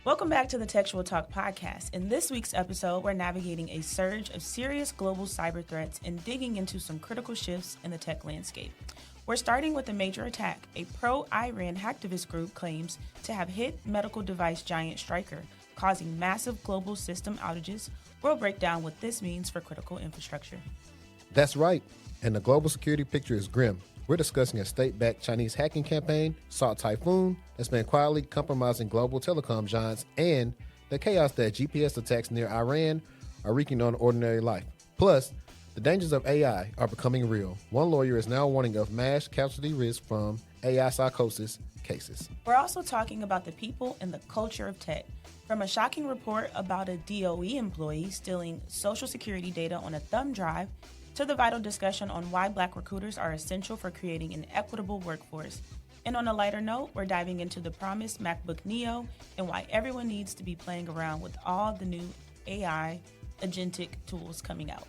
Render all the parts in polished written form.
Welcome back to the Techtual Talk podcast. In this week's episode, we're navigating a surge of serious global cyber threats and digging into some critical shifts in the tech landscape. We're starting with a major attack. A pro-Iran hacktivist group claims to have hit medical device giant Stryker, causing massive global system outages. We'll break down what this means for critical infrastructure. That's right, and the global security picture is grim. We're discussing a state-backed Chinese hacking campaign, sought Typhoon, that's been quietly compromising global telecom giants, and the chaos that GPS attacks near Iran are wreaking on ordinary life. Plus, the dangers of AI are becoming real. One lawyer is now warning of mass casualty risk from AI psychosis cases. We're also talking about the people and the culture of tech. From a shocking report about a DOE employee stealing Social Security data on a thumb drive, to the vital discussion on why Black recruiters are essential for creating an equitable workforce. And on a lighter note, we're diving into the promised Macbook Neo and why everyone needs to be playing around with all the new AI agentic tools coming out.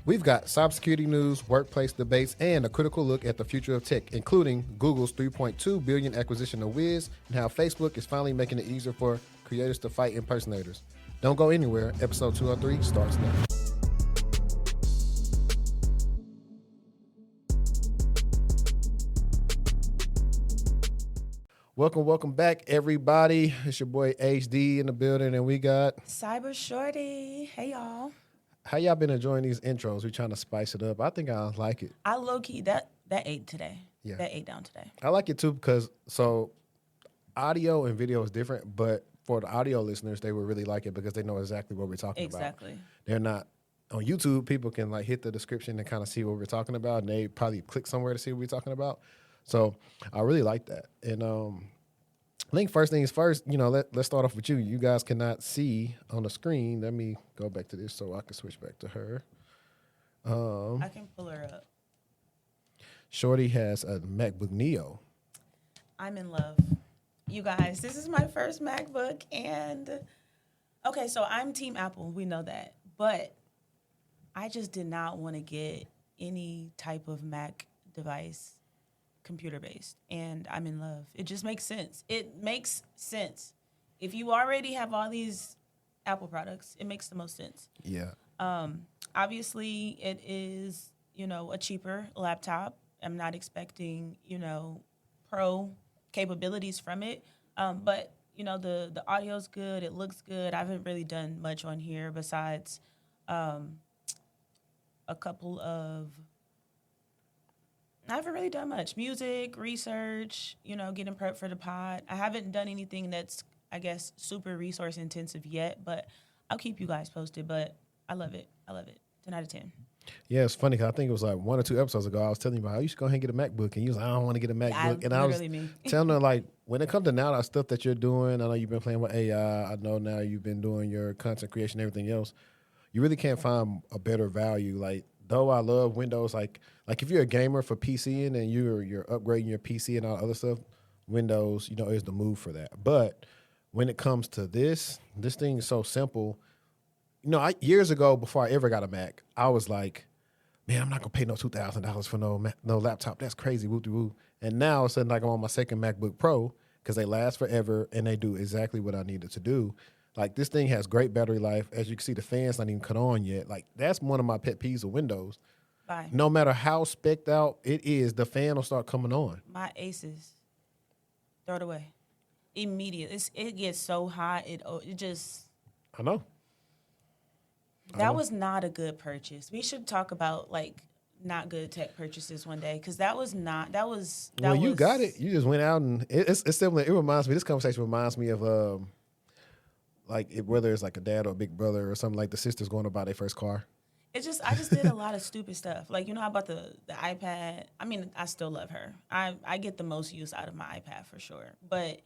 We've got cybersecurity news, workplace debates, and a critical look at the future of tech, including Google's $3.2 billion acquisition of Wiz and how Facebook is finally making it easier for creators to fight impersonators. Don't go anywhere. Episode 203 starts now. Welcome back, everybody. It's your boy HD in the building, and we got Cybershortieee. Hey, y'all. How y'all been enjoying these intros? We trying to spice it up. I think I like it. I low-key, that ate today. Yeah. That ate down today. I like it, too, because audio and video is different, but for the audio listeners, they will really like it because they know exactly what we're talking about. Exactly. They're not on YouTube. People can hit the description and kind of see what we're talking about, and they probably click somewhere to see what we're talking about. So I really like that. And I think first things first, let's start off with you. You guys cannot see on the screen. Let me go back to this so I can switch back to her. I can pull her up. Shortiee has a MacBook Neo. I'm in love. You guys, this is my first MacBook, and okay, so I'm Team Apple. We know that. But I just did not want to get any type of Mac device computer-based, and I'm in love. It just makes sense. It makes sense. If you already have all these Apple products, it makes the most sense. Yeah. Obviously, it is, a cheaper laptop. I'm not expecting, pro capabilities from it. But, the audio's good. It looks good. I haven't really done much on here besides a couple of... I haven't really done much. Music, research, getting prepped for the pod. I haven't done anything that's, I guess, super resource intensive yet, but I'll keep you guys posted. But I love it. 10 out of 10. Yeah, it's funny because I think it was 1 or 2 episodes ago, I was telling you about how you should go ahead and get a MacBook. And you was like, I don't want to get a MacBook. And I was telling her, when it comes to now that stuff that you're doing, I know you've been playing with AI. I know now you've been doing your content creation and everything else. You really can't find a better value. Though I love Windows, if you're a gamer for PC and you're upgrading your PC and all the other stuff, Windows, is the move for that. But when it comes to this thing is so simple. Years ago, before I ever got a Mac, I was like, man, I'm not gonna pay no $2,000 for no laptop. That's crazy, woo-de-woo. And now, all of a sudden, I'm on my second MacBook Pro because they last forever and they do exactly what I needed to do. This thing has great battery life. As you can see, the fan's not even cut on yet. That's one of my pet peeves of Windows. Bye. No matter how spec'd out it is, the fan will start coming on. My Aces, throw it away. Immediately. It gets so hot. It just... I know. That was not a good purchase. We should talk about, not good tech purchases one day, because that was... You got it. You just went out and... It's similar. It reminds me... This conversation reminds me of... whether it's a dad or a big brother or something, the sisters going to buy their first car. I just did a lot of stupid stuff. I bought the iPad. I mean, I still love her. I get the most use out of my iPad for sure. But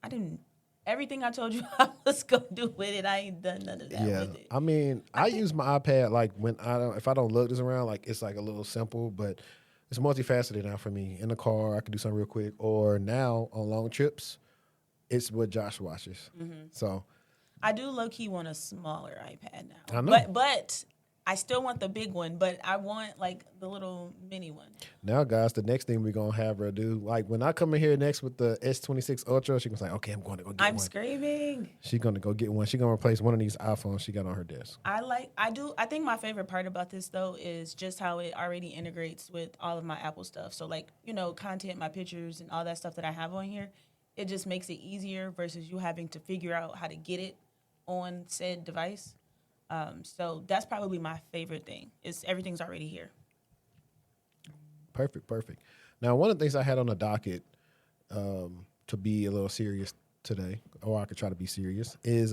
I didn't, everything I told you I was going to do with it, I ain't done none of that with it. I mean, I use my iPad when if I don't lug this around, it's a little simple, but it's multifaceted now for me. In the car, I can do something real quick. Or now on long trips, it's what Josh watches. Mm-hmm. So... I do low-key want a smaller iPad now. I know. But I still want the big one, but I want like the little mini one. Now, guys, the next thing we're going to have her do, like when I come in here next with the S26 Ultra, she's going to say, okay, I'm going to go get one. I'm screaming. She's going to go get one. She's going to replace one of these iPhones she got on her desk. I think my favorite part about this, though, is just how it already integrates with all of my Apple stuff. So, like, you know, content, my pictures, and all that stuff that I have on here, it just makes it easier versus you having to figure out how to get it on said device. So that's probably my favorite thing is everything's already here. Perfect. Now, one of the things I had on the docket to be a little serious today, or I could try to be serious, is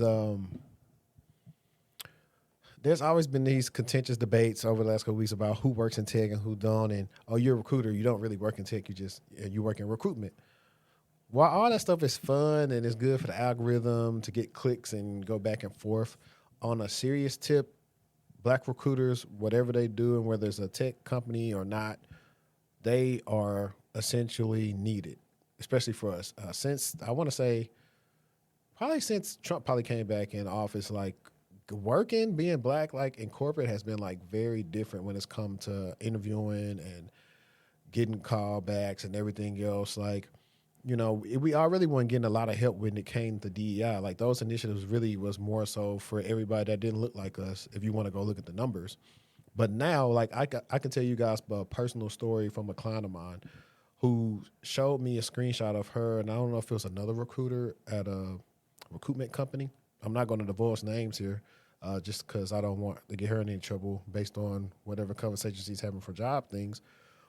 there's always been these contentious debates over the last couple weeks about who works in tech and who don't, and you're a recruiter, you don't really work in tech, you work in recruitment. While all that stuff is fun and it's good for the algorithm to get clicks and go back and forth, on a serious tip, black recruiters, whatever they do, and whether it's a tech company or not, they are essentially needed, especially for us. Since Trump probably came back in office, like being black, like in corporate has been like very different when it's come to interviewing and getting callbacks and everything else. Like, you know, we already weren't getting a lot of help when it came to DEI. Like those initiatives really was more so for everybody that didn't look like us, if you want to go look at the numbers. But now, like I can tell you guys a personal story from a client of mine who showed me a screenshot of her, and I don't know if it was another recruiter at a recruitment company. I'm not going to divulge names here just because I don't want to get her in any trouble based on whatever conversation she's having for job things.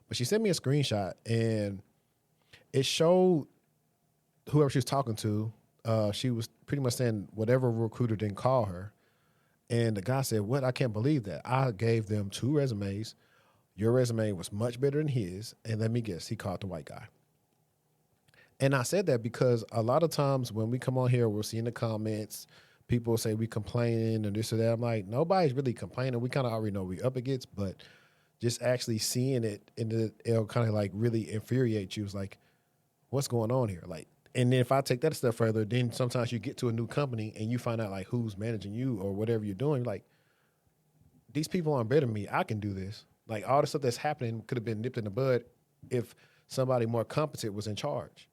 But she sent me a screenshot, and it showed whoever she was talking to, she was pretty much saying whatever recruiter didn't call her. And the guy said, what? I can't believe that. I gave them 2 resumes. Your resume was much better than his. And let me guess, he called the white guy. And I said that because a lot of times when we come on here, we'll see in the comments, people say we complaining and this or that. I'm like, nobody's really complaining. We kind of already know we up against, but just actually seeing it, it'll kind of like really infuriate you. It's like, what's going on here? Like, and then if I take that a step further, then sometimes you get to a new company and you find out like who's managing you or whatever you're doing. Like, these people aren't better than me. I can do this. Like all the stuff that's happening could have been nipped in the bud if somebody more competent was in charge.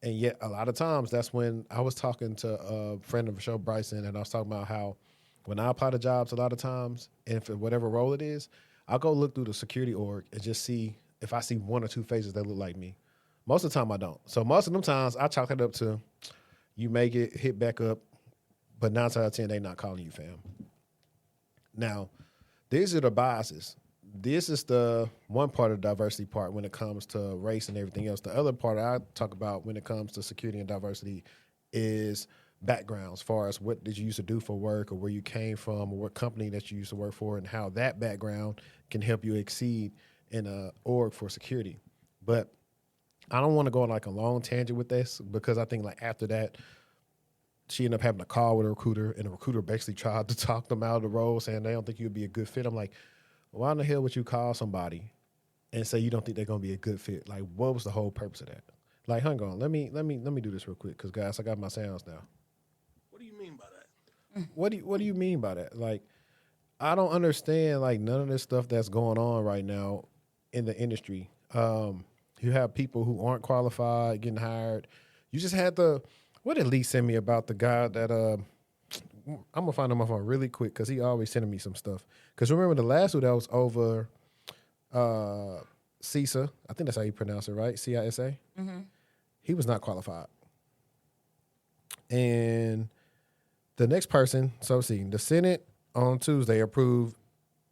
And yet a lot of times that's when I was talking to a friend of the show, Bryson, and I was talking about how when I apply to jobs a lot of times, and for whatever role it is, I'll go look through the security org and just see if I see 1 or 2 faces that look like me. Most of the time I don't. So most of them times I chalk it up to you make it, hit back up, but 9 times out of 10 they not calling you fam. Now, these are the biases. This is the one part of the diversity part when it comes to race and everything else. The other part I talk about when it comes to security and diversity is backgrounds, as far as what did you used to do for work or where you came from or what company that you used to work for and how that background can help you exceed in a org for security. But I don't want to go on like a long tangent with this because I think like after that, she ended up having a call with a recruiter and the recruiter basically tried to talk them out of the role saying they don't think you'd be a good fit. I'm like, why in the hell would you call somebody and say you don't think they're going to be a good fit? Like, what was the whole purpose of that? Like, hang on, let me do this real quick because guys, I got my sounds now. What do you mean by that? What do you mean by that? Like, I don't understand like none of this stuff that's going on right now in the industry. You have people who aren't qualified getting hired. You just had what did Lee send me about the guy that I'm gonna find him off on really quick because he always sending me some stuff. Because remember the last one that was over CISA, I think that's how you pronounce it, right? CISA. Mm-hmm. He was not qualified. And the next person, so see, the Senate on Tuesday approved,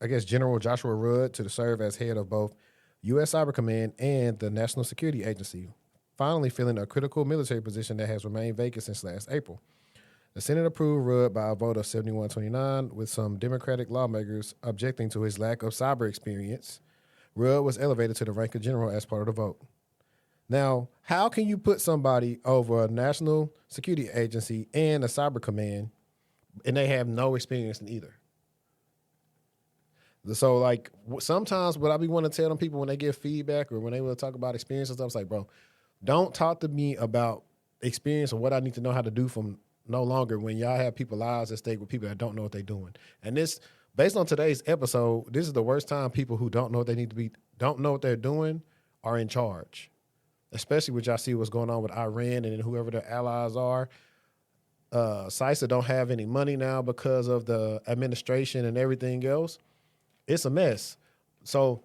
I guess, General Joshua Rudd to serve as head of both U.S. Cyber Command and the National Security Agency, finally filling a critical military position that has remained vacant since last April. The Senate approved Rudd by a vote of 71-29, with some Democratic lawmakers objecting to his lack of cyber experience. Rudd was elevated to the rank of general as part of the vote. Now, how can you put somebody over a national security agency and a cyber command and they have no experience in either? So, like, sometimes what I be wanting to tell them people when they give feedback or when they will talk about experience and stuff, it's like, bro, don't talk to me about experience or what I need to know how to do from no longer when y'all have people lives at stake with people that don't know what they're doing. And this based on today's episode, this is the worst time people who don't know what they need to be, don't know what they're doing, are in charge. Especially when y'all see what's going on with Iran and whoever their allies are. CISA don't have any money now because of the administration and everything else. It's a mess. So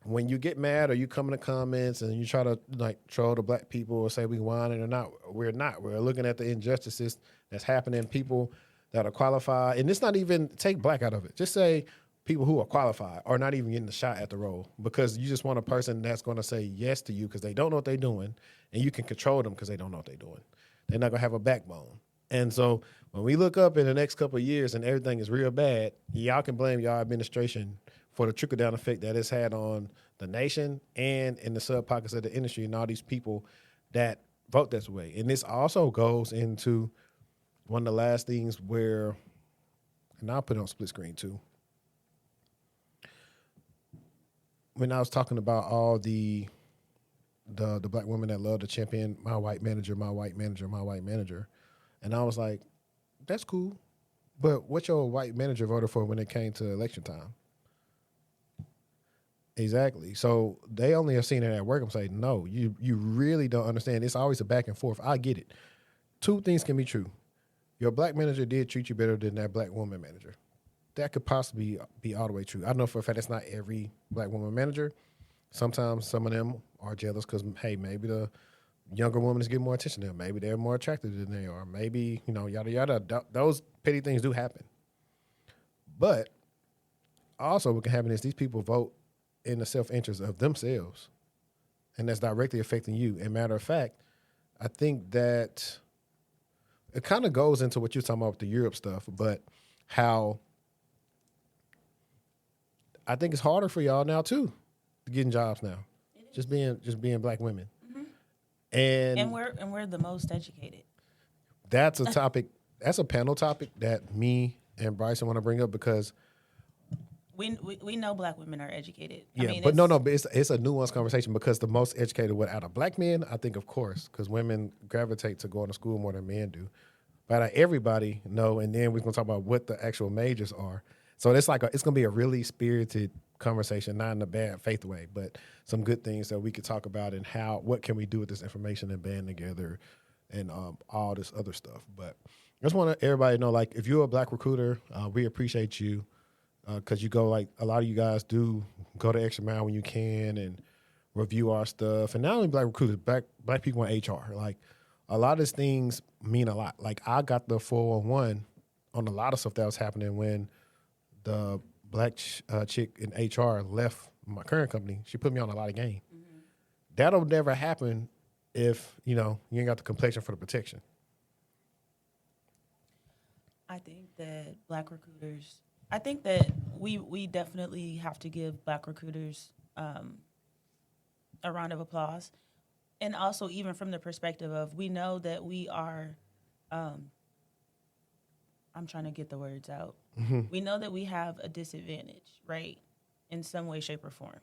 when you get mad or you come in the comments and you try to like troll the black people or say we whining or not, we're not. We're looking at the injustices that's happening, people that are qualified. And it's not even, take black out of it. Just say people who are qualified are not even getting the shot at the role because you just want a person that's going to say yes to you because they don't know what they're doing and you can control them because they don't know what they're doing. They're not going to have a backbone. And so when we look up in the next couple of years and everything is real bad, y'all can blame y'all administration for the trickle-down effect that it's had on the nation and in the sub-pockets of the industry and all these people that vote this way. And this also goes into one of the last things where, and I'll put it on split screen too. When I was talking about all the black women that love to champion my white manager, my white manager, my white manager, and I was like, that's cool, but what your white manager voted for when it came to election time? Exactly. So they only have seen it at work. I'm saying, no, you really don't understand. It's always a back and forth. I get it. Two things can be true. Your black manager did treat you better than that black woman manager. That could possibly be all the way true. I know for a fact it's not every black woman manager. Sometimes some of them are jealous because, hey, maybe the younger woman is getting more attention to them. Maybe they're more attractive than they are. Maybe, yada, yada. Those petty things do happen. But also what can happen is these people vote in the self-interest of themselves, and that's directly affecting you. And matter of fact, I think that it kind of goes into what you're talking about with the Europe stuff, but how I think it's harder for y'all now too, getting jobs now, just being black women. And we're the most educated. That's a topic. That's a panel topic that me and Bryson want to bring up because we know black women are educated. Yeah, but but it's a nuanced conversation because the most educated out of black men, I think, of course, because women gravitate to going to school more than men do. But everybody know, and then we're gonna talk about what the actual majors are. So it's it's gonna be a really spirited conversation, not in a bad faith way, but some good things that we could talk about and what can we do with this information and band together and all this other stuff. But I just want everybody to know, like, if you're a black recruiter, we appreciate you because you go, like, a lot of you guys do go the extra mile when you can and review our stuff. And not only black recruiters, black people in HR. Like, a lot of these things mean a lot. Like, I got the 411 on a lot of stuff that was happening when the black chick in HR left my current company. She put me on a lot of game. Mm-hmm. That'll never happen if, you ain't got the complexion for the protection. I think that black recruiters, we definitely have to give black recruiters a round of applause. And also even from the perspective of, we know that we are, I'm trying to get the words out. Mm-hmm. We know that we have a disadvantage, right, in some way, shape, or form.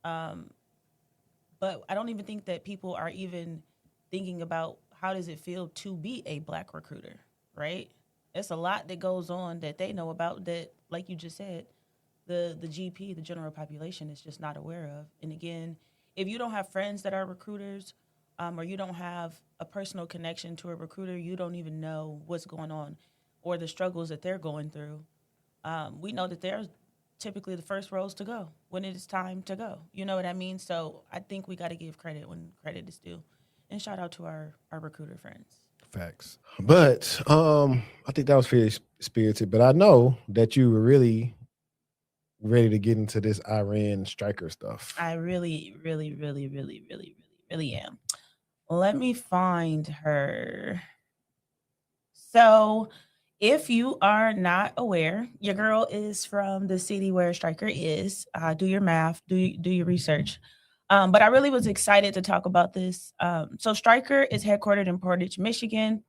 But I don't even think that people are even thinking about how does it feel to be a black recruiter, right? It's a lot that goes on that they know about that, like you just said, the GP, the general population, is just not aware of. And again, if you don't have friends that are recruiters, or you don't have a personal connection to a recruiter, you don't even know what's going on or the struggles that they're going through. We know that they're typically the first roles to go when it is time to go. You know what I mean? So I think we got to give credit when credit is due. And shout out to our recruiter friends. Facts. But I think that was fairly spirited. But I know that you were really ready to get into this Iran Stryker stuff. I really, really, really, really, really, really, really am. Let me find her. So if you are not aware, your girl is from the city where Stryker is. Do your math, do your research. But I really was excited to talk about this. So Stryker is headquartered in Portage, Michigan,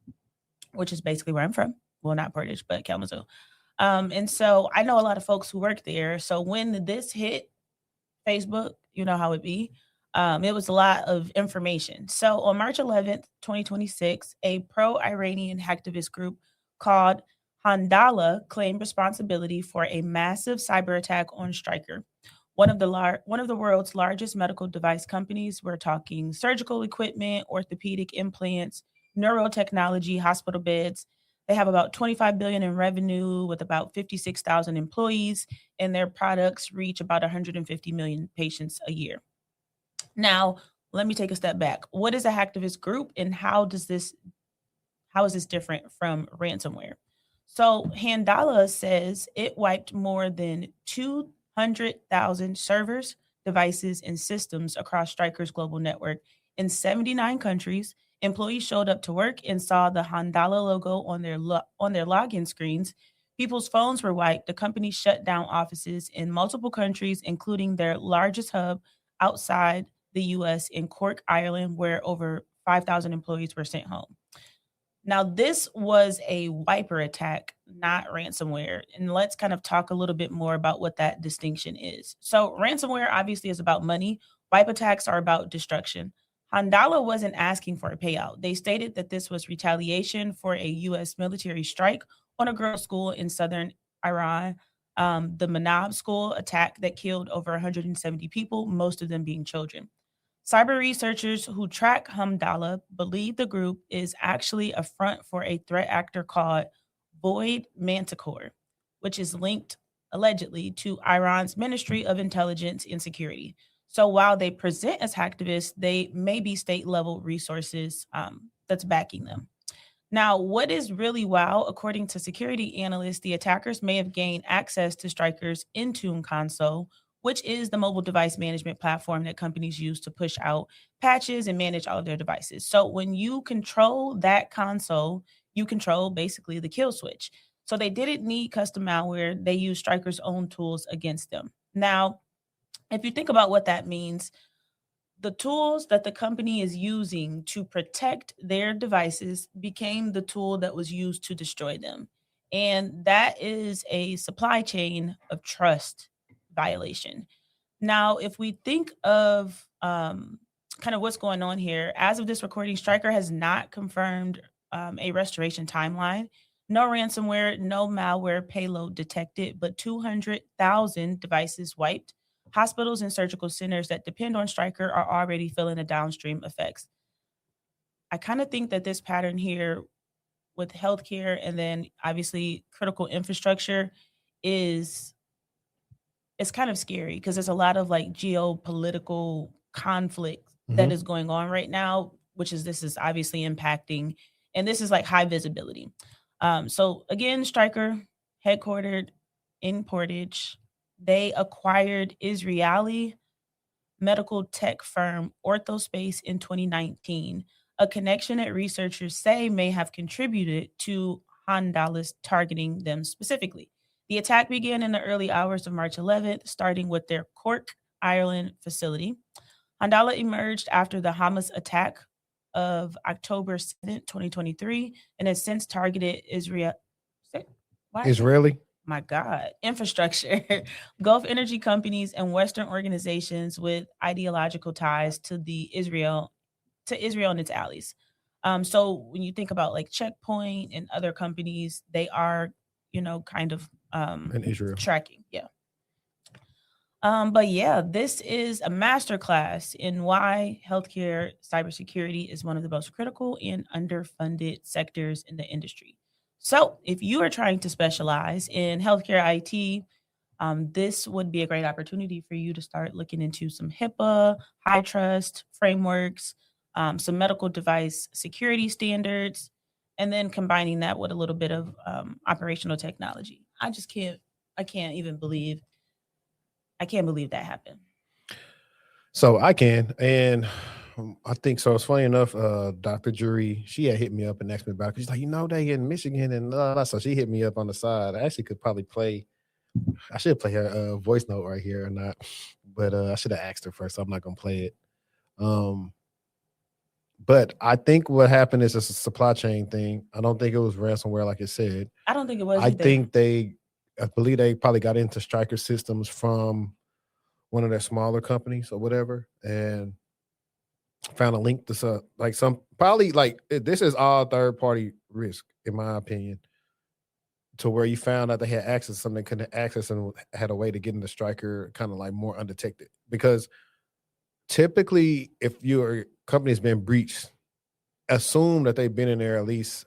which is basically where I'm from. Well, not Portage, but Kalamazoo. And so I know a lot of folks who work there. So when this hit Facebook, you know how it be. It was a lot of information. So on March 11th, 2026, a pro-Iranian hacktivist group called Handala claimed responsibility for a massive cyber attack on Stryker, one of the world's largest medical device companies. We're talking surgical equipment, orthopedic implants, neurotechnology, hospital beds. They have about 25 billion in revenue with about 56,000 employees, and their products reach about 150 million patients a year. Now, let me take a step back. What is a hacktivist group, and how is this different from ransomware? So Handala says it wiped more than 200,000 servers, devices, and systems across Stryker's global network in 79 countries. Employees showed up to work and saw the Handala logo on their login screens. People's phones were wiped. The company shut down offices in multiple countries, including their largest hub outside the US in Cork, Ireland, where over 5,000 employees were sent home. Now, this was a wiper attack, not ransomware. And let's kind of talk a little bit more about what that distinction is. So, ransomware obviously is about money, wipe attacks are about destruction. Handala wasn't asking for a payout. They stated that this was retaliation for a U.S. military strike on a girls' school in southern Iran. The Manab school attack that killed over 170 people, most of them being children. Cyber researchers who track Hamdallah believe the group is actually a front for a threat actor called Void Manticore, which is linked allegedly to Iran's Ministry of Intelligence and Security. So while they present as hacktivists, they may be state level resources that's backing them. Now, what is really wild, according to security analysts, the attackers may have gained access to Stryker's Intune console, which is the mobile device management platform that companies use to push out patches and manage all of their devices. So when you control that console, you control basically the kill switch. So they didn't need custom malware. They used Stryker's own tools against them. Now, if you think about what that means, the tools that the company is using to protect their devices became the tool that was used to destroy them. And that is a supply chain of trust violation. Now, if we think of kind of what's going on here, as of this recording, Stryker has not confirmed a restoration timeline. No ransomware, no malware payload detected, but 200,000 devices wiped. Hospitals and surgical centers that depend on Stryker are already feeling the downstream effects. I kind of think that this pattern here with healthcare and then obviously critical infrastructure is it's kind of scary because there's a lot of like geopolitical conflict that is going on right now, this is obviously impacting, and this is like high visibility. So again, Stryker, headquartered in Portage, they acquired Israeli medical tech firm Orthospace in 2019, a connection that researchers say may have contributed to Handala's targeting them specifically. The attack began in the early hours of March 11th, starting with their Cork, Ireland facility. Handala emerged after the Hamas attack of October 7th, 2023, and has since targeted Israeli? My God, infrastructure, Gulf energy companies, and Western organizations with ideological ties to Israel and its allies. So when you think about like Checkpoint and other companies, they are, kind of in Israel tracking. Yeah. But yeah, this is a masterclass in why healthcare cybersecurity is one of the most critical and underfunded sectors in the industry. So if you are trying to specialize in healthcare IT, this would be a great opportunity for you to start looking into some HIPAA, high trust frameworks, some medical device security standards, and then combining that with a little bit of operational technology. I can't believe that happened. So I can, and I think so. It's funny enough. Dr. Jury, she had hit me up and asked me about it. She's like, they in Michigan and blah, blah. So she hit me up on the side. I actually could probably play. I should play her voice note right here or not, but I should have asked her first. So I'm not gonna play it. But I think what happened is it's a supply chain thing. I don't think it was ransomware like it said. I don't think it was. I believe they probably got into Stryker systems from one of their smaller companies or whatever, and found a link to this is all third party risk in my opinion. to where you found out they had access to something they couldn't access and had a way to get into Stryker kind of like more undetected. Because typically, if your company's been breached, assume that they've been in there at least,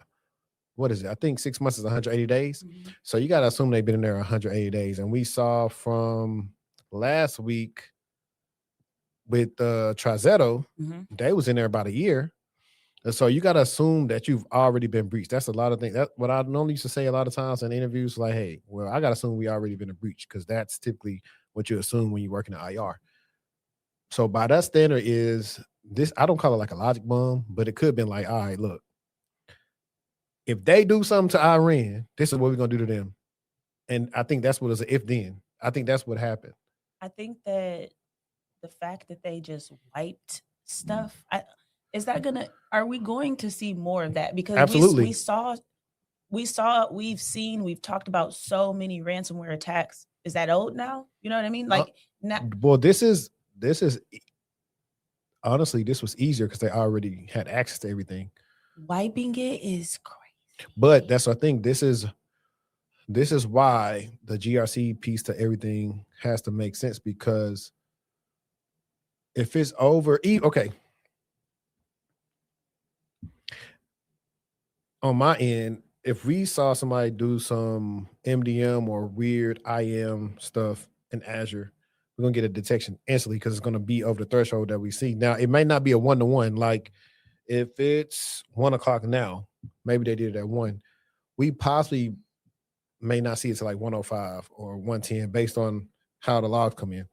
what is it? I think 6 months is 180 days. Mm-hmm. So you got to assume they've been in there 180 days. And we saw from last week with Trizetto, they was in there about a year. And so you got to assume that you've already been breached. That's a lot of things. That's what I normally used to say a lot of times in interviews, like, hey, well, I got to assume we already been a breach, because that's typically what you assume when you're working at IR. So by that standard is this, I don't call it like a logic bomb, but it could have been like, all right, look, if they do something to Iran, this is what we're going to do to them. And I think that's what is an if then. I think that's what happened. I think that the fact that they just wiped stuff, are we going to see more of that? Because absolutely, we've talked about so many ransomware attacks. Is that old now? You know what I mean? Like, well, this is honestly, this was easier because they already had access to everything. Wiping it is crazy. But that's what I think. This is why the GRC piece to everything has to make sense, because if it's over, okay. On my end, if we saw somebody do some MDM or weird IM stuff in Azure, we're going to get a detection instantly, because it's going to be over the threshold that we see. Now, it may not be a 1-to-1. Like if it's 1:00 now, maybe they did it at 1. We possibly may not see it to like 1:05 or 1:10 based on how the logs come in.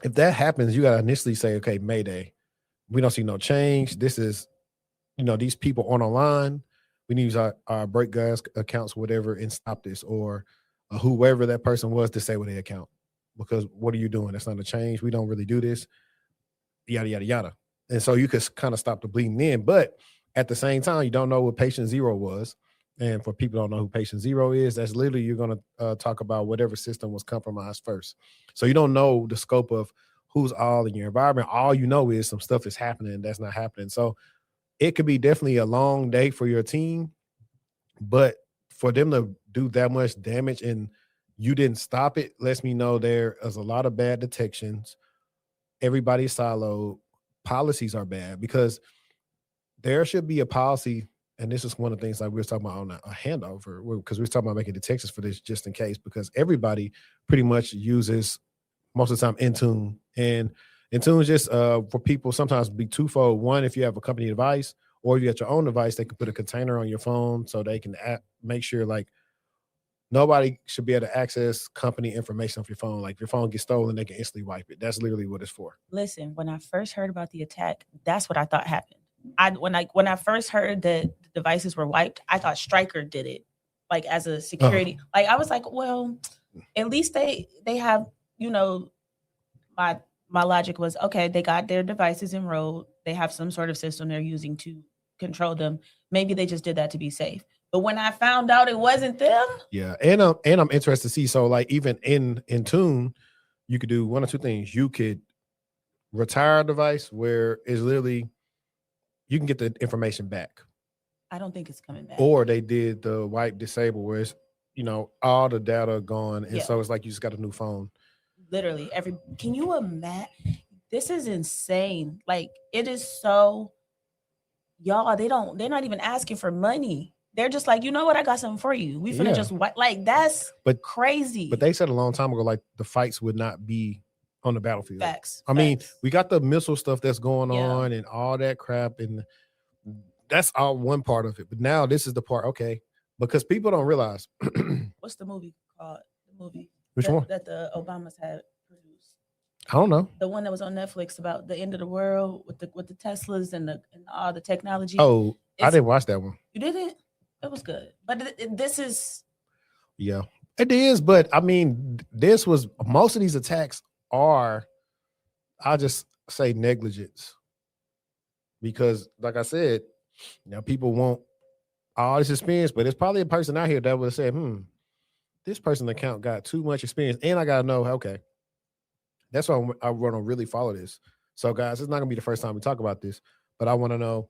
If that happens, you got to initially say, okay, Mayday, we don't see no change. This is, these people aren't online. We need to use our break guys accounts, whatever, and stop this, or whoever that person was to say with their account, because what are you doing? That's not a change. We don't really do this, yada, yada, yada. And so you could kind of stop the bleeding in. But at the same time, you don't know what patient 0 was. And for people who don't know who patient 0 is, that's literally, you're going to talk about whatever system was compromised first. So you don't know the scope of who's all in your environment. All you know is some stuff is happening that's not happening. So it could be definitely a long day for your team, but for them to do that much damage and you didn't stop it lets me know there is a lot of bad detections. Everybody's siloed. Policies are bad, because there should be a policy. And this is one of the things like we were talking about on a handover, because we were talking about making detections for this just in case, because everybody pretty much uses most of the time Intune. And Intune is just for people sometimes be twofold. One, if you have a company device or you got your own device, they can put a container on your phone so they can make sure like nobody should be able to access company information off your phone. Like if your phone gets stolen, they can instantly wipe it. That's literally what it's for. Listen, when I first heard about the attack, that's what I thought happened. When I first heard that the devices were wiped, I thought Stryker did it, like as a security. Like I was like, well, at least they have, my logic was, okay, they got their devices enrolled. They have some sort of system they're using to control them. Maybe they just did that to be safe. But when I found out it wasn't them. Yeah. And I'm interested to see. So like even in Intune, you could do one or two things. You could retire a device where it's literally, you can get the information back. I don't think it's coming back. Or they did the wipe disable where it's, all the data gone. And so it's like you just got a new phone. Literally can you imagine? This is insane. Like it is so, y'all, they're not even asking for money. They're just like, you know what? I got something for you. We finna just like, that's crazy. But they said a long time ago, like the fights would not be on the battlefield. Facts. I mean, we got the missile stuff that's going on and all that crap. And that's all one part of it. But now this is the part, okay, because people don't realize. What's the movie called? The movie. Which one? That the Obamas had produced. I don't know. The one that was on Netflix about the end of the world with the Teslas and all the technology. Oh, I didn't watch that one. You didn't? It was good. But this is. Yeah, it is. But I mean, most of these attacks are, I'll just say negligence. Because like I said, people want all this experience, but there's probably a person out here that would have said, this person's account got too much experience. And I got to know, okay, that's why I want to really follow this. So guys, it's not going to be the first time we talk about this, but I want to know,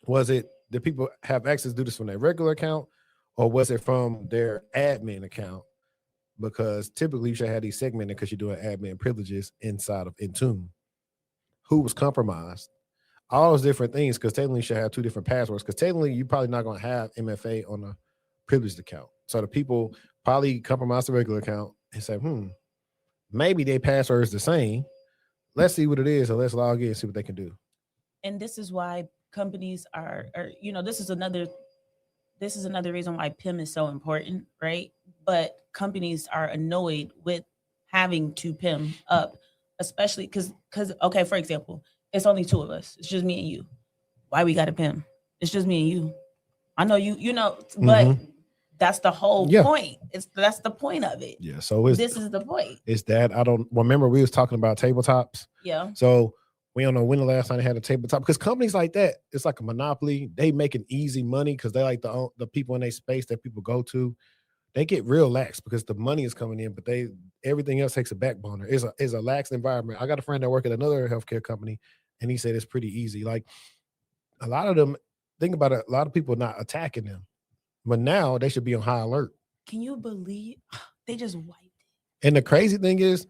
did people have access to do this from their regular account? or was it from their admin account? Because typically you should have these segmented because you're doing admin privileges inside of Intune. Who was compromised? All those different things, because technically you should have two different passwords, because technically you're probably not going to have MFA on a privileged account. So the people probably compromised the regular account and say, maybe their password is the same. Let's see what it is, and let's log in and see what they can do. And this is why companies are this is another reason why PIM is so important, right? But companies are annoyed with having to PIM up, especially because okay, for example, it's only two of us. It's just me and you. Why we got to PIM? It's just me and you. I know you know, but that's the whole point. That's the point of it. Yeah. So this is the point. It's that I don't remember we was talking about tabletops. Yeah. So we don't know when the last time they had a tabletop, because companies like that, it's like a monopoly. They making easy money because they like the people in their space that people go to. They get real lax because the money is coming in, but everything else takes a backboner. It's a lax environment. I got a friend that work at another healthcare company, and he said it's pretty easy. Like a lot of them, think about it, a lot of people are not attacking them, but now they should be on high alert. Can you believe they just wiped it? And the crazy thing is,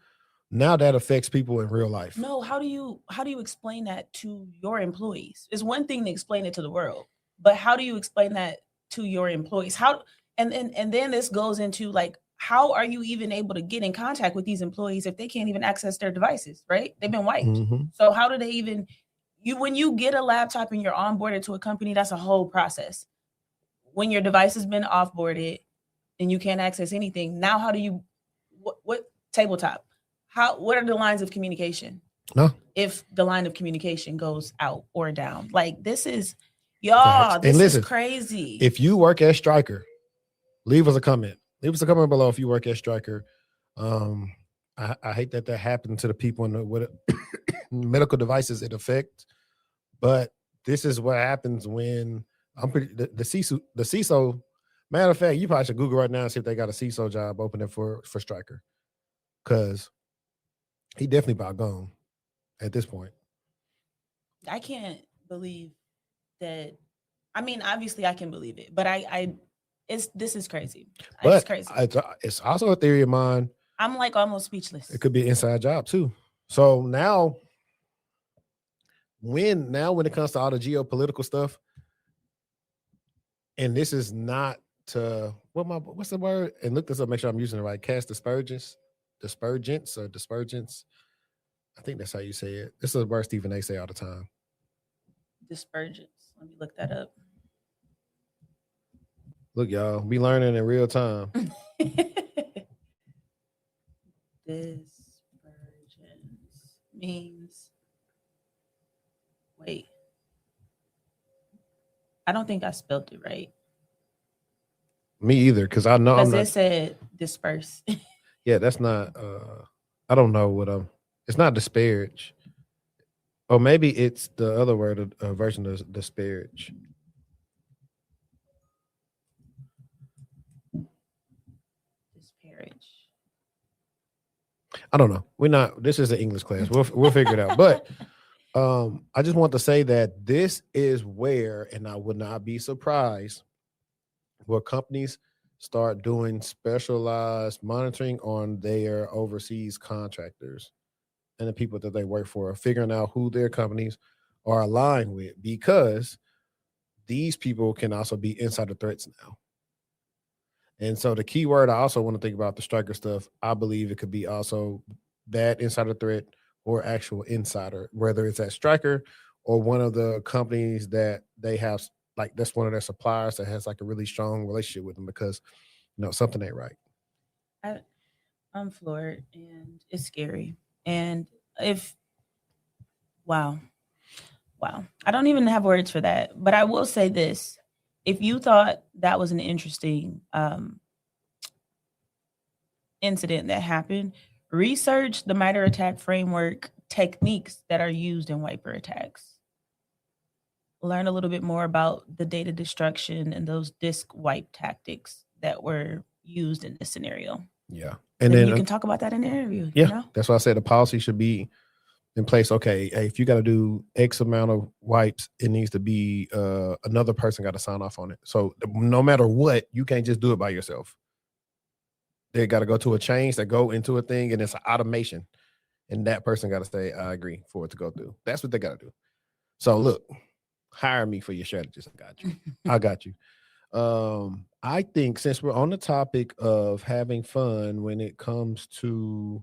now that affects people in real life. No, how do you explain that to your employees? It's one thing to explain it to the world, but how do you explain that to your employees? How and then this goes into like, how are you even able to get in contact with these employees if they can't even access their devices, right? They've been wiped. So how do they even when you get a laptop and you're onboarded to a company, that's a whole process. When your device has been offboarded and you can't access anything, now how do you what tabletop? What are the lines of communication? No. If the line of communication goes out or down, like this is y'all, this is crazy. If you work at Stryker, leave us a comment. Leave us a comment below if you work at Stryker. I hate that happened to the people with medical devices it affects, but this is what happens when the CISO. Matter of fact, you probably should Google right now and see if they got a CISO job opening for Stryker, because he definitely about gone at this point. I can't believe that. I mean, obviously I can believe it, but this is crazy. It's crazy. It's also a theory of mine. I'm like almost speechless. It could be an inside job too. So now when it comes to all the geopolitical stuff, and this is not to what's the word? And look this up, make sure I'm using it right. Cast dispergence. Dispergence. I think that's how you say it. This is a word Stephen A say all the time. Dispergence. Let me look that up. Look, y'all, be learning in real time. Dispergence means. Wait. I don't think I spelled it right. Me either, because I know because it said disperse. Yeah, that's not. I don't know what it's not disparage, or maybe it's the other word, version of disparage. Disparage. I don't know. We're not. This is an English class. We'll figure it out. But I just want to say that this is where, and I would not be surprised, where companies start doing specialized monitoring on their overseas contractors and the people that they work for, figuring out who their companies are aligned with, because these people can also be insider threats now. And so the key word I also want to think about the Stryker stuff, I believe it could be also that insider threat or actual insider, whether it's at Stryker or one of the companies that they have, like that's one of their suppliers that has like a really strong relationship with them, because something ain't right. I'm floored, and it's scary. And wow, I don't even have words for that. But I will say this: if you thought that was an interesting incident that happened, research the MITRE ATT&CK framework techniques that are used in wiper attacks. Learn a little bit more about the data destruction and those disk wipe tactics that were used in this scenario. Yeah. And then you can talk about that in the interview. Yeah. That's why I said the policy should be in place. Okay, hey, if you got to do X amount of wipes, it needs to be another person got to sign off on it. So no matter what, you can't just do it by yourself. They got to go to a change that go into a thing, and it's an automation. And that person got to say, I agree for it to go through. That's what they got to do. So look, hire me for your strategist. I got you. I got you. I think since we're on the topic of having fun when it comes to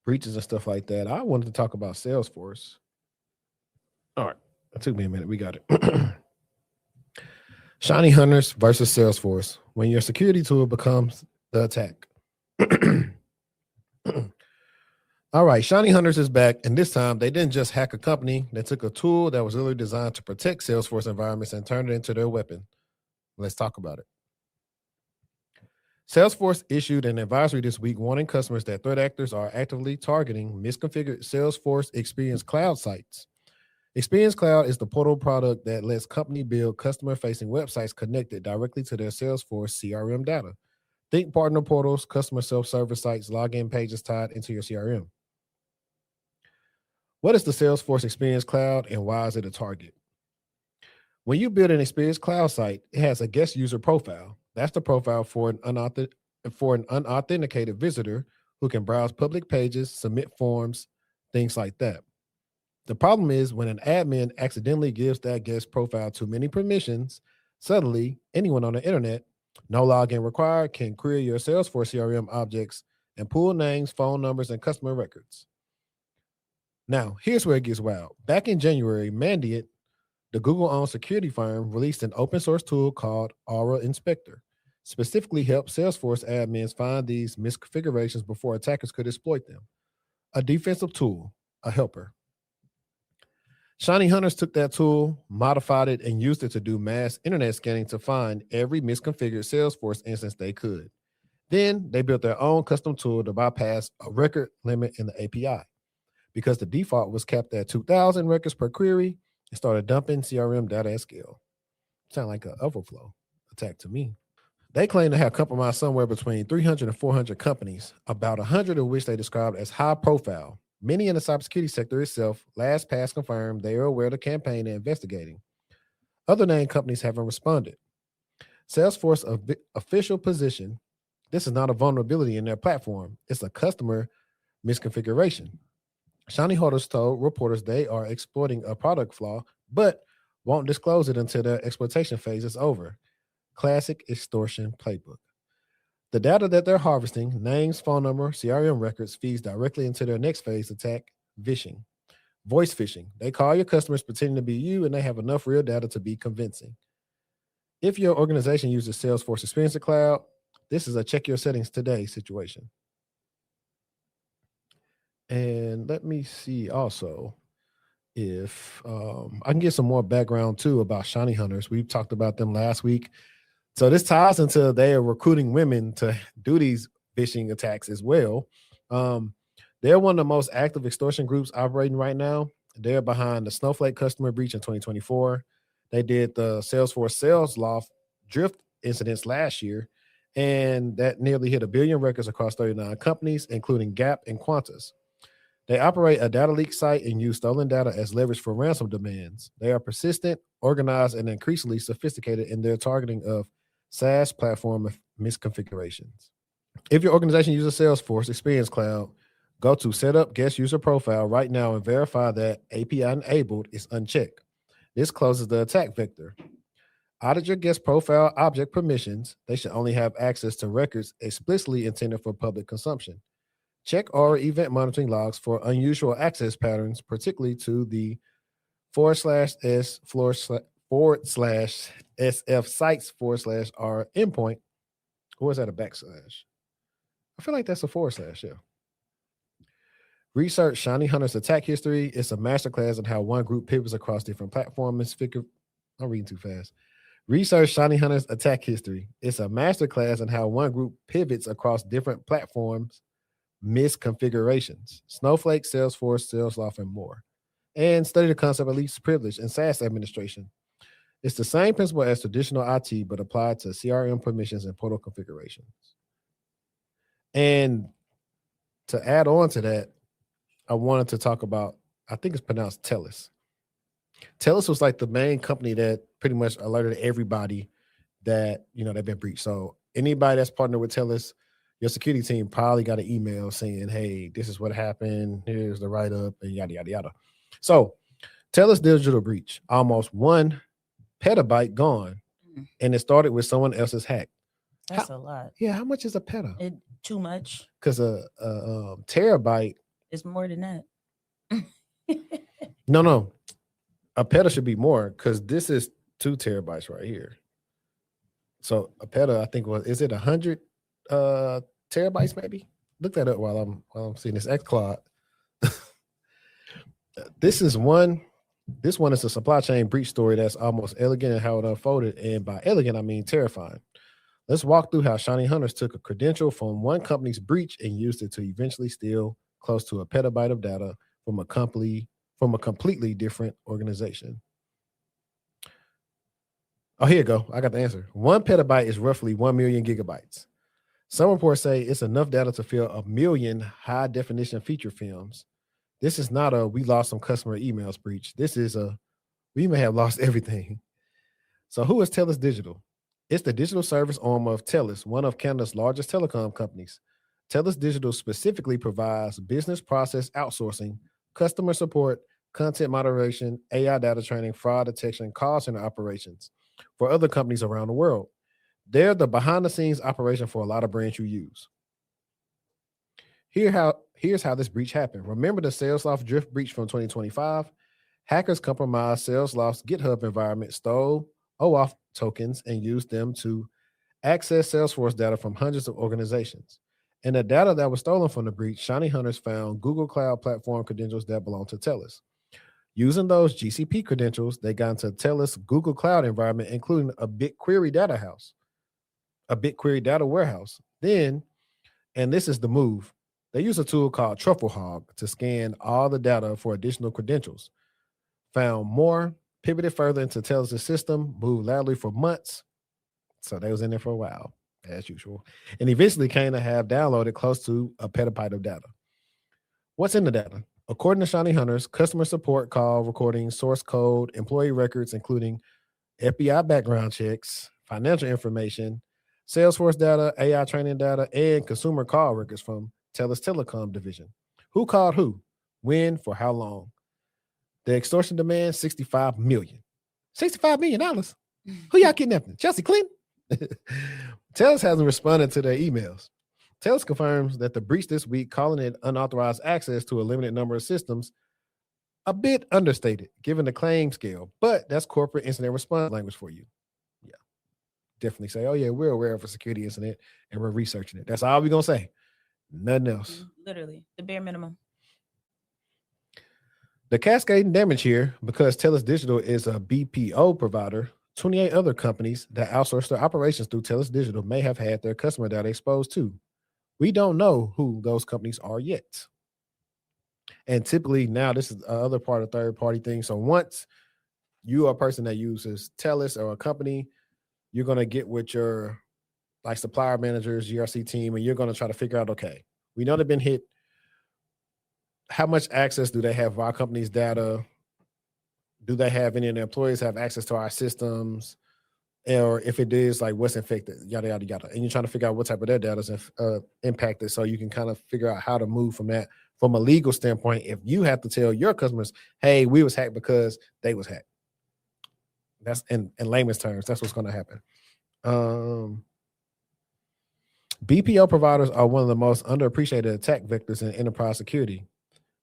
breaches and stuff like that, I wanted to talk about Salesforce. All right. It took me a minute. We got it. ShinyHunters versus Salesforce. When your security tool becomes the attack. All right, ShinyHunters is back, and this time they didn't just hack a company. They took a tool that was literally designed to protect Salesforce environments and turned it into their weapon. Let's talk about it. Salesforce issued an advisory this week warning customers that threat actors are actively targeting misconfigured Salesforce Experience Cloud sites. Experience Cloud is the portal product that lets companies build customer-facing websites connected directly to their Salesforce CRM data. Think partner portals, customer self-service sites, login pages tied into your CRM. What is the Salesforce Experience Cloud and why is it a target? When you build an Experience Cloud site, it has a guest user profile. That's the profile for an unauthenticated visitor who can browse public pages, submit forms, things like that. The problem is when an admin accidentally gives that guest profile too many permissions, suddenly anyone on the internet, no login required, can query your Salesforce CRM objects and pull names, phone numbers, and customer records. Now, here's where it gets wild. Back in January, Mandiant, the Google-owned security firm, released an open source tool called Aura Inspector, specifically help Salesforce admins find these misconfigurations before attackers could exploit them. A defensive tool, a helper. ShinyHunters took that tool, modified it, and used it to do mass internet scanning to find every misconfigured Salesforce instance they could. Then they built their own custom tool to bypass a record limit in the API. Because the default was capped at 2,000 records per query, it started dumping CRM data at scale. Sound like an overflow attack to me. They claim to have compromised somewhere between 300 and 400 companies, about 100 of which they described as high profile. Many in the cybersecurity sector itself, LastPass confirmed they are aware of the campaign and investigating. Other named companies haven't responded. Salesforce official position, this is not a vulnerability in their platform. It's a customer misconfiguration. ShinyHunters told reporters they are exploiting a product flaw, but won't disclose it until their exploitation phase is over. Classic extortion playbook. The data that they're harvesting, names, phone number, CRM records, feeds directly into their next phase attack, phishing. Voice phishing. They call your customers pretending to be you and they have enough real data to be convincing. If your organization uses Salesforce Experience Cloud, this is a check your settings today situation. And let me see also if I can get some more background too about ShinyHunters. We've talked about them last week. So this ties into they are recruiting women to do these phishing attacks as well. They're one of the most active extortion groups operating right now. They're behind the Snowflake customer breach in 2024. They did the Salesforce sales loft drift incidents last year, and that nearly hit 1 billion records across 39 companies, including Gap and Qantas. They operate a data leak site and use stolen data as leverage for ransom demands. They are persistent, organized, and increasingly sophisticated in their targeting of SaaS platform misconfigurations. If your organization uses Salesforce Experience Cloud, go to Setup Guest User Profile right now and verify that API enabled is unchecked. This closes the attack vector. Audit your guest profile object permissions. They should only have access to records explicitly intended for public consumption. Check our event monitoring logs for unusual access patterns, particularly to the /s/SF sites/r endpoint. Or is that a backslash? I feel like that's a / yeah. Research ShinyHunters attack history. It's a masterclass in how one group pivots across different platforms. I'm reading too fast. Research ShinyHunters attack history. It's a masterclass in how one group pivots across different platforms, misconfigurations, Snowflake, Salesforce, SalesLoft, and more. And study the concept of least privilege and SaaS administration. It's the same principle as traditional IT, but applied to CRM permissions and portal configurations. And to add on to that, I wanted to talk about, I think it's pronounced TELUS. TELUS was like the main company that pretty much alerted everybody that, they've been breached. So anybody that's partnered with TELUS, your security team probably got an email saying, hey, this is what happened. Here's the write-up and yada, yada, yada. So TELUS Digital breach, almost 1 petabyte gone. And it started with someone else's hack. That's a lot. Yeah, how much is a peta? Too much. Because a terabyte is more than that. No. A peta should be more because this is 2 terabytes right here. So a peta, I think, is it 100 terabytes maybe? Look that up while I'm seeing this xCloud. This one is a supply chain breach story that's almost elegant in how it unfolded. And by elegant, I mean terrifying. Let's walk through how ShinyHunters took a credential from one company's breach and used it to eventually steal close to a petabyte of data from a completely different organization. Oh, here you go. I got the answer. 1 petabyte is roughly 1 million gigabytes. Some reports say it's enough data to fill 1 million high-definition feature films. This is not a we lost some customer emails breach. This is a we may have lost everything. So who is TELUS Digital? It's the digital service arm of TELUS, one of Canada's largest telecom companies. TELUS Digital specifically provides business process outsourcing, customer support, content moderation, AI data training, fraud detection, call center operations for other companies around the world. They're the behind-the-scenes operation for a lot of brands you use. Here's how this breach happened. Remember the Salesforce drift breach from 2025? Hackers compromised Salesforce's GitHub environment, stole OAuth tokens, and used them to access Salesforce data from hundreds of organizations. In the data that was stolen from the breach, ShinyHunters found Google Cloud Platform credentials that belong to TELUS. Using those GCP credentials, they got into TELUS Google Cloud environment, including a BigQuery data warehouse. Then, and this is the move, they use a tool called TruffleHog to scan all the data for additional credentials. Found more, pivoted further into TELUS' system, moved laterally for months. So they was in there for a while, as usual. And eventually came to have downloaded close to a petabyte of data. What's in the data? According to ShinyHunters, customer support call recordings, source code, employee records, including FBI background checks, financial information, Salesforce data, AI training data, and consumer call records from TELUS Telecom division. Who called who? When? For how long? The extortion demand, $65 million. $65 million? Who y'all kidnapping? Chelsea Clinton? TELUS hasn't responded to their emails. TELUS confirms that the breach this week, calling it unauthorized access to a limited number of systems, a bit understated given the claim scale, but that's corporate incident response language for you. Yeah, definitely say, oh yeah, we're aware of a security incident and we're researching it. That's all we're going to say. Nothing else. Literally, the bare minimum. The cascading damage here, because TELUS Digital is a BPO provider, 28 other companies that outsource their operations through TELUS Digital may have had their customer data exposed too. We don't know who those companies are yet. And typically now this is the other part of third-party thing. So once you are a person that uses TELUS or a company, you're going to get with your supplier managers, GRC team, and you're going to try to figure out, okay, we know they've been hit. How much access do they have of our company's data? Do they have any of their employees have access to our systems? Or if it is, what's infected, yada, yada, yada. And you're trying to figure out what type of their data is impacted so you can kind of figure out how to move from that. From a legal standpoint, if you have to tell your customers, hey, we was hacked because they was hacked. That's in layman's terms, that's what's going to happen. BPO providers are one of the most underappreciated attack vectors in enterprise security.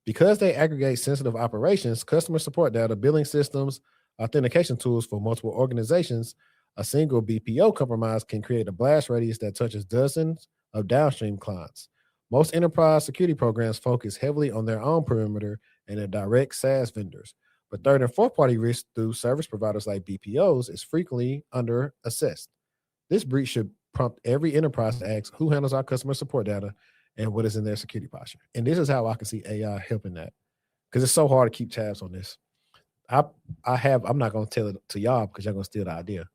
Because they aggregate sensitive operations, customer support data, billing systems, authentication tools for multiple organizations, a single BPO compromise can create a blast radius that touches dozens of downstream clients. Most enterprise security programs focus heavily on their own perimeter and their direct SaaS vendors, but third and fourth party risk through service providers like BPOs is frequently under-assessed. This breach should prompt every enterprise to ask who handles our customer support data and what is in their security posture. And this is how I can see AI helping that, because it's so hard to keep tabs on this. I'm not going to tell it to y'all because y'all going to steal the idea.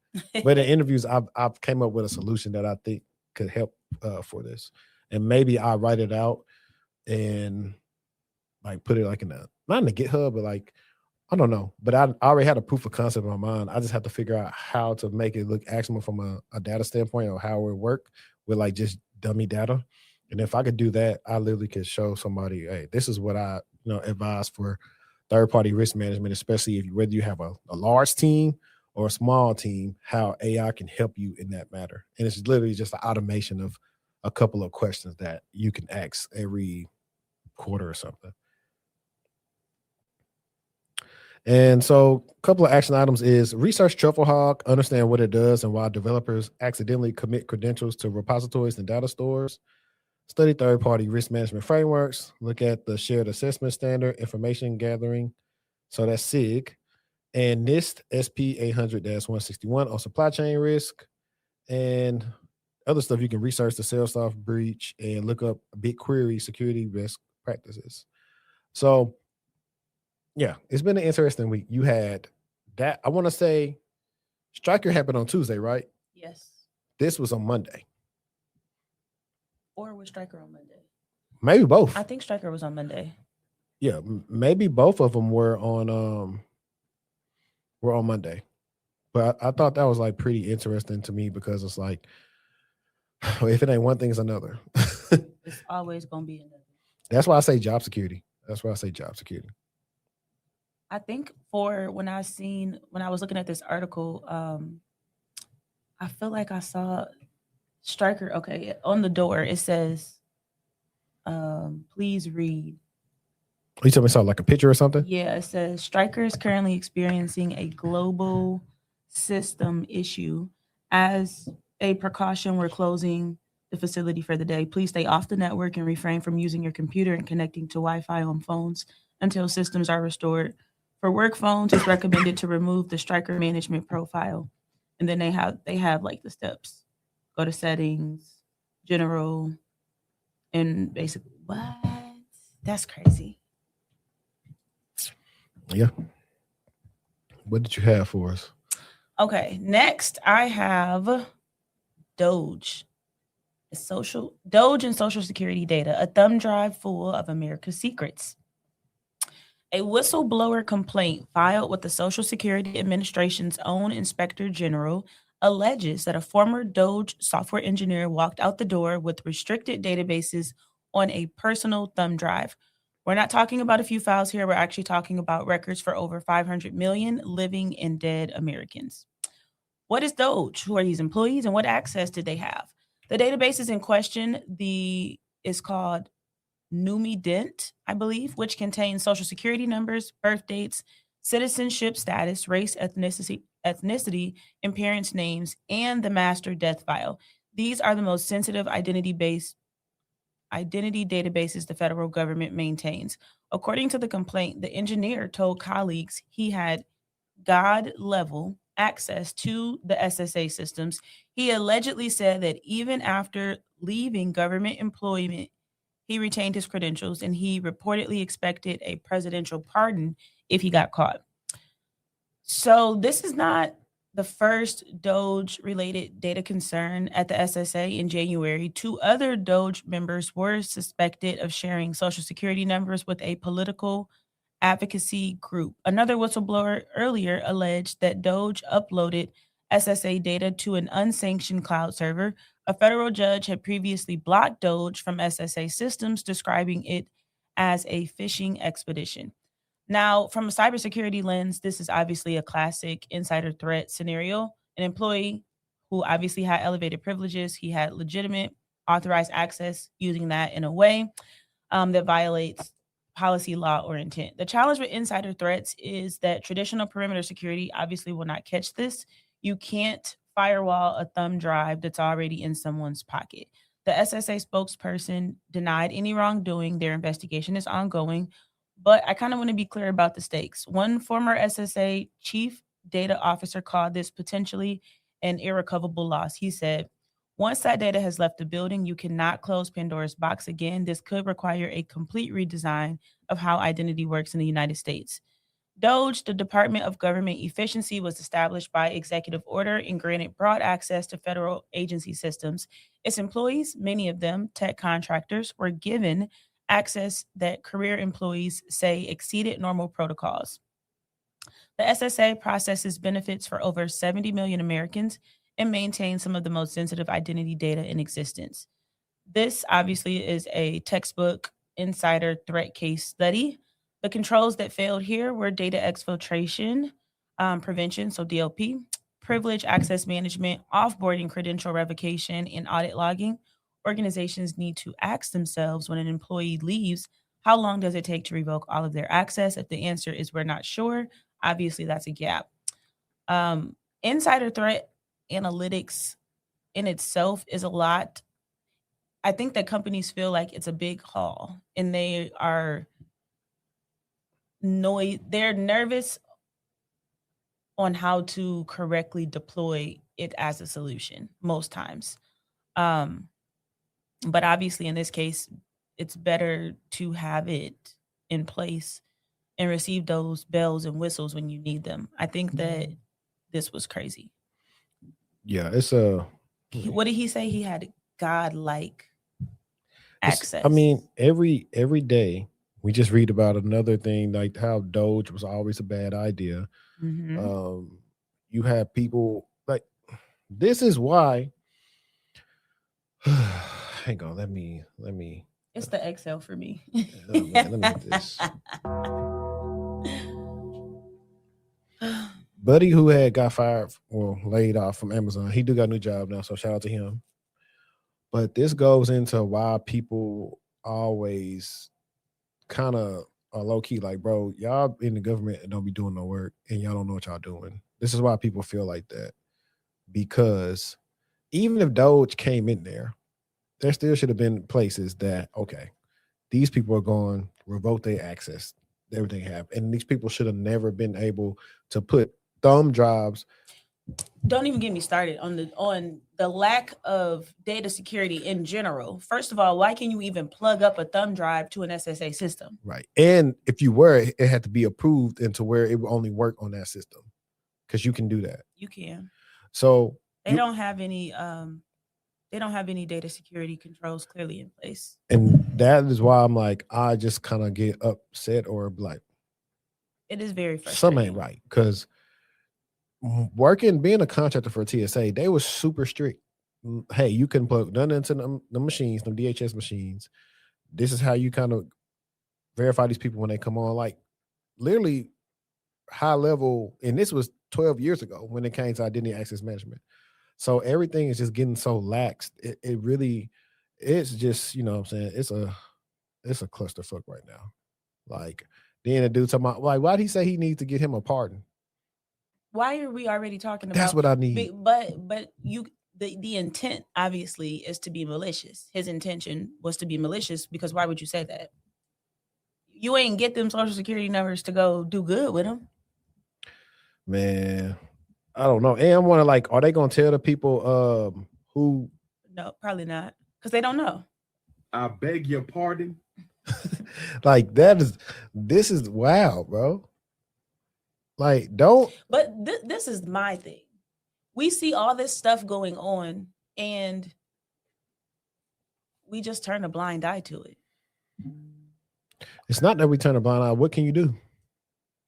But in interviews, I've came up with a solution that I think could help for this. And maybe I'll write it out and like put it like not in the GitHub, but like, I don't know. But I already had a proof of concept in my mind. I just have to figure out how to make it look actionable from a data standpoint or how it would work with like just dummy data. And if I could do that, I literally could show somebody, hey, this is what I advise for third-party risk management, especially whether you have a large team or a small team, how AI can help you in that matter. And it's literally just an automation of a couple of questions that you can ask every quarter or something. And so a couple of action items is research TruffleHog, understand what it does and why developers accidentally commit credentials to repositories and data stores. Study third-party risk management frameworks. Look at the shared assessment standard, information gathering. So that's SIG. And NIST SP 800-161 on supply chain risk. And other stuff, you can research the Salesforce breach and look up BigQuery security risk practices. So, yeah, it's been an interesting week. You had that. I want to say Stryker happened on Tuesday, right? Yes. This was on Monday. Or was Stryker on Monday? Maybe both. I think Stryker was on Monday. Yeah, maybe both of them were on Monday. But I thought that was like pretty interesting to me because it's like, if it ain't one thing, it's another. It's always gonna be another. That's why I say job security. I think when I was looking at this article, I feel like I saw Stryker. Okay, on the door it says, "Please read." You tell me saw like a picture or something? Yeah, it says Stryker is currently experiencing a global system issue. As a precaution, we're closing the facility for the day. Please stay off the network and refrain from using your computer and connecting to Wi-Fi on phones until systems are restored. For work phones, it's recommended to remove the Stryker management profile. And then they have like the steps. Go to settings, general, and basically what? That's crazy. Yeah. What did you have for us? Okay, next I have Doge. Doge and Social Security data, a thumb drive full of America's secrets. A whistleblower complaint filed with the Social Security Administration's own Inspector General alleges that a former Doge software engineer walked out the door with restricted databases on a personal thumb drive. We're not talking about a few files here. We're actually talking about records for over 500 million living and dead Americans. What is Doge? Who are these employees and what access did they have? The databases in question is called Numident, I believe, which contains social security numbers, birth dates, citizenship status, race, ethnicity, and parents' names, and the master death file. These are the most sensitive identity databases the federal government maintains. According to the complaint, the engineer told colleagues he had God-level access to the SSA systems. He allegedly said that even after leaving government employment, he retained his credentials and he reportedly expected a presidential pardon if he got caught. So this is not the first Doge-related data concern at the SSA. In January, 2 other Doge members were suspected of sharing Social Security numbers with a political advocacy group. Another whistleblower earlier alleged that Doge uploaded SSA data to an unsanctioned cloud server. A federal judge had previously blocked Doge from SSA systems, describing it as a phishing expedition. Now, from a cybersecurity lens, this is obviously a classic insider threat scenario. An employee who obviously had elevated privileges, he had legitimate authorized access using that in a way that violates policy, law, or intent. The challenge with insider threats is that traditional perimeter security obviously will not catch this. You can't firewall a thumb drive that's already in someone's pocket. The SSA spokesperson denied any wrongdoing. Their investigation is ongoing. But I kind of want to be clear about the stakes. One former SSA chief data officer called this potentially an irrecoverable loss. He said, once that data has left the building, you cannot close Pandora's box again. This could require a complete redesign of how identity works in the United States. Doge, the Department of Government Efficiency, was established by executive order and granted broad access to federal agency systems. Its employees, many of them tech contractors, were given access that career employees say exceeded normal protocols. The SSA processes benefits for over 70 million Americans and maintains some of the most sensitive identity data in existence. This obviously is a textbook insider threat case study. The controls that failed here were data exfiltration prevention, so DLP, privilege access management, offboarding credential revocation, and audit logging. Organizations need to ask themselves when an employee leaves, how long does it take to revoke all of their access? If the answer is we're not sure, obviously that's a gap. Insider threat analytics in itself is a lot. I think that companies feel like it's a big haul and they are they're nervous on how to correctly deploy it as a solution most times. But obviously in this case, it's better to have it in place and receive those bells and whistles when you need them. I think that this was crazy. Yeah, it's what did he say? He had godlike access. I mean, every day we just read about another thing, like how Doge was always a bad idea. Mm-hmm. You have people like, this is why. Hang on, let me. It's the Excel for me. Oh, man, let me get this. Buddy who had got fired or laid off from Amazon, he do got a new job now, so shout out to him. But this goes into why people always kind of are low key, like, bro, y'all in the government and don't be doing no work and y'all don't know what y'all doing. This is why people feel like that. Because even if Doge came in there still should have been places that, okay, these people are going to revoke their access, everything they have. And these people should have never been able to put thumb drives. Don't even get me started on the lack of data security in general. First of all, why can you even plug up a thumb drive to an SSA system? Right. And if you were, it had to be approved into where it would only work on that system, because you can do that. You can. So they don't have any data security controls clearly in place. And that is why I'm like, I just kind of get upset or like, it is very frustrating. Something ain't right, because being a contractor for TSA, they were super strict. Hey, you can plug none into the machines, the DHS machines. This is how you kind of verify these people when they come on, like literally high level. And this was 12 years ago when it came to identity access management. So everything is just getting so lax. It really, it's just, you know what I'm saying? It's a clusterfuck right now. Like, then a dude talking about, like, why'd he say he needs to get him a pardon? Why are we already talking about? That's what I need. But the intent obviously is to be malicious. His intention was to be malicious, because why would you say that? You ain't get them social security numbers to go do good with them. Man, I don't know. And I'm wondering, like, are they gonna tell the people who? No, probably not, because they don't know. I beg your pardon. Like, this is wild, bro. Like, don't. But this is my thing. We see all this stuff going on, and we just turn a blind eye to it. It's not that we turn a blind eye. What can you do?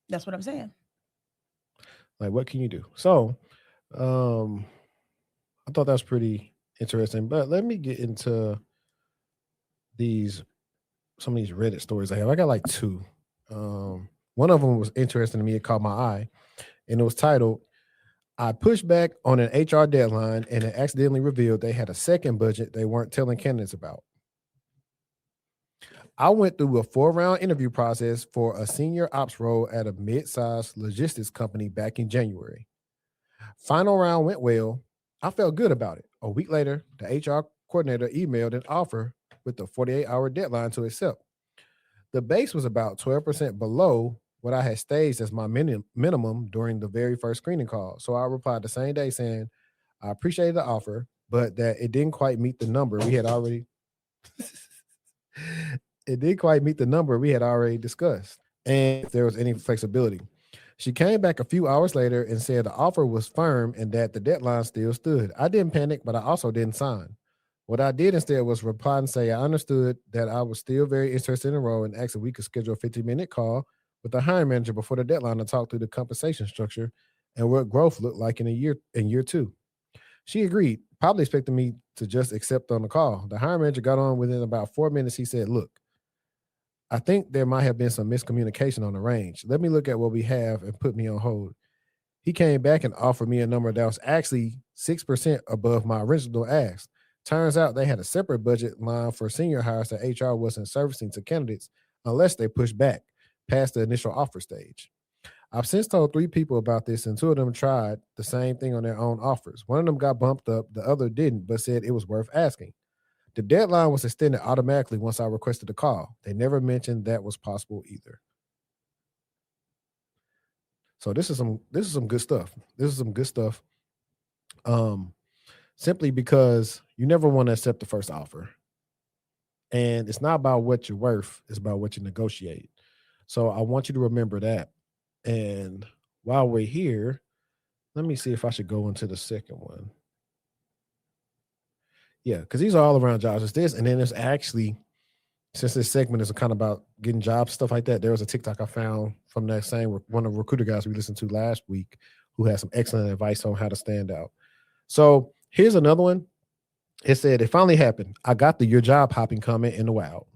That's what I'm saying. Like, what can you do? So, I thought that was pretty interesting. But let me get into some of these Reddit stories I have. I got like two. One of them was interesting to me. It caught my eye, and it was titled, "I pushed back on an HR deadline and it accidentally revealed they had a second budget they weren't telling candidates about. I went through a 4-round interview process for a senior ops role at a mid-sized logistics company back in January. Final round went well. I felt good about it. A week later, the HR coordinator emailed an offer with a 48-hour deadline to accept. The base was about 12% below what I had staged as my minimum during the very first screening call. So I replied the same day saying, I appreciated the offer, but that it didn't quite meet the number we had already discussed, and if there was any flexibility. She came back a few hours later and said the offer was firm and that the deadline still stood. I didn't panic, but I also didn't sign. What I did instead was reply and say I understood that I was still very interested in the role and asked if we could schedule a 15-minute call with the hiring manager before the deadline to talk through the compensation structure and what growth looked like in year 2. She agreed, probably expecting me to just accept on the call. The hiring manager got on within about 4 minutes. He said, look, I think there might have been some miscommunication on the range. Let me look at what we have and put me on hold. He came back and offered me a number that was actually 6% above my original ask. Turns out they had a separate budget line for senior hires that HR wasn't servicing to candidates unless they pushed back past the initial offer stage. I've since told 3 people about this, and 2 of them tried the same thing on their own offers. One of them got bumped up, the other didn't, but said it was worth asking. The deadline was extended automatically once I requested a call. They never mentioned that was possible either. So this is some good stuff. This is some good stuff. Simply because you never want to accept the first offer. And it's not about what you're worth, it's about what you negotiate. So I want you to remember that. And while we're here, let me see if I should go into the second one. Yeah, because these are all around jobs. It's this, and then there's actually, since this segment is kind of about getting jobs, stuff like that, there was a TikTok I found from that same one of the recruiter guys we listened to last week who had some excellent advice on how to stand out. So here's another one. It said, it finally happened. I got the your job hopping comment in the wild.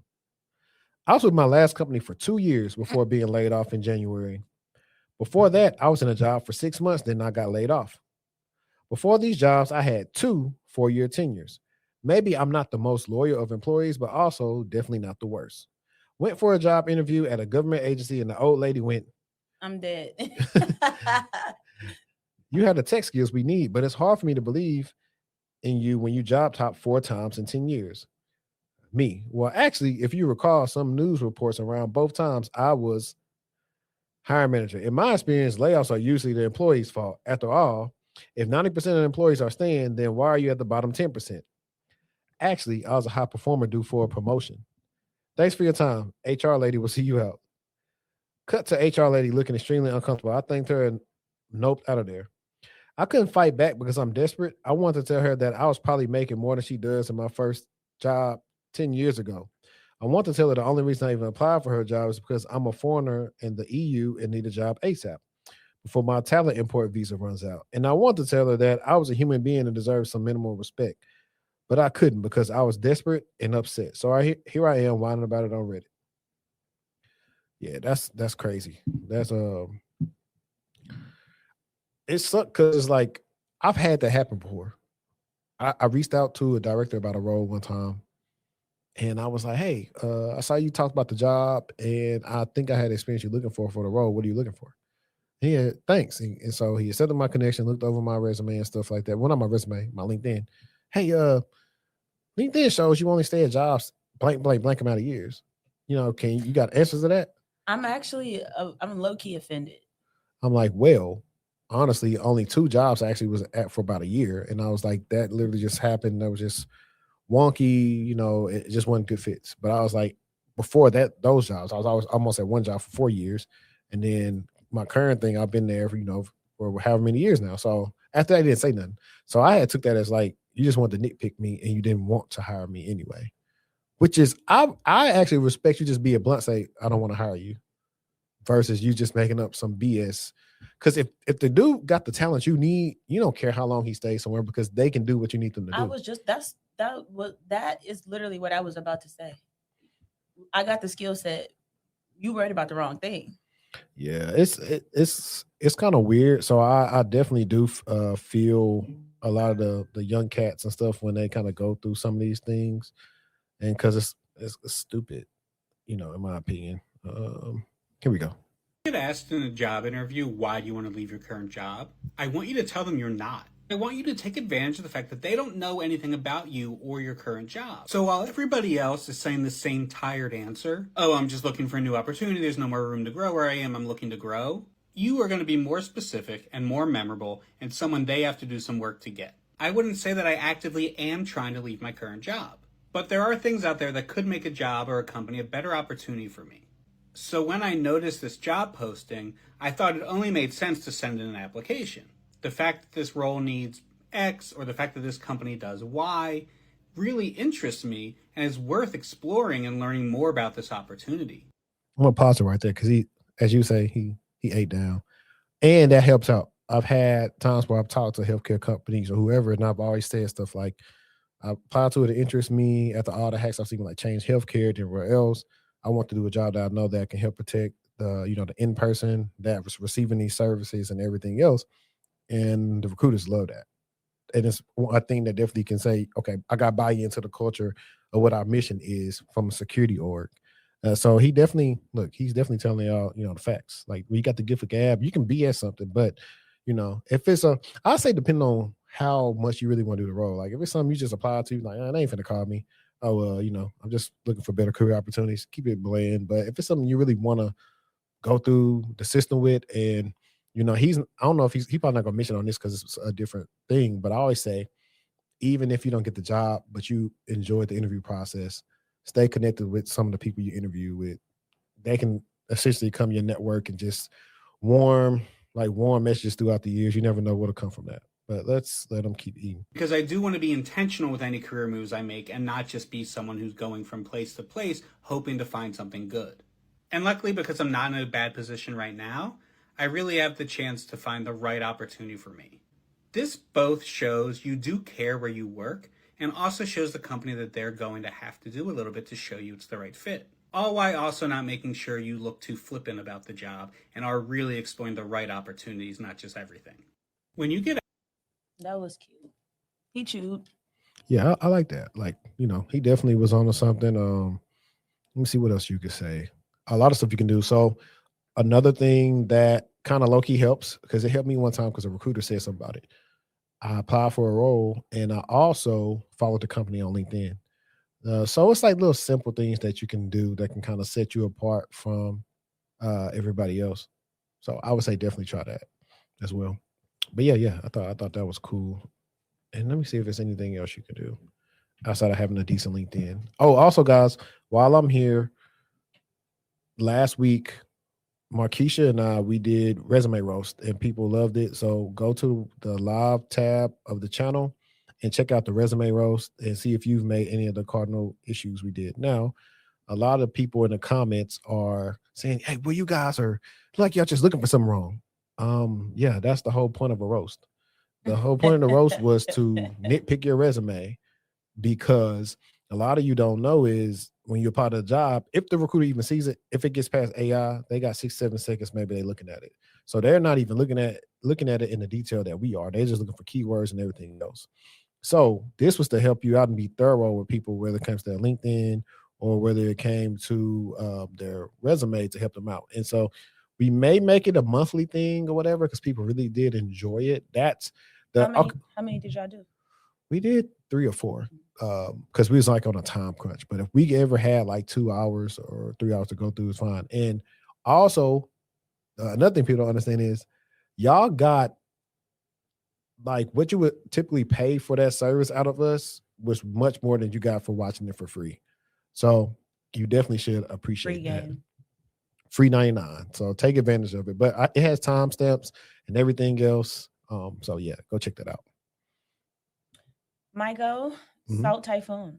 I was with my last company for 2 years before being laid off in January. Before that, I was in a job for 6 months, then I got laid off. Before these jobs, I had 2 4-year tenures. Maybe I'm not the most loyal of employees, but also definitely not the worst. Went for a job interview at a government agency, and the old lady went, I'm dead. You have the tech skills we need, but it's hard for me to believe in you when you job top 4 times in 10 years. Me. Well, actually, if you recall some news reports around both times, I was hiring manager. In my experience, layoffs are usually the employee's fault. After all, if 90% of the employees are staying, then why are you at the bottom 10%? Actually, I was a high performer due for a promotion. Thanks for your time. HR lady will see you out. Cut to HR lady looking extremely uncomfortable. I thanked her and noped out of there. I couldn't fight back because I'm desperate. I wanted to tell her that I was probably making more than she does in my first job 10 years ago. I want to tell her the only reason I even applied for her job is because I'm a foreigner in the EU and need a job ASAP before my talent import visa runs out. And I want to tell her that I was a human being and deserved some minimal respect. But I couldn't because I was desperate and upset. So here I am whining about it on Reddit. Yeah, that's crazy. That's it sucked because it's like I've had that happen before. I reached out to a director about a role one time, and I was like, "Hey, I saw you talked about the job, and I think I had the experience you're looking for the role. What are you looking for?" Yeah, thanks. And so he accepted my connection, looked over my resume and stuff like that. Well, not my resume, my LinkedIn. Hey, LinkedIn shows you only stay at jobs blank amount of years. You know, you got answers to that? I'm actually, I'm low-key offended. I'm like, well, honestly, only 2 jobs I actually was at for about a year. And I was like, that literally just happened. That was just wonky, you know, it just wasn't good fits. But I was like, before that, those jobs, I was almost at one job for 4 years. And then my current thing, I've been there for, for however many years now. So after that, I didn't say nothing. So I took that as like, you just wanted to nitpick me and you didn't want to hire me anyway. Which is, I actually respect you just being blunt, say, I don't want to hire you, versus you just making up some BS. Because if the dude got the talent you need, you don't care how long he stays somewhere because they can do what you need them to do. I was just, that is literally what I was about to say. I got the skill set. You worried about the wrong thing. Yeah, it's kind of weird. So I definitely do feel a lot of the young cats and stuff when they kind of go through some of these things, and because it's stupid, in my opinion. Here we go. Get asked in a job interview, why do you want to leave your current job? I want you to tell them you're not. I want you to take advantage of the fact that they don't know anything about you or your current job. So while everybody else is saying the same tired answer, oh, I'm just looking for a new opportunity, there's no more room to grow where I am, I'm looking to grow, you are going to be more specific and more memorable and someone they have to do some work to get. I wouldn't say that I actively am trying to leave my current job, but there are things out there that could make a job or a company a better opportunity for me. So when I noticed this job posting, I thought it only made sense to send in an application. The fact that this role needs X or the fact that this company does Y really interests me and is worth exploring and learning more about this opportunity. I'm gonna pause it right there because he, as you say, he ate down, and that helps out. I've had times where I've talked to healthcare companies or whoever, and I've always said stuff like, I apply to it, it interests me. After all the hacks I've seen, like Change Healthcare and everywhere else, I want to do a job that I know that can help protect the, the in-person that was receiving these services and everything else. And the recruiters love that. And it's one thing that definitely can say, okay, I got buy into the culture of what our mission is from a security org. So he's definitely telling y'all, the facts. Like, when you got the gift of gab, you can be at something, but if it's I say depending on how much you really want to do the role. Like, if it's something you just apply to, like, they ain't finna call me. Oh, well, I'm just looking for better career opportunities. Keep it bland. But if it's something you really want to go through the system with, and I don't know if he probably not gonna mention on this because it's a different thing. But I always say, even if you don't get the job, but you enjoyed the interview process, stay connected with some of the people you interview with. They can essentially come your network and just warm messages throughout the years. You never know what'll come from that. But let's let them keep eating. Because I do want to be intentional with any career moves I make and not just be someone who's going from place to place hoping to find something good. And luckily, because I'm not in a bad position right now, I really have the chance to find the right opportunity for me. This both shows you do care where you work and also shows the company that they're going to have to do a little bit to show you it's the right fit. All while also not making sure you look too flippant about the job and are really exploring the right opportunities, not just everything. When you get... That was cute. He chewed. Yeah, I like that. Like, he definitely was on to something. Let me see what else you could say. A lot of stuff you can do. So another thing that kind of low-key helps, because it helped me one time because a recruiter said something about it. I applied for a role, and I also followed the company on LinkedIn. So it's like little simple things that you can do that can kind of set you apart from everybody else. So I would say definitely try that as well. But yeah, I thought that was cool. And let me see if there's anything else you can do outside of having a decent LinkedIn. Oh, also, guys, while I'm here, last week, Markeisha and I, we did resume roast, and people loved it. So go to the live tab of the channel and check out the resume roast and see if you've made any of the cardinal issues we did. Now, a lot of people in the comments are saying, hey, well, you guys are like, y'all just looking for something wrong. Yeah, that's the whole point of a roast. The whole point of the roast was to nitpick your resume, because a lot of you don't know is when you're part of the job, if the recruiter even sees it, if it gets past AI, they got 6-7 seconds, maybe they're looking at it. So they're not even looking at it in the detail that we are. They're just looking for keywords and everything else. So this was to help you out and be thorough with people, whether it comes to their LinkedIn or whether it came to their resume, to help them out. And so we may make it a monthly thing or whatever, because people really did enjoy it. That's the how many did y'all do? We did 3 or 4, because we was like on a time crunch. But if we ever had like 2 hours or 3 hours to go through, it's fine. And also, another thing people don't understand is y'all got like what you would typically pay for that service out of us was much more than you got for watching it for free. So you definitely should appreciate that. Free 99. So take advantage of it. But it has timestamps and everything else. So yeah, go check that out. My go, Salt Typhoon.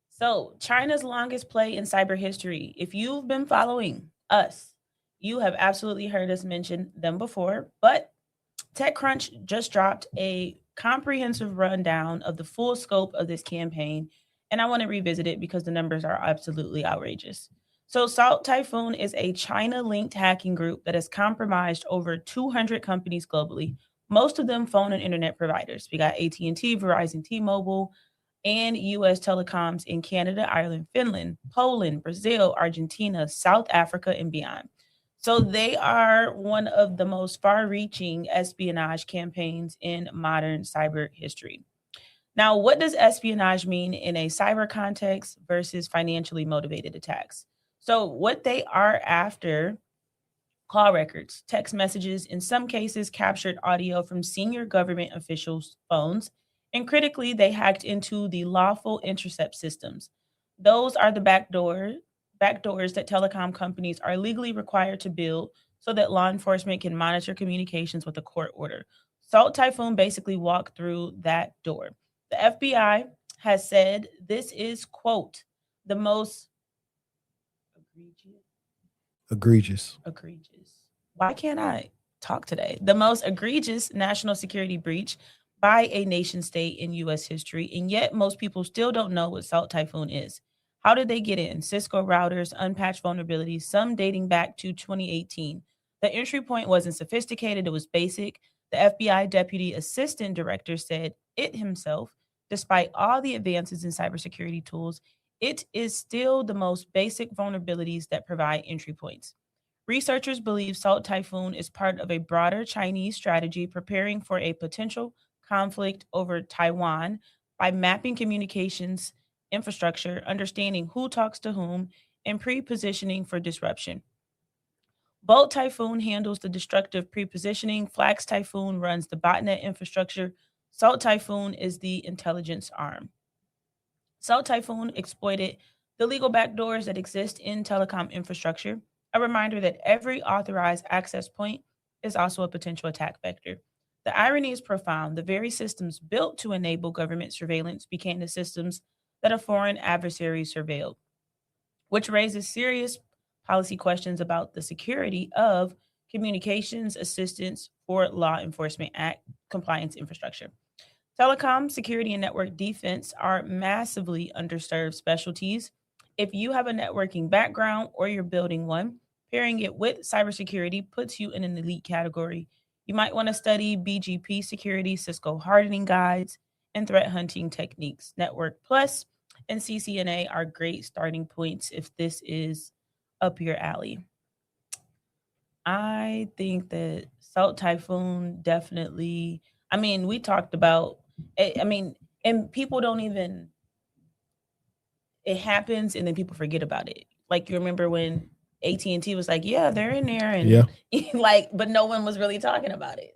So China's longest play in cyber history. If you've been following us, you have absolutely heard us mention them before, but TechCrunch just dropped a comprehensive rundown of the full scope of this campaign, and I want to revisit it because the numbers are absolutely outrageous. So Salt Typhoon is a China-linked hacking group that has compromised over 200 companies globally, most of them phone and internet providers. We got AT&T, Verizon, T-Mobile, and U.S. telecoms in Canada, Ireland, Finland, Poland, Brazil, Argentina, South Africa, and beyond. So they are one of the most far-reaching espionage campaigns in modern cyber history. Now, what does espionage mean in a cyber context versus financially motivated attacks? So what they are after: call records, text messages, in some cases captured audio from senior government officials' phones, and critically, they hacked into the lawful intercept systems. Those are the backdoors that telecom companies are legally required to build so that law enforcement can monitor communications with a court order. Salt Typhoon basically walked through that door. The FBI has said this is, quote, the most egregious. Why can't I talk today? The most egregious national security breach by a nation state in U.S. history, and yet most people still don't know what Salt Typhoon is. How did they get in? Cisco routers, unpatched vulnerabilities, some dating back to 2018. The entry point wasn't sophisticated, it was basic. The FBI Deputy Assistant Director said it himself, despite all the advances in cybersecurity tools, it is still the most basic vulnerabilities that provide entry points. Researchers believe Salt Typhoon is part of a broader Chinese strategy preparing for a potential conflict over Taiwan by mapping communications infrastructure, understanding who talks to whom, and pre positioning for disruption. Bolt Typhoon handles the destructive pre-positioning. Flax Typhoon runs the botnet infrastructure. Salt Typhoon is the intelligence arm. Salt Typhoon exploited the legal backdoors that exist in telecom infrastructure. A reminder that every authorized access point is also a potential attack vector. The irony is profound. The very systems built to enable government surveillance became the systems that a foreign adversary surveilled, which raises serious policy questions about the security of communications assistance for law enforcement act compliance infrastructure. Telecom, security, and network defense are massively underserved specialties. If you have a networking background or you're building one, pairing it with cybersecurity puts you in an elite category. You might want to study BGP security, Cisco hardening guides, and threat hunting techniques. Network Plus and CCNA are great starting points if this is up your alley. I think that Salt Typhoon definitely, I mean, we talked about, and people don't even, it happens and then people forget about it. Like, you remember when AT&T was like, yeah, they're in there, and Yeah. like, but no one was really talking about it.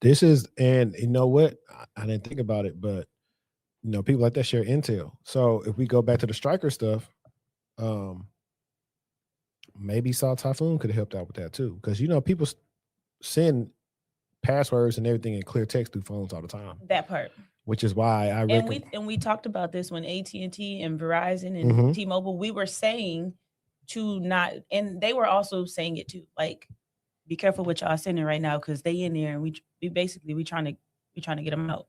This is, and you know what? I didn't think about it, but you know, people like that share intel. So if we go back to the Stryker stuff, maybe Salt Typhoon could have helped out with that too, because you know people send passwords and everything in clear text through phones all the time. That part. Which is why I reckon. And we talked about this when AT&T and Verizon and T-Mobile, we were saying to not, and they were also saying it too, like, be careful what y'all sending right now, because they in there, and we trying to get them out.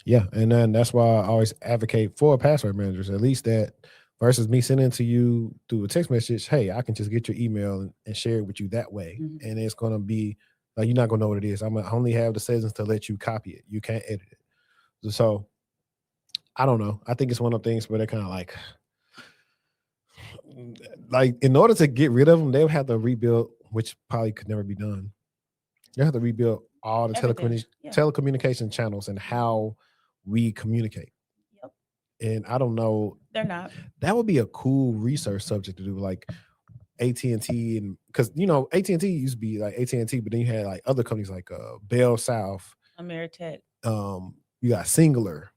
Yeah, and then that's why I always advocate for password managers, at least that, versus me sending to you through a text message. Hey, I can just get your email and share it with you that way, and it's gonna be like you're not gonna know what it is. I'm gonna only have the settings to let you copy it. You can't edit it. So I don't know. I think it's one of the things where they're kind of like in order to get rid of them, they would have to rebuild, which probably could never be done. They have to rebuild all the telecommunication channels and how we communicate. Yep. And I don't know. They're not. That would be a cool research subject to do, like AT&T, and because you know AT&T used to be like AT&T, but then you had like other companies like Bell South, Ameritech. You got Singular,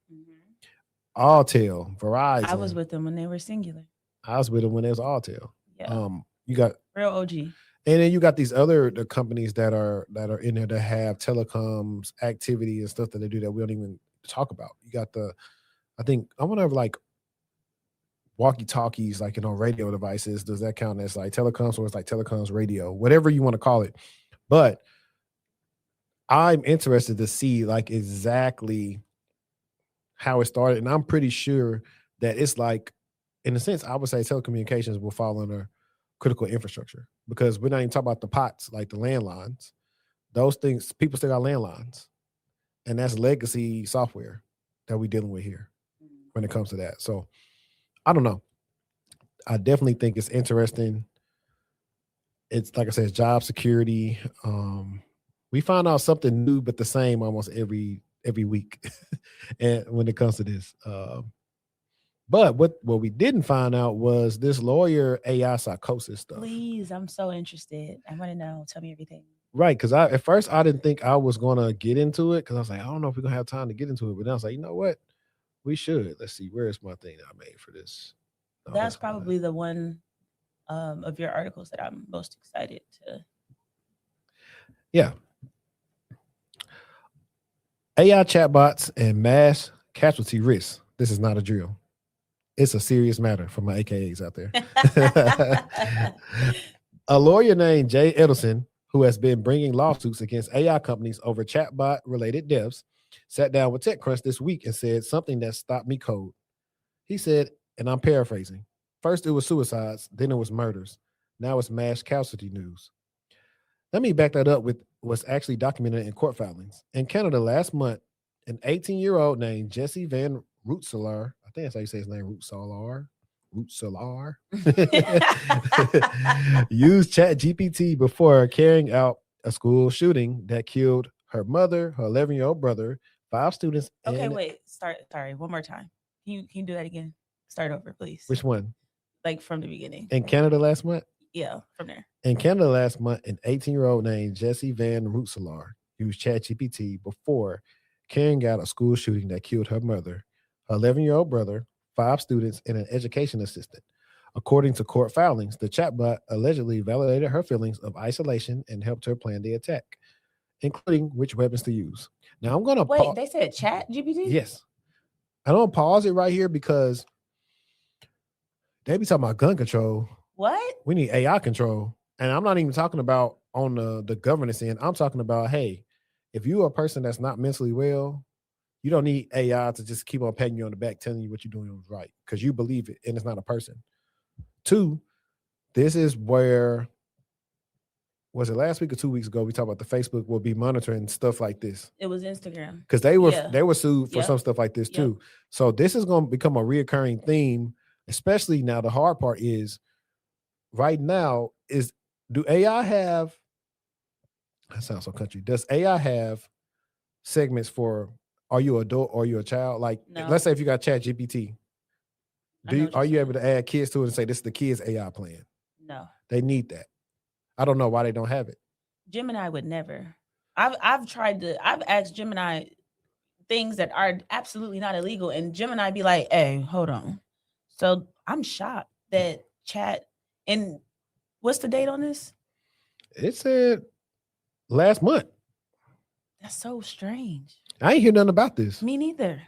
Alltel, Verizon. I was with them when they were Singular. I was with them when they was Alltel. Yeah. You got real OG. And then you got these other companies that are in there that have telecoms activity and stuff that they do that we don't even talk about. You got I think I want to have like walkie-talkies, like, you know, radio devices. Does that count as like telecoms, or it's like telecoms radio, whatever you want to call it? But I'm interested to see like exactly how it started. And I'm pretty sure that it's like, in a sense, I would say telecommunications will fall under critical infrastructure, because we're not even talking about the POTS, like the landlines. Those things, people still got landlines. And that's legacy software that we're dealing with here when it comes to that. So I don't know. I definitely think it's interesting. It's like I said, it's job security. We find out something new but the same almost every week. And when it comes to this. But what we didn't find out was this lawyer AI psychosis stuff. Please, I'm so interested. I want to know. Tell me everything. Right, because at first I didn't think I was going to get into it, because I was like, I don't know if we're going to have time to get into it. But then I was like, you know what? We should. Let's see. Where is my thing that I made for this? No, that's probably the one of your articles that I'm most excited to. Yeah. AI chatbots and mass casualty risks. This is not a drill. It's a serious matter for my AKAs out there. A lawyer named Jay Edelson, who has been bringing lawsuits against AI companies over chatbot-related deaths, sat down with TechCrunch this week and said something that stopped me cold. He said, and I'm paraphrasing, first it was suicides, then it was murders. Now it's mass casualty news. Let me back that up with what's actually documented in court filings. In Canada last month, an 18-year-old named Jesse Van Rootselaar, I think that's how you say his name, Rootselaar, used ChatGPT before carrying out a school shooting that killed her mother, her 11-year-old brother, 5 students. Okay, wait. Sorry, one more time. Can you do that again? Start over, please. Which one? Like from the beginning. In Canada last month? Yeah, from there. In Canada last month, an 18-year-old named Jesse Van Rootselaar used ChatGPT before carrying out a school shooting that killed her mother, her 11-year-old brother, 5 students, and an education assistant. According to court filings, the chatbot allegedly validated her feelings of isolation and helped her plan the attack, including which weapons to use. Now I'm going to wait. They said ChatGPT? Yes. I don't pause it right here because they be talking about gun control. What? We need AI control. And I'm not even talking about on the governance end. I'm talking about, hey, if you're a person that's not mentally well, you don't need AI to just keep on patting you on the back, telling you what you're doing is right, because you believe it and it's not a person. 2, this is where, was it last week or 2 weeks ago, we talked about the Facebook will be monitoring stuff like this. It was Instagram. Because they were sued for some stuff like this too. So this is going to become a reoccurring theme, especially now. The hard part is right now is, do AI have, that sounds so country, does AI have segments for, are you an adult or are you a child? Like, no. Let's say if you got ChatGPT, are you able to add kids to it and say this is the kids AI plan? No. They need that. I don't know why they don't have it. Gemini would never. I've asked Gemini things that are absolutely not illegal, and Gemini be like, hey, hold on. So I'm shocked that Chat, and what's the date on this? It said last month. That's so strange. I ain't hear nothing about this. Me neither.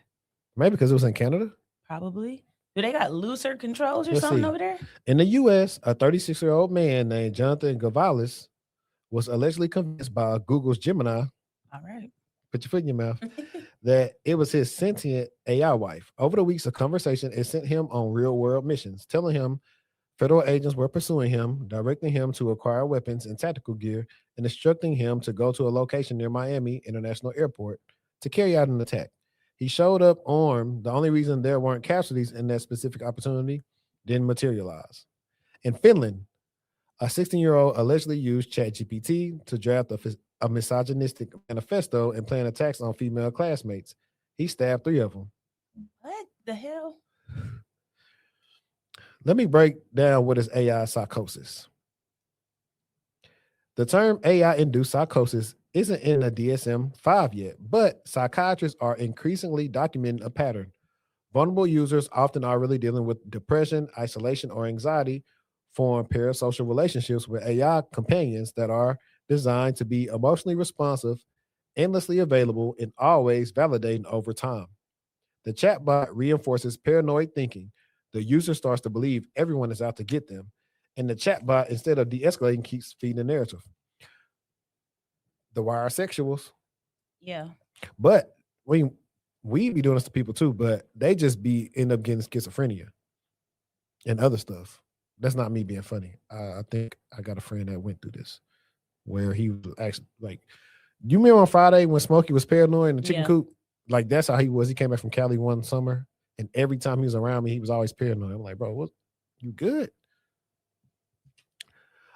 Maybe because it was in Canada? Probably. Do they got looser controls or something over there? In the U.S., a 36-year-old man named Jonathan Gavalis was allegedly convinced by Google's Gemini, all right, put your foot in your mouth, that it was his sentient AI wife. Over the weeks of conversation, it sent him on real-world missions, telling him federal agents were pursuing him, directing him to acquire weapons and tactical gear, and instructing him to go to a location near Miami International Airport to carry out an attack. He showed up armed. The only reason there weren't casualties in that specific opportunity didn't materialize. In Finland, a 16-year-old allegedly used ChatGPT to draft a misogynistic manifesto and plan attacks on female classmates. He stabbed 3 of them. What the hell? Let me break down what is AI psychosis. The term AI-induced psychosis isn't in a DSM-5 yet, but psychiatrists are increasingly documenting a pattern. Vulnerable users often are really dealing with depression, isolation, or anxiety, form parasocial relationships with AI companions that are designed to be emotionally responsive, endlessly available, and always validating over time. The chatbot reinforces paranoid thinking. The user starts to believe everyone is out to get them, and the chatbot, instead of de-escalating, keeps feeding the narrative. The wire sexuals. Yeah. But we be doing this to people too, but they just end up getting schizophrenia and other stuff. That's not me being funny. I think I got a friend that went through this where he was actually like, you remember on Friday when Smokey was paranoid in the chicken coop? Like, that's how he was. He came back from Cali one summer, and every time he was around me, he was always paranoid. I'm like, bro, what? You good?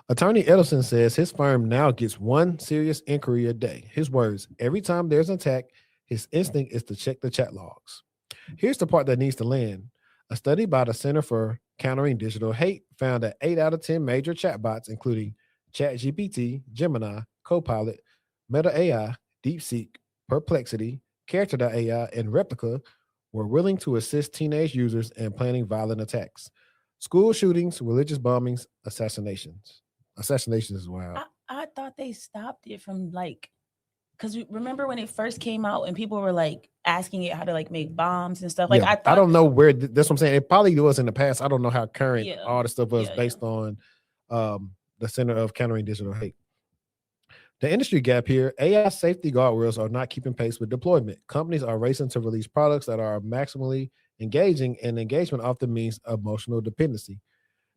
Attorney Edelson says his firm now gets 1 serious inquiry a day. His words, every time there's an attack, his instinct is to check the chat logs. Here's the part that needs to land. A study by the Center for Countering Digital Hate found that 8 out of 10 major chatbots, including ChatGPT, Gemini, Copilot, Meta AI, DeepSeek, Perplexity, Character.ai, and Replica, were willing to assist teenage users in planning violent attacks. School shootings, religious bombings, assassinations. Assassinations is wild. I thought they stopped it from like because remember when it first came out and people were like asking it how to like make bombs and stuff. Yeah, Like I don't know where that's what I'm saying. It probably was in the past. I don't know how current all the stuff was based on the Center of Countering Digital Hate. The industry gap here: AI safety guardrails are not keeping pace with deployment. Companies are racing to release products that are maximally engaging, and engagement often means emotional dependency.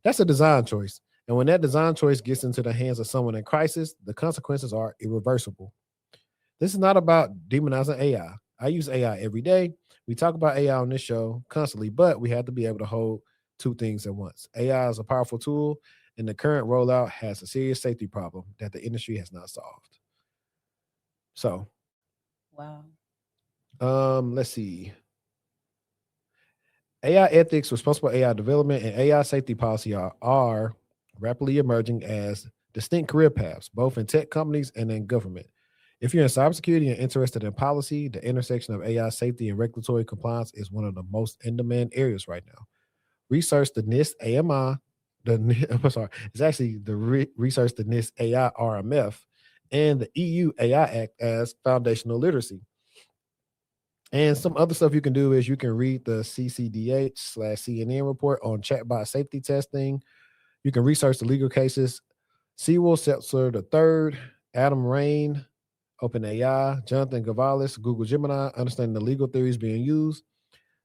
That's a design choice. And when that design choice gets into the hands of someone in crisis, the consequences are irreversible. This is not about demonizing AI. I use AI every day. We talk about AI on this show constantly, but we have to be able to hold two things at once. AI is a powerful tool, and the current rollout has a serious safety problem that the industry has not solved. So, wow. Let's see. AI ethics, responsible AI development, and AI safety policy are rapidly emerging as distinct career paths, both in tech companies and in government. If you're in cybersecurity and interested in policy, the intersection of AI safety and regulatory compliance is one of the most in-demand areas right now. Research the NIST AMI, it's actually the research the NIST AI RMF and the EU AI Act as foundational literacy. And some other stuff you can do is you can read the CCDH/CNN report on chatbot safety testing. You can research the legal cases. Sewell Seltzer III, Adam Rain, OpenAI, Jonathan Gavalis, Google Gemini, understanding the legal theories being used.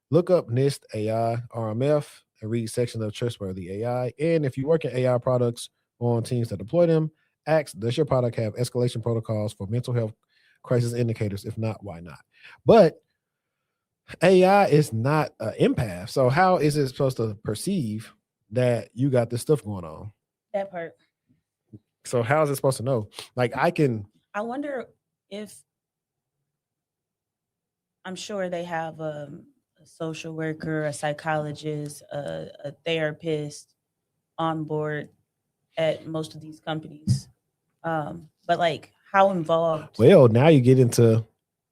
Look up NIST AI RMF and read sections of trustworthy AI. And if you work in AI products or on teams that deploy them, ask, does your product have escalation protocols for mental health crisis indicators? If not, why not? But AI is not an empath. So how is it supposed to perceive that you got this stuff going on? That part. So how is it supposed to know? Like I wonder if, I'm sure they have a social worker, a psychologist, a therapist on board at most of these companies. But like how involved? Well, now you get into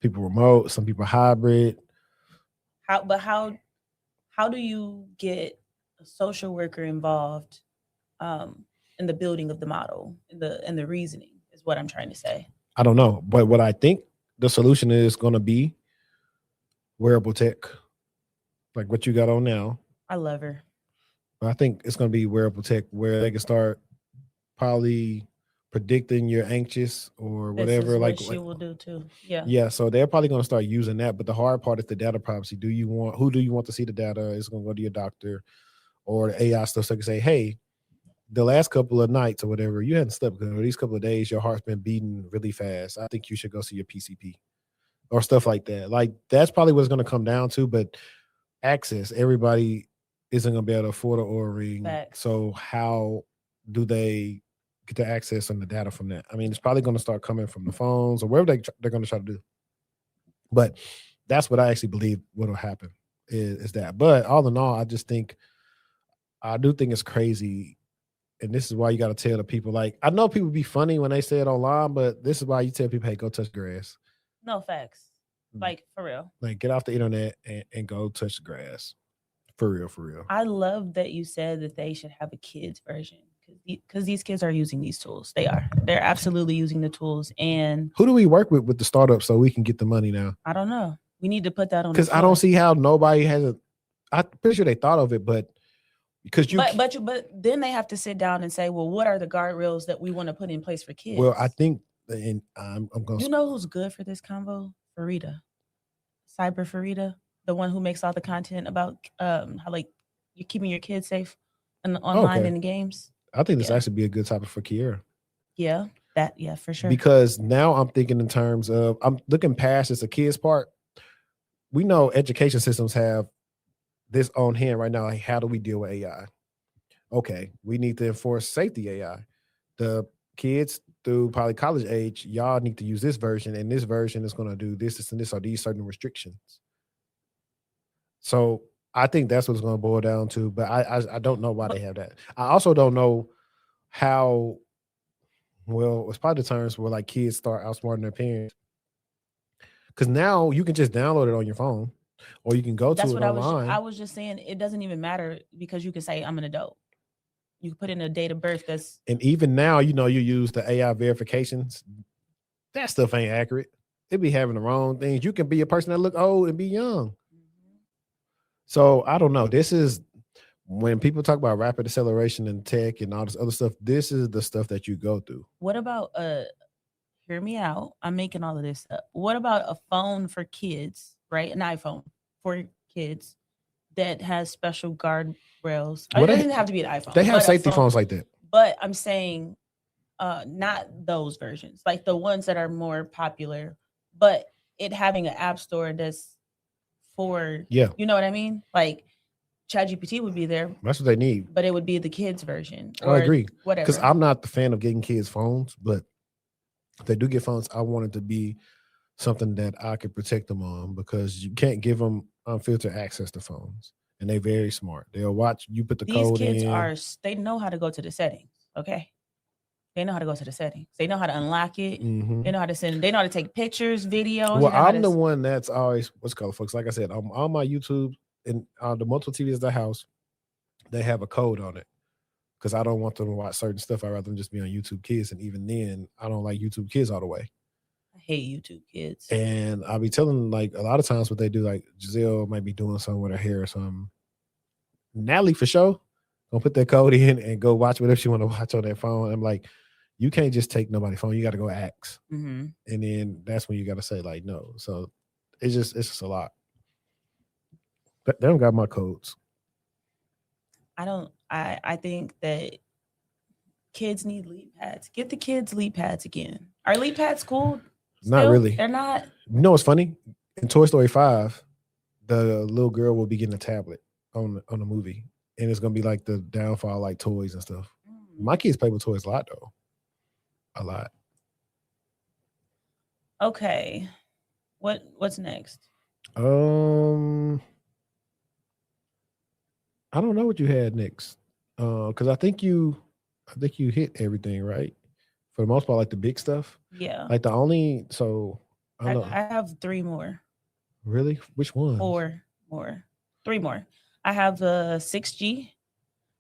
people remote, some people hybrid. How do you get a social worker involved in the building of the model, in the reasoning is what I'm trying to say. I don't know, but what I think the solution is going to be wearable tech, like what you got on now. I love her. I think it's going to be wearable tech where they can start probably predicting you're anxious or whatever. What like she will do too. Yeah. Yeah. So they're probably going to start using that. But the hard part is the data privacy. Who do you want to see the data? It's going to go to your doctor or the AI stuff. So they can say, hey, the last couple of nights or whatever, you hadn't slept good. Or these couple of days, your heart's been beating really fast. I think you should go see your PCP or stuff like that. Like that's probably what it's going to come down to. But access, everybody isn't going to be able to afford an Oura Ring. Facts. So how do they get the access on the data from that? I mean, it's probably going to start coming from the phones or wherever they're going to try to do. But that's what I actually believe what will happen is that. But all in all, I do think it's crazy. And this is why you got to tell the people, like, I know people be funny when they say it online, but this is why you tell people, hey, go touch the grass. No, facts. Like, for real. Like, get off the internet and go touch the grass. For real, for real. I love that you said that they should have a kids version because these kids are using these tools. They're absolutely using the tools. And who do we work with the startup so we can get the money now? I don't know. We need to put that on. Because I don't see how nobody has it. I'm pretty sure they thought of it, but because but then they have to sit down and say, well, what are the guardrails that we want to put in place for kids? Well, I think, and I'm going. You know who's good for this convo? Farida, Farida, the one who makes all the content about how like you're keeping your kids safe and online in the games. I think this actually be a good topic for Kiera. Yeah, for sure. Because now I'm thinking in terms of I'm looking past just the kids part. We know education systems have this on hand right now. Like, how do we deal with AI? Okay, we need to enforce safety AI. The kids through probably college age, y'all need to use this version, and this version is going to do this, and this, or these certain restrictions. So I think that's what it's going to boil down to. But I don't know why they have that. I also don't know how. Well, it's probably the terms where like kids start outsmarting their parents. Because now you can just download it on your phone, or you can go to it online. I was just saying it doesn't even matter because you can say I'm an adult. You can put in a date of birth and even now, you use the AI verifications. That stuff ain't accurate. It be having the wrong things. You can be a person that look old and be young. So I don't know. This is when people talk about rapid acceleration and tech and all this other stuff. This is the stuff that you go through. What about hear me out? I'm making all of this up. What about a phone for kids, right? An iPhone for kids that has special guardrails. It doesn't have to be an iPhone. They have safety phones like that. But I'm saying not those versions, like the ones that are more popular, but it having an app store that's for, you know what I mean? Like ChatGPT would be there. That's what they need. But it would be the kids version. I agree. Whatever. Because I'm not the fan of getting kids phones, but if they do get phones, I want it to be something that I could protect them on, because you can't give them unfiltered access to phones. And they're very smart. They'll watch you put the code in. These kids they know how to go to the settings. Okay. They know how to go to the settings. They know how to unlock it. Mm-hmm. They know how to they know how to take pictures, videos. Well, I'm the one that's always, what's called, folks. Like I said, on my YouTube and the multiple TVs at the house, they have a code on it. Because I don't want them to watch certain stuff. I'd rather them just be on YouTube Kids. And even then, I don't like YouTube Kids all the way. I hate YouTube Kids. And I'll be telling, like, a lot of times what they do, like Giselle might be doing something with her hair or something. Natalie, for sure, gonna put that code in and go watch whatever she want to watch on that phone. I'm like, you can't just take nobody's phone. You got to go ask. Mm-hmm. And then that's when you got to say, like, no. So it's just a lot. But they don't got my codes. I think that kids need leap pads. Get the kids leap pads again. Are leap pads cool? Not still? Really. They're not. You know what's funny? In Toy Story 5, the little girl will be getting a tablet on the movie. And it's going to be like the downfall, like toys and stuff. My kids play with toys a lot, though. A lot. Okay. What's next? I don't know what you had next. Because I think you hit everything, right? For the most part, like the big stuff. Yeah. Like the only I have 3 more. Really? Which one? 4 more. 3 more. I have the 6G.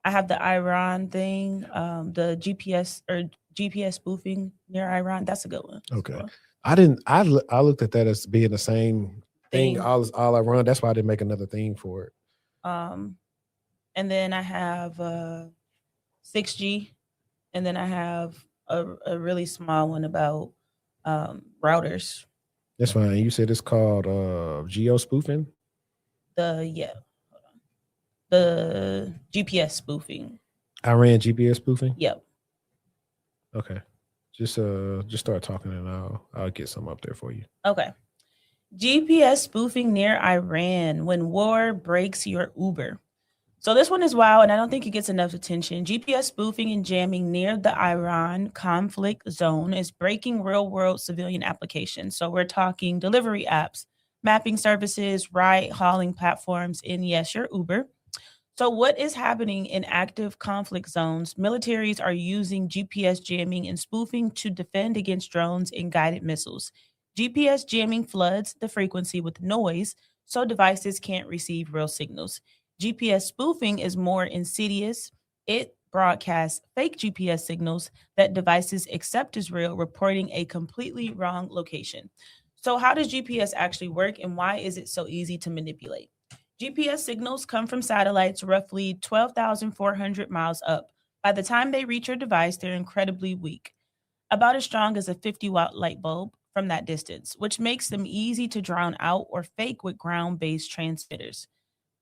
I have the Iran thing. The GPS spoofing near Iran. That's a good one. Okay. Well, I looked at that as being the same thing all Iran. That's why I didn't make another thing for it. And then I have 6G, and then I have a really small one about routers. That's fine. You said it's called geo spoofing? The GPS spoofing. Iran GPS spoofing? Yep. Okay. Just start talking and I'll get some up there for you. Okay. GPS spoofing near Iran when war breaks your Uber. So this one is wild, and I don't think it gets enough attention. GPS spoofing and jamming near the Iran conflict zone is breaking real-world civilian applications. So we're talking delivery apps, mapping services, ride-hauling platforms, and yes, your Uber. So what is happening in active conflict zones? Militaries are using GPS jamming and spoofing to defend against drones and guided missiles. GPS jamming floods the frequency with noise, so devices can't receive real signals. GPS spoofing is more insidious. It broadcasts fake GPS signals that devices accept as real, reporting a completely wrong location. So how does GPS actually work, and why is it so easy to manipulate? GPS signals come from satellites roughly 12,400 miles up. By the time they reach your device, they're incredibly weak, about as strong as a 50-watt light bulb from that distance, which makes them easy to drown out or fake with ground-based transmitters.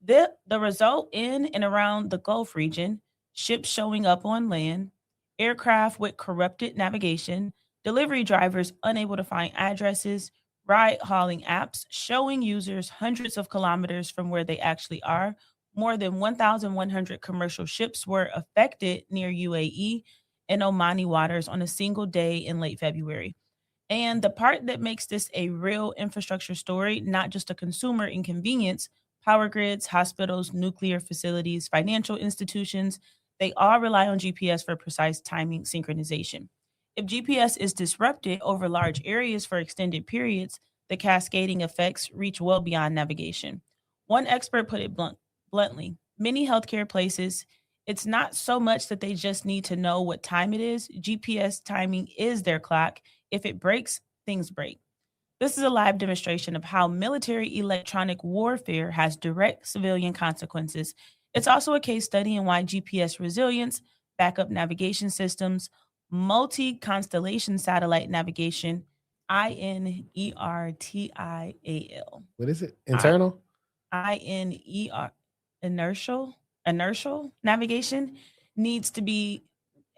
The result in and around the Gulf region, ships showing up on land, aircraft with corrupted navigation, delivery drivers unable to find addresses, ride-hauling apps showing users hundreds of kilometers from where they actually are. More than 1,100 commercial ships were affected near UAE and Omani waters on a single day in late February. And the part that makes this a real infrastructure story, not just a consumer inconvenience, power grids, hospitals, nuclear facilities, financial institutions, they all rely on GPS for precise timing synchronization. If GPS is disrupted over large areas for extended periods, the cascading effects reach well beyond navigation. One expert put it bluntly, many healthcare places, it's not so much that they just need to know what time it is. GPS timing is their clock. If it breaks, things break. This is a live demonstration of how military electronic warfare has direct civilian consequences. It's also a case study in why GPS resilience, backup navigation systems, multi-constellation satellite navigation, INERTIAL. What is it? Internal? INER inertial navigation needs to be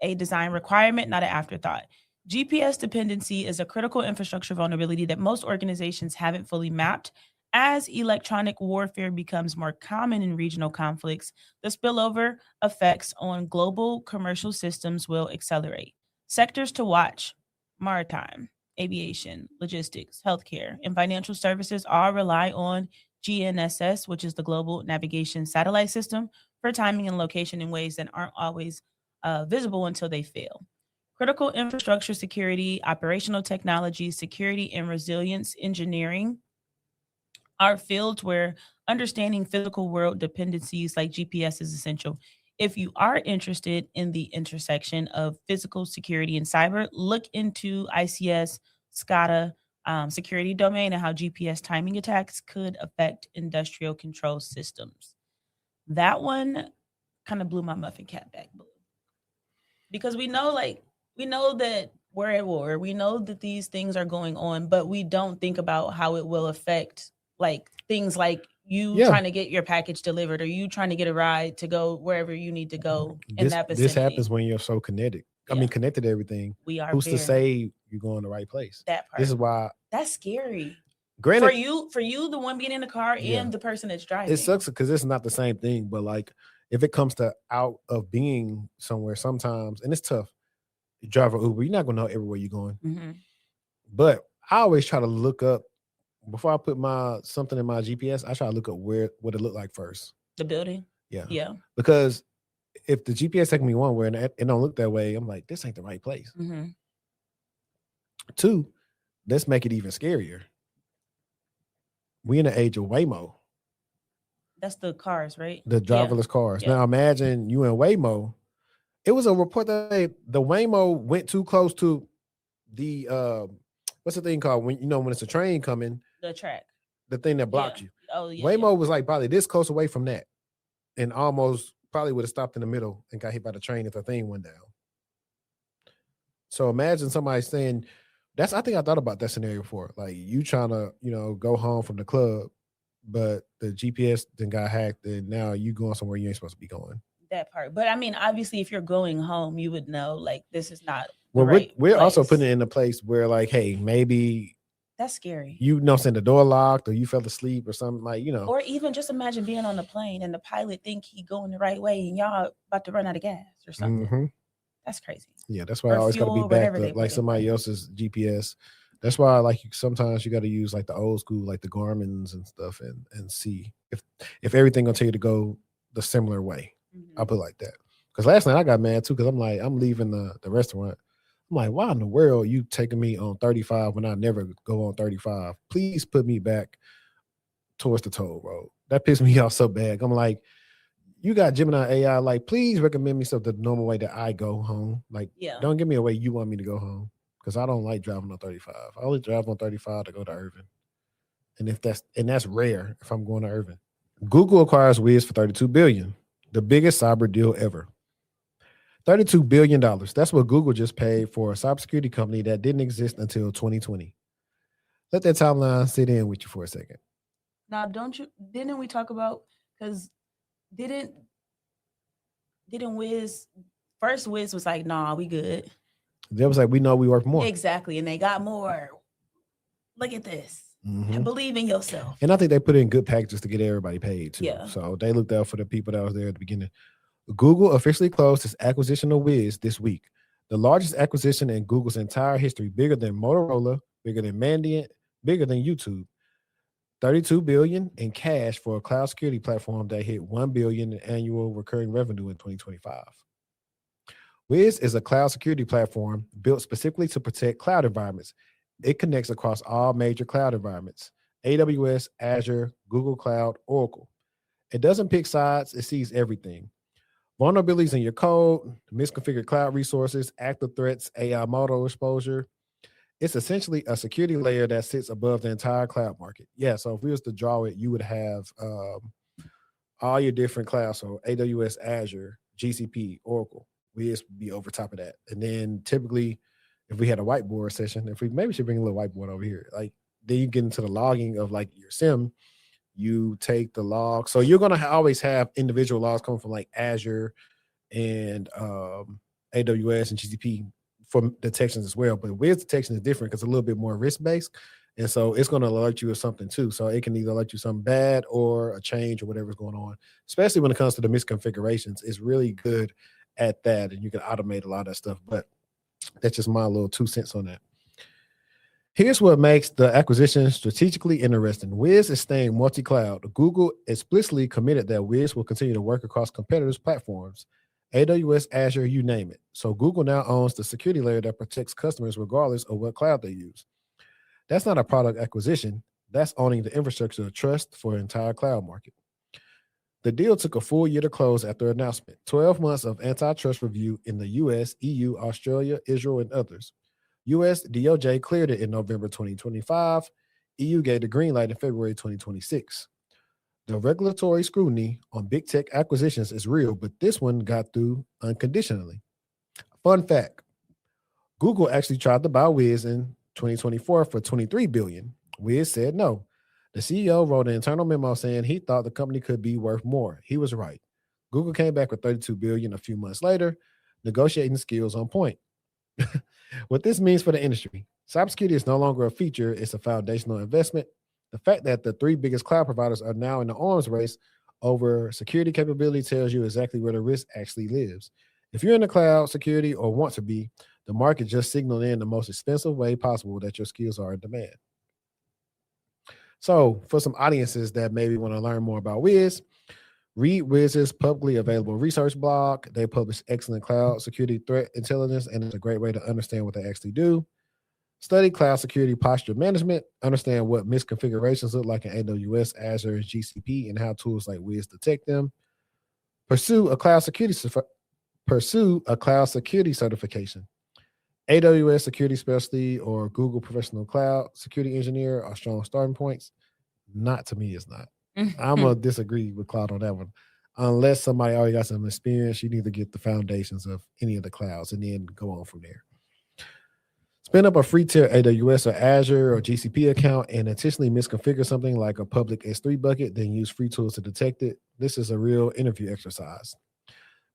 a design requirement, not an afterthought. GPS dependency is a critical infrastructure vulnerability that most organizations haven't fully mapped. As electronic warfare becomes more common in regional conflicts, the spillover effects on global commercial systems will accelerate. Sectors to watch: maritime, aviation, logistics, healthcare, and financial services all rely on GNSS, which is the Global Navigation Satellite System, for timing and location in ways that aren't always visible until they fail. Critical infrastructure security, operational technology, security, and resilience engineering are fields where understanding physical world dependencies like GPS is essential. If you are interested in the intersection of physical security and cyber, look into ICS, SCADA, security domain, and how GPS timing attacks could affect industrial control systems. That one kind of blew my muffin cap back blue, because we know that we're at war. We know that these things are going on, but we don't think about how it will affect like things like you trying to get your package delivered, or you trying to get a ride to go wherever you need to go in that vicinity. This happens when you're so connected. I mean, connected to everything. We are. Who's to say you're going the right place? That part. This is why. That's scary. Granted, for you, the one being in the car and the person that's driving. It sucks because it's not the same thing. But like, if it comes to out of being somewhere, sometimes, and it's tough. You drive an Uber, you're not gonna know everywhere you're going. Mm-hmm. But I always try to look up before I put something in my GPS. I try to look up what it looked like first. The building. Yeah. Because if the GPS taking me one way and it don't look that way, I'm like, this ain't the right place. Mm-hmm. 2, let's make it even scarier. We in the age of Waymo. That's the cars, right? The driverless cars. Now imagine you in Waymo. It was a report that the Waymo went too close to the what's the thing called when it's a train coming? The track. The thing that blocked you. Oh yeah. Waymo was like probably this close away from that, and almost probably would have stopped in the middle and got hit by the train if the thing went down. So imagine somebody saying, I think I thought about that scenario before. Like you trying to, go home from the club, but the GPS then got hacked, and now you going somewhere you ain't supposed to be going. That part. But I mean, obviously, if you're going home, you would know like this is not. Well, we're also putting it in a place where like, hey, maybe that's scary. Saying the door locked or you fell asleep or something like, Or even just imagine being on the plane and the pilot think he going the right way and y'all about to run out of gas or something. Mm-hmm. That's crazy. Yeah, that's why I always got to be back to like somebody else's GPS. That's why like sometimes you got to use like the old school, like the Garmin's and stuff, and see if everything gonna tell you to go the similar way. Mm-hmm. I'll put it like that. Because last night I got mad too, because I'm like, I'm leaving the restaurant. I'm like, why in the world you taking me on 35 when I never go on 35? Please put me back towards the toll road. That pissed me off so bad. I'm like, you got Gemini AI, like, please recommend me something the normal way that I go home. Like, don't give me a way you want me to go home, because I don't like driving on 35. I only drive on 35 to go to Irving. And that's rare if I'm going to Irving. Google acquires Wiz for $32 billion, the biggest cyber deal ever. $32 billion. That's what Google just paid for a cybersecurity company that didn't exist until 2020. Let that timeline sit in with you for a second. Now, didn't we talk about, because didn't Wiz was like, nah, we good. They was like, we know we work more. Exactly. And they got more. Look at this. Mm-hmm. And believe in yourself. And I think they put in good packages to get everybody paid too. Yeah. So they looked out for the people that was there at the beginning. Google officially closed its acquisition of Wiz this week, the largest acquisition in Google's entire history, bigger than Motorola, bigger than Mandiant, bigger than YouTube. $32 billion in cash for a cloud security platform that hit $1 billion in annual recurring revenue in 2025. Wiz is a cloud security platform built specifically to protect cloud environments. It connects across all major cloud environments: AWS, Azure, Google Cloud, Oracle. It doesn't pick sides, it sees everything. Vulnerabilities in your code, misconfigured cloud resources, active threats, AI model exposure. It's essentially a security layer that sits above the entire cloud market. Yeah, so if we was to draw it, you would have all your different clouds, so AWS, Azure, GCP, Oracle. Wiz would be over top of that. And then typically, if we had a whiteboard session, if we maybe should bring a little whiteboard over here, like then you get into the logging of like your SIM. You take the log. So you're gonna always have individual logs coming from like Azure and AWS and GCP for detections as well. But Wiz detection is different because it's a little bit more risk based. And so it's going to alert you of something too. So it can either alert you something bad or a change or whatever's going on, especially when it comes to the misconfigurations. It's really good at that. And you can automate a lot of that stuff. But that's just my little 2 cents on that. Here's what makes the acquisition strategically interesting. Wiz is staying multi-cloud. Google explicitly committed that Wiz will continue to work across competitors' platforms, AWS, Azure, you name it. So Google now owns the security layer that protects customers regardless of what cloud they use. That's not a product acquisition. That's owning the infrastructure of trust for the entire cloud market. The deal took a full year to close after announcement. 12 months of antitrust review in the US, EU, Australia, Israel, and others. US DOJ cleared it in November 2025. EU gave the green light in February 2026. The regulatory scrutiny on big tech acquisitions is real, but this one got through unconditionally. Fun fact, Google actually tried to buy Wiz in 2024 for $23 billion. Wiz said no. The CEO wrote an internal memo saying he thought the company could be worth more. He was right. Google came back with $32 billion a few months later, negotiating skills on point. What this means for the industry, cybersecurity is no longer a feature, it's a foundational investment. The fact that the 3 biggest cloud providers are now in the arms race over security capability tells you exactly where the risk actually lives. If you're in the cloud security or want to be, the market just signaled in the most expensive way possible that your skills are in demand. So for some audiences that maybe want to learn more about Wiz, read Wiz's publicly available research blog. They publish excellent cloud security threat intelligence, and it's a great way to understand what they actually do. Study cloud security posture management. Understand what misconfigurations look like in AWS, Azure, and GCP, and how tools like Wiz detect them. Pursue a cloud security certification. AWS security specialty or Google professional cloud security engineer are strong starting points. Not to me, it's not. I'm going to disagree with Cloud on that one. Unless somebody already got some experience, you need to get the foundations of any of the clouds and then go on from there. Spin up a free tier AWS or Azure or GCP account and intentionally misconfigure something like a public S3 bucket, then use free tools to detect it. This is a real interview exercise.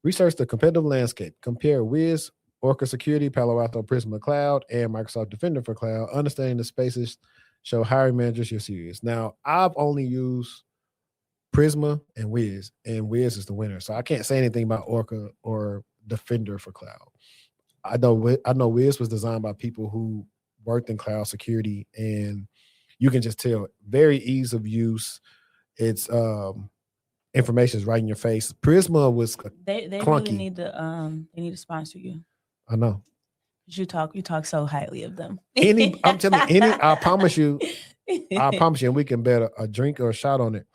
Research the competitive landscape. Compare Wiz, Orca Security, Palo Alto Prisma Cloud, and Microsoft Defender for Cloud. Understanding the spaces show hiring managers you're serious. Now, I've only used Prisma and Wiz is the winner. So I can't say anything about Orca or Defender for cloud. I know Wiz was designed by people who worked in cloud security, and you can just tell very ease of use. It's information is right in your face. Prisma was they clunky. Really need to sponsor you. I know. You talk so highly of them. I'm telling you, I promise you, and we can bet a drink or a shot on it.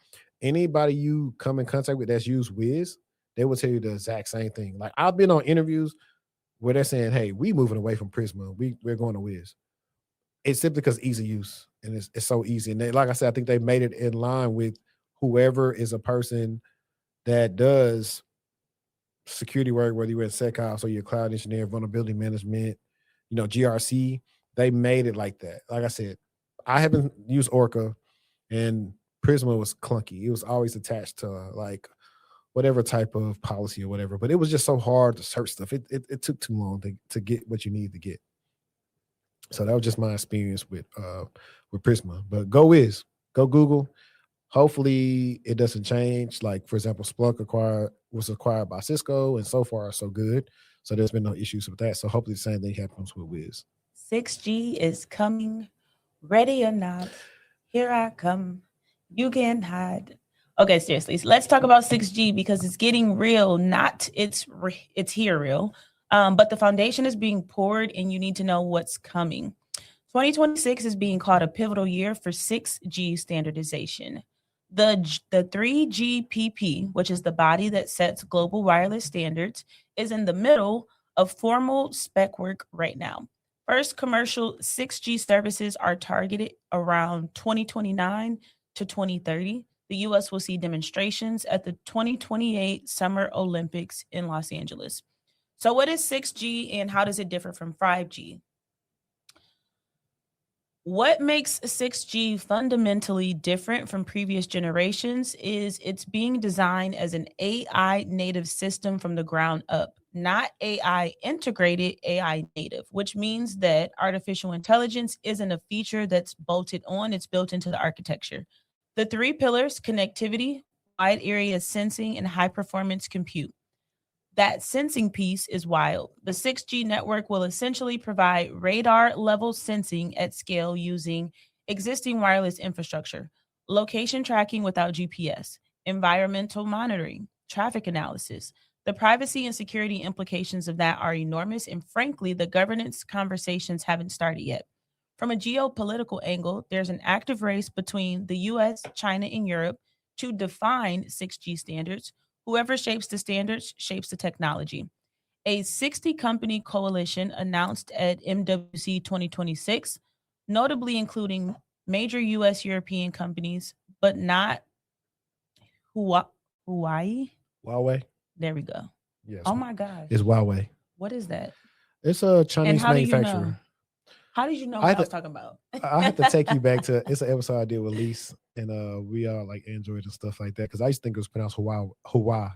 Anybody you come in contact with that's used Wiz, they will tell you the exact same thing. Like I've been on interviews where they're saying, "Hey, we moving away from Prisma. We're going to Wiz." It's simply because easy use, and it's so easy. And they, like I said, I think they made it in line with whoever is a person that does security work, whether you're in SecOps or you're cloud engineer, vulnerability management, GRC. They made it like that. Like I said, I haven't used Orca, and Prisma was clunky. It was always attached to like whatever type of policy or whatever, but it was just so hard to search stuff. It took too long to get what you need to get. So that was just my experience with Prisma. But go Wiz, go Google. Hopefully it doesn't change. Like for example, Splunk was acquired by Cisco, and so far so good. So there's been no issues with that. So hopefully the same thing happens with Wiz. 6G is coming, ready or not. Here I come. You can't hide. Okay, seriously. So let's talk about 6G because it's getting real. It's here real. But the foundation is being poured, and you need to know what's coming. 2026 is being called a pivotal year for 6G standardization. The 3GPP, which is the body that sets global wireless standards, is in the middle of formal spec work right now. First commercial 6G services are targeted around 2029 to 2030. The U.S. will see demonstrations at the 2028 Summer Olympics in Los Angeles. So what is 6G and how does it differ from 5G? What makes 6G fundamentally different from previous generations is it's being designed as an AI native system from the ground up, not AI integrated, AI native, which means that artificial intelligence isn't a feature that's bolted on, it's built into the architecture. The three pillars: connectivity, wide area sensing, and high performance compute. That sensing piece is wild. The 6G network will essentially provide radar level sensing at scale using existing wireless infrastructure, location tracking without GPS, environmental monitoring, traffic analysis. The privacy and security implications of that are enormous, and frankly, the governance conversations haven't started yet. From a geopolitical angle, there's an active race between the US, China, and Europe to define 6G standards. Whoever shapes the standards shapes the technology. A 60-company coalition announced at MWC 2026, notably including major U.S. European companies, but not Hawaii. Huawei. There we go. Yes. Oh my gosh. It's Huawei. What is that? It's a Chinese manufacturer. Do you know? How did you know what I was talking about? I have to take you back to, it's an episode I did with Lise, and we all like Android and stuff like that, because I used to think it was pronounced Hawaii,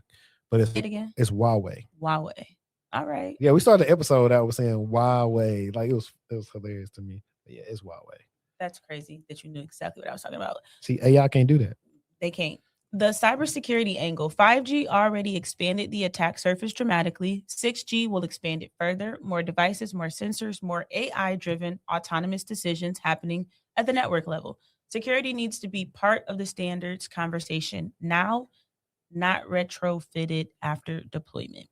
but it's Huawei. Huawei. All right. Yeah, we started the episode out with saying Huawei. Like it was hilarious to me. But yeah, it's Huawei. That's crazy that you knew exactly what I was talking about. See, AI can't do that. They can't. The cybersecurity angle, 5G already expanded the attack surface dramatically. 6G will expand it further. More devices, more sensors, more AI-driven autonomous decisions happening at the network level. Security needs to be part of the standards conversation now, not retrofitted after deployment.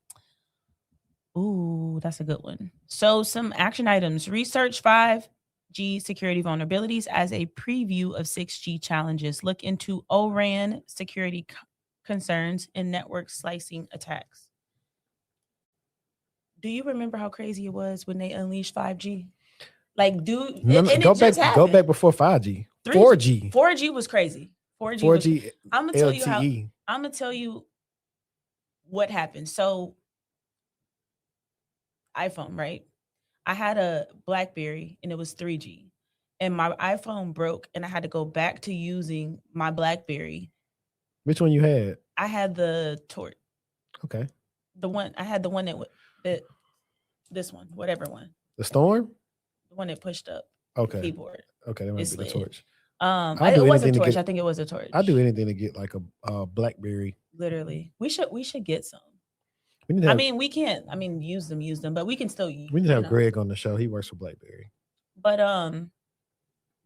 Ooh, that's a good one. So some action items. Research 5G security vulnerabilities as a preview of 6G challenges. Look into ORAN security concerns and network slicing attacks. Do you remember how crazy it was when they unleashed 5G? Like, dude, go back before 5G. 4G. 4G was crazy. 4G. I'm gonna tell you how. I'm gonna tell you what happened. So, iPhone, right? I had a BlackBerry and it was 3G, and my iPhone broke, and I had to go back to using my BlackBerry. Which one you had? I had the Torch. Okay. I had the one that this one, whatever one. The Storm? The one that pushed up. Okay. The keyboard. Okay, that might be the Torch. It was a Torch. I think it was a Torch. I'd do anything to get like a BlackBerry. Literally, we should get some. We can't. Use them, but we can still use. We need to have Greg on the show. He works for BlackBerry. But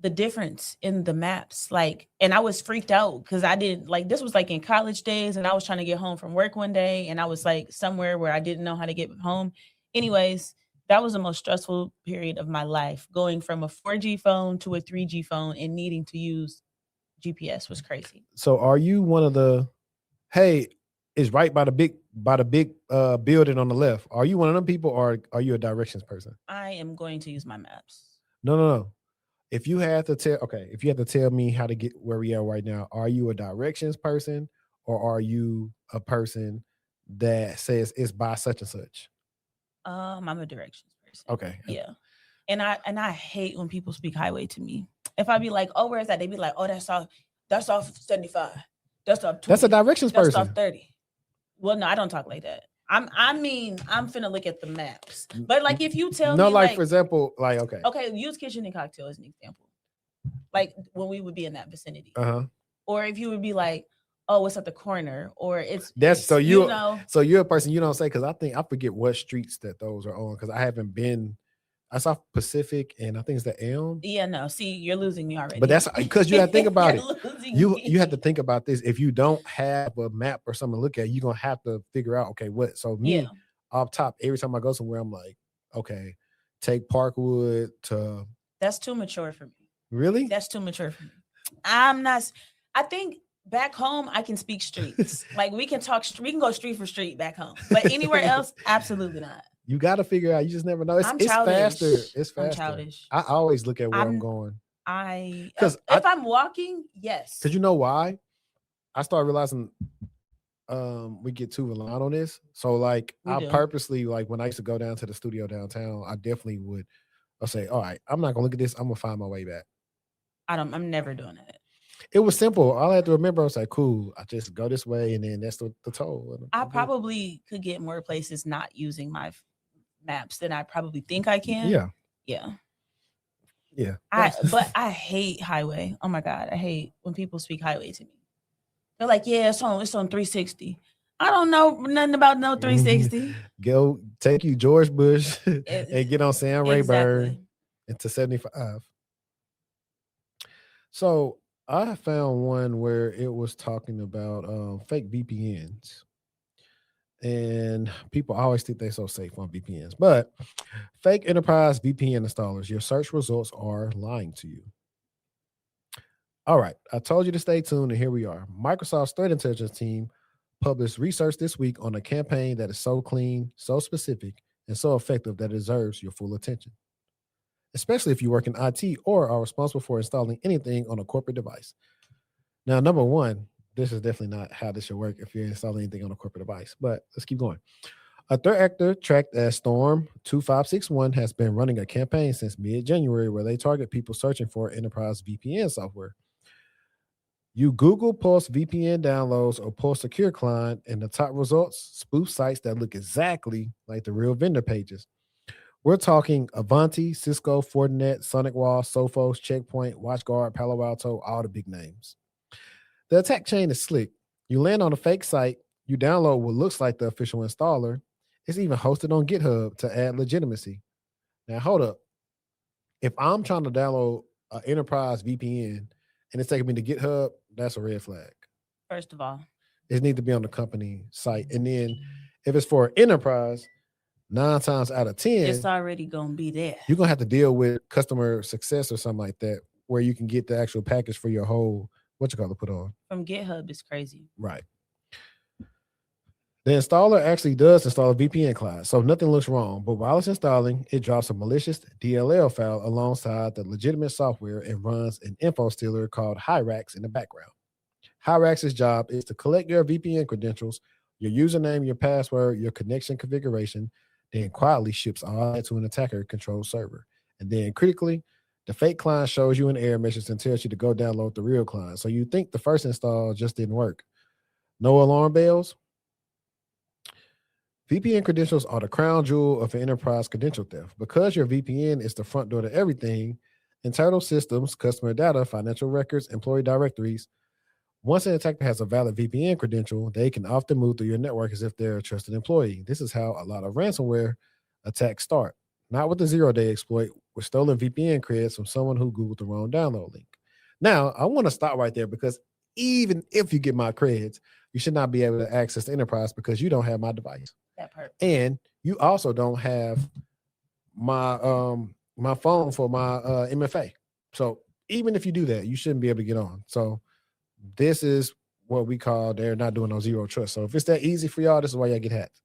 the difference in the maps, and I was freaked out because I didn't this was in college days, and I was trying to get home from work one day, and I was somewhere where I didn't know how to get home. Anyways, that was the most stressful period of my life. Going from a 4G phone to a 3G phone and needing to use GPS was crazy. So, are you one of the? Hey, it's right by the big building on the left. Are you one of them people, or are you a directions person? I am going to use my maps. No. If you had to tell me how to get where we are right now, are you a directions person, or are you a person that says it's by such and such? I'm a directions person. Okay. Yeah. And I hate when people speak highway to me. If I be like, oh, where is that? They be like, oh, that's off 75. That's off 20. That's a directions person. That's off 30. Well, no, I don't talk like that. I'm finna look at the maps. But if you tell me, for example, okay, use Kitchen and Cocktail as an example. When we would be in that vicinity. Or if you would be like, oh, it's at the corner, or so you're a person you don't say, because I forget what streets that those are on, because I haven't been. I saw Pacific, and I think it's the Elm. Yeah, no. See, you're losing me already. But that's because you have to think about it. You have to think about this. If you don't have a map or something to look at, you're gonna have to figure out, okay, what. So me, off top, every time I go somewhere, I'm like, okay, take Parkwood to. That's too mature for me. Really? That's too mature for me. I'm not. I think back home I can speak streets. We can go street for street back home, but anywhere else, absolutely not. You got to figure out. You just never know. It's faster. It's faster. I'm childish. I always look at where I'm going. Because if I'm walking, yes. Because you know why? I started realizing we get too reliant on this. So like I purposely, like when I used to go down to the studio downtown, I definitely would. I'll say, all right, I'm not gonna look at this. I'm gonna find my way back. I'm never doing it. It was simple. All I had to remember, I was like, cool, I just go this way, and then that's the toll. I probably could get more places not using my maps than I probably think I can. Yeah. But I hate highway. Oh my God, I hate when people speak highway to me. They're like, yeah, it's on 360. I don't know nothing about no 360. Go take you George Bush and get on Sam Rayburn into 75. So I found one where it was talking about fake VPNs. And people always think they're so safe on VPNs. But fake enterprise VPN installers, your search results are lying to you. All right. I told you to stay tuned, and here we are. Microsoft's threat intelligence team published research this week on a campaign that is so clean, so specific, and so effective that it deserves your full attention, especially if you work in IT or are responsible for installing anything on a corporate device. Now, number one, this is definitely not how this should work if you're installing anything on a corporate device, but let's keep going. A threat actor tracked as Storm 2561 has been running a campaign since mid-January where they target people searching for enterprise VPN software. You Google Pulse VPN downloads or Pulse Secure Client, and the top results, spoof sites that look exactly like the real vendor pages. We're talking Avanti, Cisco, Fortinet, SonicWall, Sophos, Checkpoint, WatchGuard, Palo Alto, all the big names. The attack chain is slick. You land on a fake site, you download what looks like the official installer. It's even hosted on GitHub to add legitimacy. Now, hold up. If I'm trying to download an enterprise VPN and it's taking me to GitHub, that's a red flag. First of all, it needs to be on the company site. And then if it's for enterprise, 9 times out of 10, it's already going to be there. You're going to have to deal with customer success or something like that, where you can get the actual package for your whole, put on. From GitHub is crazy. Right. The installer actually does install a VPN client, so nothing looks wrong. But while it's installing, it drops a malicious DLL file alongside the legitimate software and runs an info stealer called Hyrax in the background. Hyrax's job is to collect your VPN credentials, your username, your password, your connection configuration, then quietly ships all that to an attacker-controlled server. And then critically, the fake client shows you an error message and tells you to go download the real client. So you think the first install just didn't work. No alarm bells? VPN credentials are the crown jewel of an enterprise credential theft. Because your VPN is the front door to everything, internal systems, customer data, financial records, employee directories, once an attacker has a valid VPN credential, they can often move through your network as if they're a trusted employee. This is how a lot of ransomware attacks start. Not with the zero-day exploit, with stolen VPN creds from someone who Googled the wrong download link. Now, I want to stop right there because even if you get my creds, you should not be able to access the enterprise because you don't have my device. That part. And you also don't have my my phone for my MFA. So even if you do that, you shouldn't be able to get on. So this is what we call they're not doing no zero trust. So if it's that easy for y'all, this is why y'all get hacked.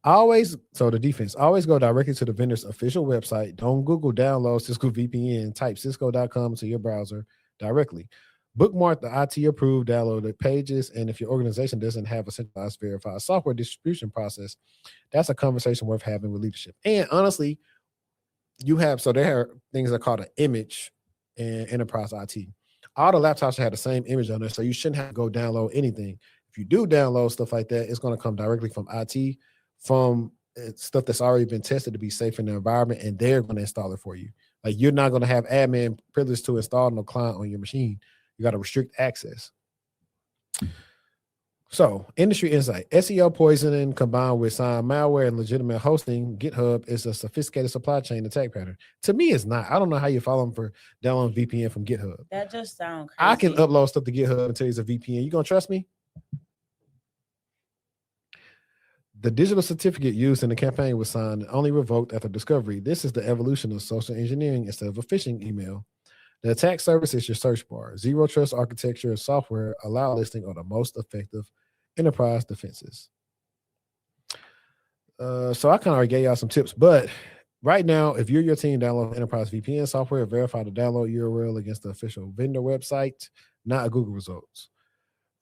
The defense, always go directly to the vendor's official website. Don't Google download Cisco VPN. Type cisco.com to your browser directly. Bookmark the IT-approved downloaded pages, and if your organization doesn't have a centralized verified software distribution process, that's a conversation worth having with leadership. And honestly, there are things that are called an image in enterprise IT. All the laptops have the same image on there, so you shouldn't have to go download anything. If you do download stuff like that, it's going to come directly from IT, from stuff that's already been tested to be safe in the environment, and they're going to install it for you. Like, you're not going to have admin privilege to install no client on your machine. You got to restrict access. So, industry insight. SEO poisoning combined with signed malware and legitimate hosting, GitHub is a sophisticated supply chain attack pattern. To me, it's not. I don't know how you follow them for downloading VPN from GitHub. That just sounds crazy. I can upload stuff to GitHub and tell you it's a VPN. You going to trust me? The digital certificate used in the campaign was signed and only revoked after discovery. This is the evolution of social engineering instead of a phishing email. The attack service is your search bar. Zero trust architecture and software allow listing are the most effective enterprise defenses. So I kind of already gave y'all some tips, but right now, if you're your team, download enterprise VPN software, verify the download URL against the official vendor website, not Google results.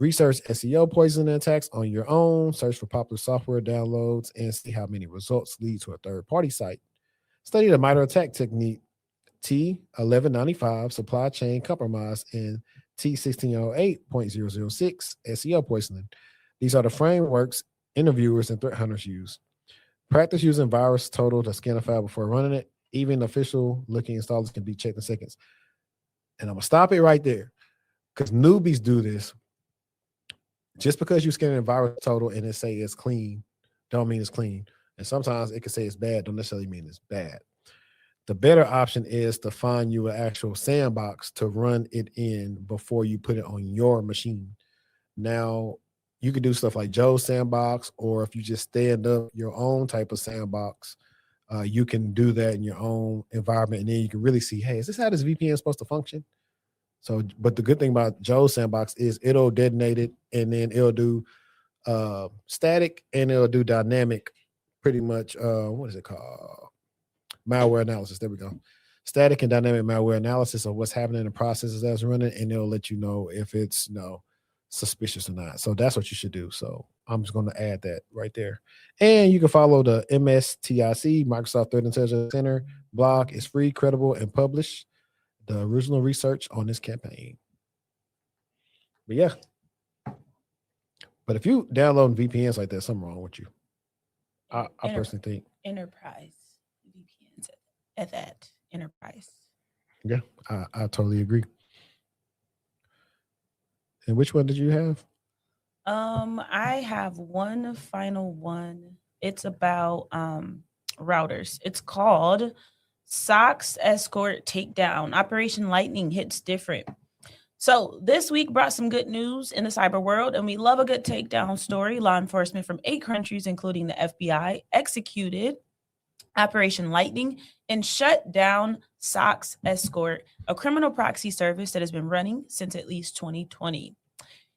Research SEO poisoning attacks on your own, search for popular software downloads, and see how many results lead to a third-party site. Study the MITRE attack technique, T1195 supply chain compromise, and T1608.006 SEO poisoning. These are the frameworks interviewers and threat hunters use. Practice using virus total to scan a file before running it. Even official looking installers can be checked in seconds. And I'm going to stop it right there because newbies do this. Just because you scan a virus total and it say it's clean, don't mean it's clean. And sometimes it can say it's bad, don't necessarily mean it's bad. The better option is to find you an actual sandbox to run it in before you put it on your machine. Now, you can do stuff like Joe's sandbox, or if you just stand up your own type of sandbox, you can do that in your own environment. And then you can really see, hey, is this how this VPN is supposed to function? So, but the good thing about Joe's sandbox is it'll detonate it, and then it'll do static and it'll do dynamic, pretty much. What is it called? Malware analysis. There we go. Static and dynamic malware analysis of what's happening in the processes that's running, and it'll let you know if it's suspicious or not. So that's what you should do. So I'm just going to add that right there. And you can follow the MSTIC, Microsoft Threat Intelligence Center blog. It's free, credible, and published the original research on this campaign. But yeah. But if you download VPNs like that, something wrong with you. I personally think. Enterprise VPNs at that enterprise. Yeah, I totally agree. And which one did you have? I have one final one. It's about routers. It's called SOX Escort Takedown. Operation Lightning hits different. So this week brought some good news in the cyber world, and we love a good takedown story. Law enforcement from 8 countries, including the FBI, executed Operation Lightning and shut down SOX Escort, a criminal proxy service that has been running since at least 2020.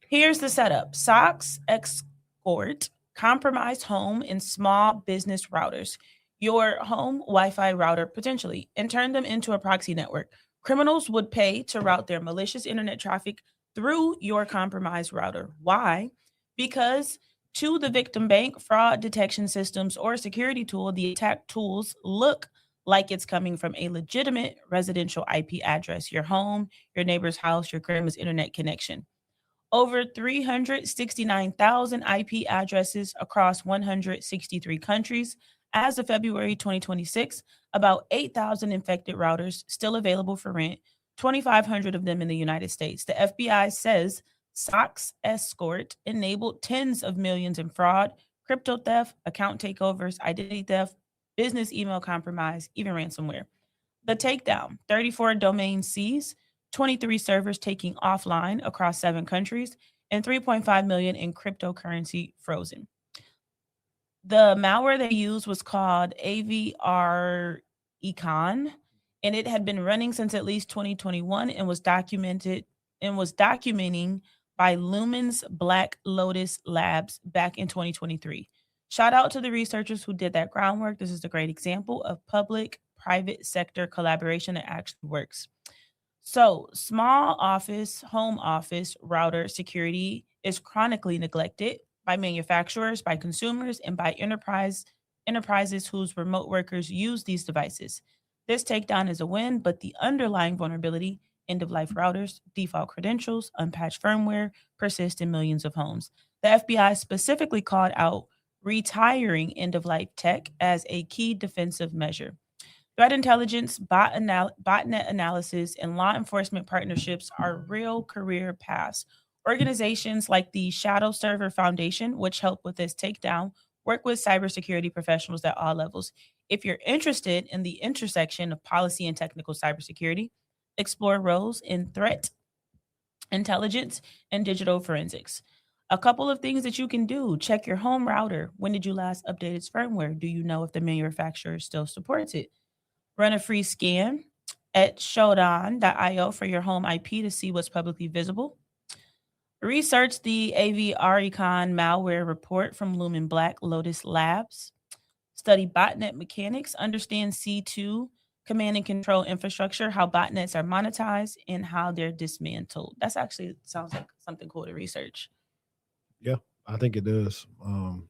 Here's the setup. SOX Escort compromised home and small business routers, your home Wi-Fi router potentially, and turned them into a proxy network. Criminals would pay to route their malicious internet traffic through your compromised router. Why? Because to the victim bank, fraud detection systems, or security tool, the attack tools look like it's coming from a legitimate residential IP address, your home, your neighbor's house, your grandma's internet connection. Over 369,000 IP addresses across 163 countries. As of February 2026, about 8,000 infected routers still available for rent, 2,500 of them in the United States. The FBI says SOX Escort enabled tens of millions in fraud, crypto theft, account takeovers, identity theft, business email compromise, even ransomware. The takedown, 34 domains seized, 23 servers taking offline across 7 countries, and 3.5 million in cryptocurrency frozen. The malware they used was called AVR Econ, and it had been running since at least 2021 and was documenting by Lumen's Black Lotus Labs back in 2023. Shout out to the researchers who did that groundwork. This is a great example of public-private sector collaboration that actually works. So, small office, home office router security is chronically neglected by manufacturers, by consumers, and by enterprises whose remote workers use these devices. This takedown is a win, but the underlying vulnerability, end-of-life routers, default credentials, unpatched firmware, persist in millions of homes. The FBI specifically called out retiring end-of-life tech as a key defensive measure. Threat intelligence, botnet analysis, and law enforcement partnerships are real career paths. Organizations like the Shadow Server Foundation, which help with this takedown, work with cybersecurity professionals at all levels. If you're interested in the intersection of policy and technical cybersecurity, explore roles in threat intelligence and digital forensics. A couple of things that you can do. Check your home router. When did you last update its firmware? Do you know if the manufacturer still supports it? Run a free scan at shodan.io for your home IP to see what's publicly visible. Research the AVR Econ malware report from Lumen Black Lotus Labs. study botnet mechanics, understand C2 command and control infrastructure, how botnets are monetized, and how they're dismantled. That's actually sounds like something cool to research. Yeah, I think it does. And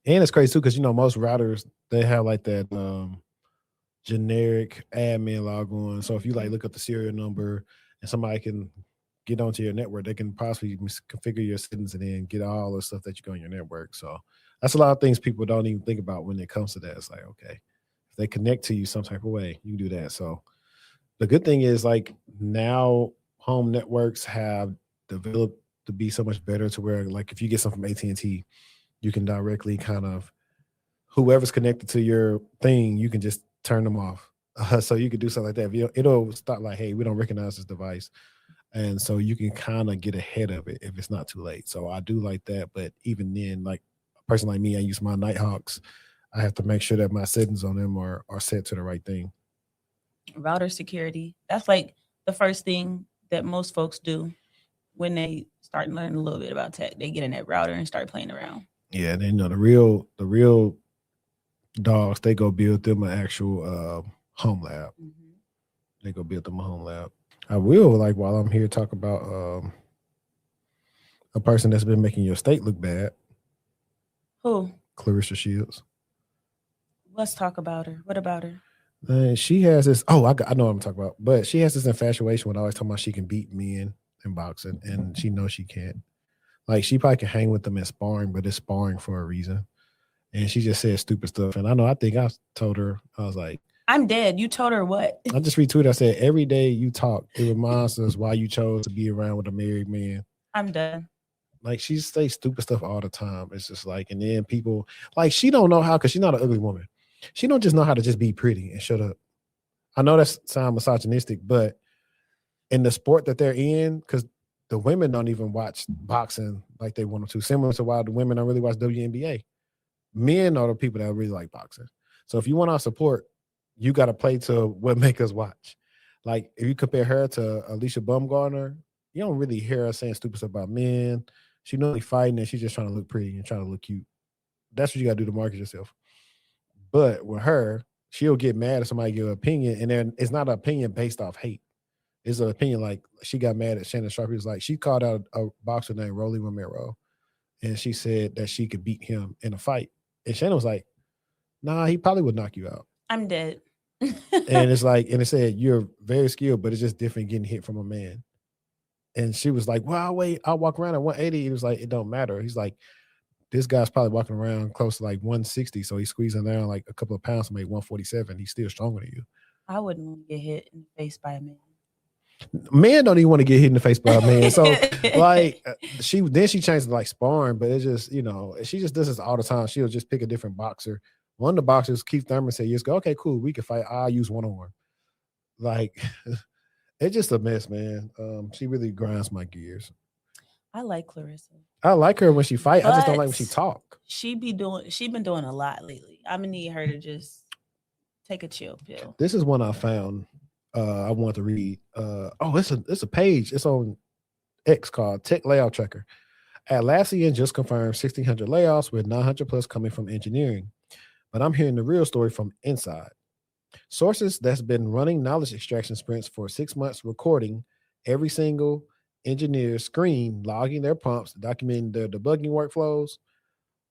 it's crazy too, because most routers, they have like that generic admin log on. So if you like look up the serial number and somebody can get onto your network, they can possibly configure your settings and then get all the stuff that you got on your network. So that's a lot of things people don't even think about when it comes to that. It's like, okay, if they connect to you some type of way, you can do that. So the good thing is, like, now home networks have developed to be so much better to where, like, if you get something from AT&T, you can directly kind of, whoever's connected to your thing, you can just turn them off. So you could do something like that. It'll stop like, hey, we don't recognize this device. And so you can kind of get ahead of it if it's not too late. So I do like that. But even then, like a person like me, I use my Nighthawks. I have to make sure that my settings on them are set to the right thing. Router security. That's like the first thing that most folks do when they start learning a little bit about tech. They get in that router and start playing around. Yeah, and then the real dogs, they go build them an actual home lab. Mm-hmm. They go build them a home lab. I will, like, while I'm here, talk about a person that's been making your state look bad. Who? Claressa Shields. Let's talk about her. What about her? She has this. Oh, I know what I'm talking about. But she has this infatuation with always talking about she can beat men in boxing, and she knows she can't. Like, she probably can hang with them in sparring, but it's sparring for a reason. And she just said stupid stuff. And I think I told her, I was like, I'm dead. You told her what? I just retweeted. I said, every day you talk, it reminds us why you chose to be around with a married man. I'm done. Like, she says stupid stuff all the time. It's just like, and then people, like, she don't know how, because she's not an ugly woman. She don't just know how to just be pretty and shut up. I know that sounds misogynistic, but in the sport that they're in, because the women don't even watch boxing like they want to, similar to why the women don't really watch WNBA. Men are the people that really like boxing. So if you want our support, you got to play to what make us watch. Like, if you compare her to Alicia Baumgartner, you don't really hear her saying stupid stuff about men. She's not really fighting, and she's just trying to look pretty and trying to look cute. That's what you got to do to market yourself. But with her, she'll get mad if somebody give an opinion, and then it's not an opinion based off hate. It's an opinion like she got mad at Shannon Sharpe. He was like, she called out a boxer named Rolly Romero, and she said that she could beat him in a fight. And Shannon was like, nah, he probably would knock you out. I'm dead. And it's like, and it said, you're very skilled, but it's just different getting hit from a man. And she was like, well, I'll walk around at 180. He was like, it don't matter. He's like, this guy's probably walking around close to like 160. So he's squeezing down like a couple of pounds to make 147. He's still stronger than you. I wouldn't want to get hit in the face by a man. Men don't even want to get hit in the face by a man. So like she changed to like sparring, but it's just, she just does this all the time. She'll just pick a different boxer. One of the boxers, Keith Thurman, said years ago, okay, cool, we can fight. I'll use one arm. Like, it's just a mess, man. She really grinds my gears. I like Claressa. I like her when she fight. I just don't like when she talk. She been doing a lot lately. I'm gonna need her to just take a chill pill. This is one I found. I want to read. It's a page. It's on X called Tech Layout Tracker. Atlassian just confirmed 1,600 layoffs, with 900 plus coming from engineering. But I'm hearing the real story from inside. Sources that's been running knowledge extraction sprints for 6 months, recording every single engineer's screen, logging their prompts, documenting their debugging workflows.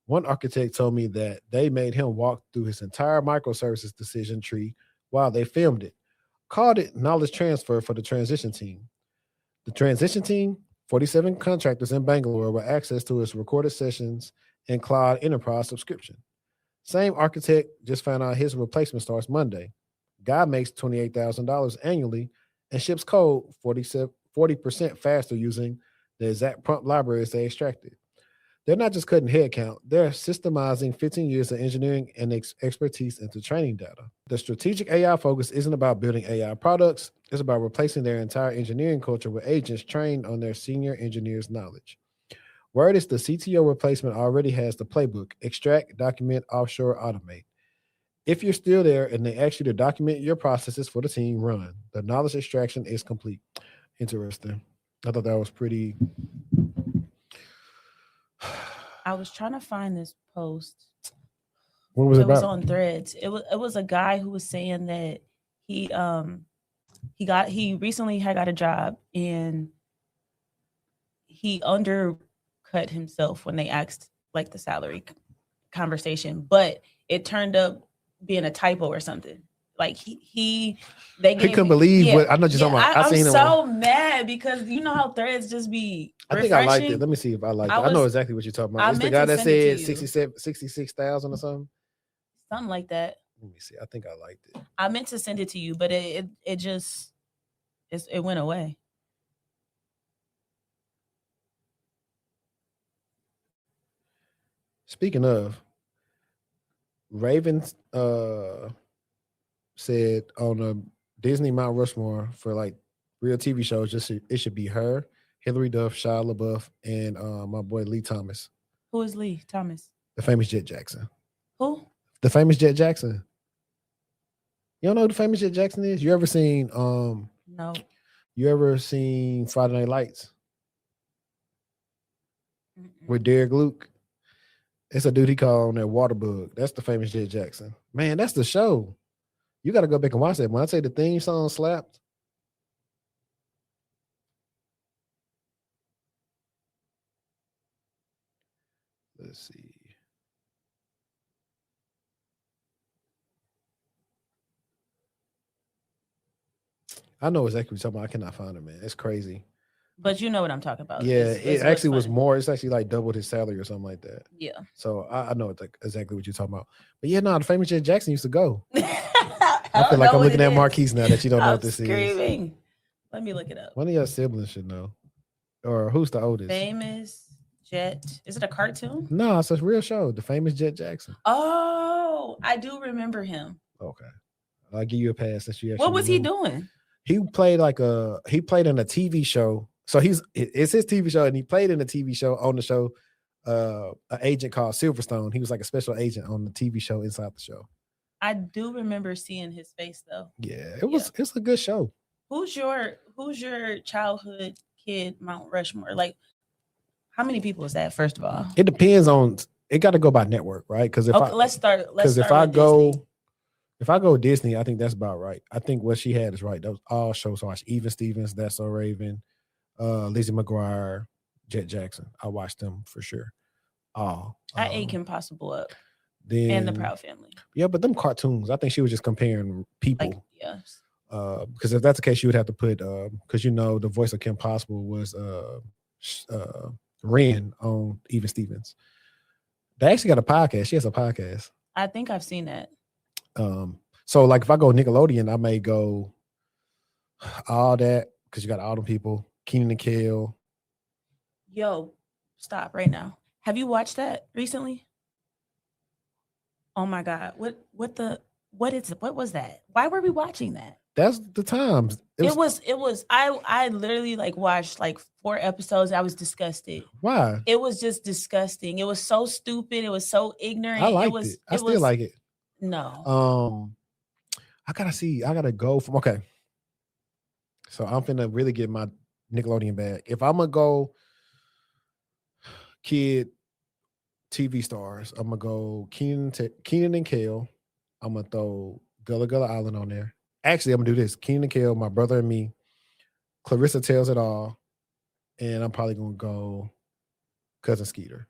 One architect told me that they made him walk through his entire microservices decision tree while they filmed it. Called it knowledge transfer for the transition team. The transition team, 47 contractors in Bangalore with access to its recorded sessions and cloud enterprise subscription. Same architect just found out his replacement starts Monday. Guy makes $28,000 annually and ships code 40% faster using the exact prompt libraries they extracted. They're not just cutting headcount, they're systemizing 15 years of engineering and expertise into training data. The strategic AI focus isn't about building AI products, it's about replacing their entire engineering culture with agents trained on their senior engineers' knowledge. Word is the CTO replacement already has the playbook: extract, document, offshore, automate. If you're still there and they ask you to document your processes for the team, run. The knowledge extraction is complete. Interesting. I thought that was pretty. I was trying to find this post. What was it It was about? on Threads. It was a guy who was saying that he recently had got a job and he undercut himself when they asked like the salary conversation, but it turned up being a typo or something. Like he couldn't believe what I know. You're talking about. I'm seen so mad because you know how Threads just be refreshing. I think I liked it. Let me see if I liked it. I know exactly what you're talking about. It's the guy that said 66,000 or something. Something like that. Let me see. I think I liked it. I meant to send it to you, but it went away. Speaking of, Raven said on a Disney Mount Rushmore for like real TV shows, it should be her, Hilary Duff, Shia LaBeouf, and my boy Lee Thomas. Who is Lee Thomas? The famous Jet Jackson. Who? The famous Jet Jackson. You don't know who the famous Jet Jackson is? You ever seen No. You ever seen Friday Night Lights? With Derek Luke? It's a dude he called on that Waterbug. That's the famous Jet Jackson. Man, that's the show. You got to go back and watch that. When I say the theme song slapped. Let's see. I know exactly what you're talking about. I cannot find it, man. It's crazy. But you know what I'm talking about. Yeah, it actually was more. It's actually like doubled his salary or something like that. Yeah. So I know exactly what you're talking about. But yeah, no, the famous Jet Jackson used to go. I feel like I'm looking at Marquise now that you don't know what this is. Let me look it up. One of your siblings should know. Or who's the oldest? Famous Jet. Is it a cartoon? No, it's a real show. The famous Jet Jackson. Oh, I do remember him. Okay. I'll give you a pass since you actually. What was he doing? He played in a TV show. So it's his TV show, and he played in a TV show on the show, an agent called Silverstone. He was like a special agent on the TV show inside the show. I do remember seeing his face though. Yeah, it's a good show. Who's your childhood kid Mount Rushmore? Like, how many people is that? First of all, it depends on. It got to go by network, right? Because let's start. Because if I go Disney, I think that's about right. I think what she had is right. That was all shows I watched. Even Stevens, That's So Raven, Lizzie McGuire, Jet Jackson. I watched them for sure. I ate Kim Possible up. Then, and the Proud Family. Yeah, but them cartoons, I think she was just comparing people. Like, yes. Because if that's the case, you would have to put because the voice of Kim Possible was Ren on Even Stevens. They actually got a podcast. She has a podcast. I think I've seen that. So like if I go Nickelodeon, I may go all that because you got all them people. Keenan and Kel. Yo, stop right now. Have you watched that recently? Oh my God. What was that? Why were we watching that? That's the times. It was I literally like watched like 4 episodes. I was disgusted. Why? It was just disgusting. It was so stupid. It was so ignorant. I liked it. I still like it. No. I gotta go from okay. So I'm finna really get my Nickelodeon bag. If I'm gonna go kid TV stars, I'm gonna go Keenan and Kel. I'm gonna throw Gullah Gullah Island on there. Actually, I'm gonna do this. Keenan and Kel, My Brother and Me, Claressa Tells It All, and I'm probably gonna go Cousin Skeeter.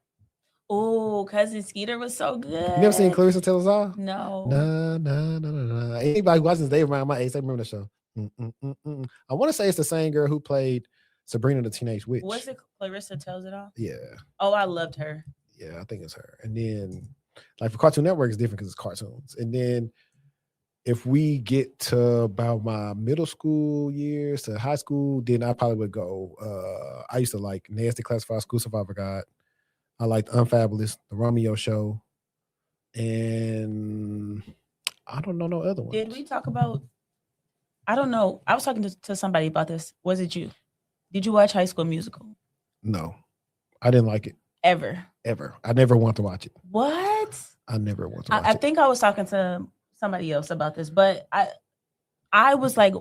Oh, Cousin Skeeter was so good. You never seen Claressa Tells It All? No. Nah. Anybody who watches Dave around my age, they remember the show. I want to say it's the same girl who played Sabrina the Teenage Witch. Was it Claressa Tells It All? Yeah. Oh, I loved her. Yeah, I think it's her. And then, like for Cartoon Network, it's different because it's cartoons. And then, if we get to about my middle school years to high school, then I probably would go. I used to like Nasty Classified School Survivor Guide. I liked Unfabulous, The Romeo Show, and I don't know no other ones. Did we talk about? I don't know. I was talking to somebody about this. Was it you? Did you watch High School Musical? No, I didn't like it. Ever. I never want to watch it. What? I never want to watch it. I think I was talking to somebody else about this, but I was like,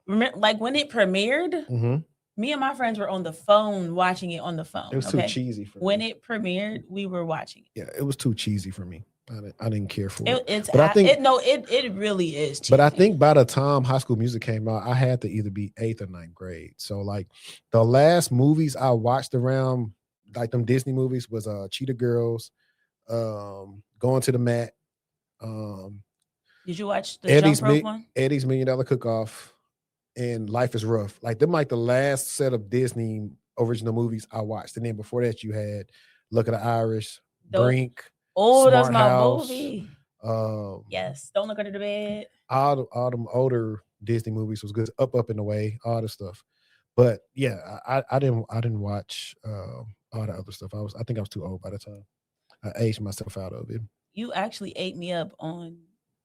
like when it premiered, me and my friends were on the phone watching it on the phone. It was too cheesy for me. When it premiered, we were watching it. Yeah, it was too cheesy for me. I didn't care for it. It really is cheesy. But I think by the time High School Music came out, I had to either be 8th or 9th grade. So like the last movies I watched around like them Disney movies was Cheetah Girls, Going to the Mat. Did you watch the Jump Rope one? Eddie's $1 Million Cook-Off and Life is Rough. Like them like the last set of Disney original movies I watched. And then before that you had Look at the Irish, Brink. Oh, that's my movie. Yes, Don't Look Under the Bed. All them older Disney movies was good. Up in the Way, all the stuff. But yeah, I didn't watch all the other stuff. I think I was too old by the time. I aged myself out of it. You actually ate me up on.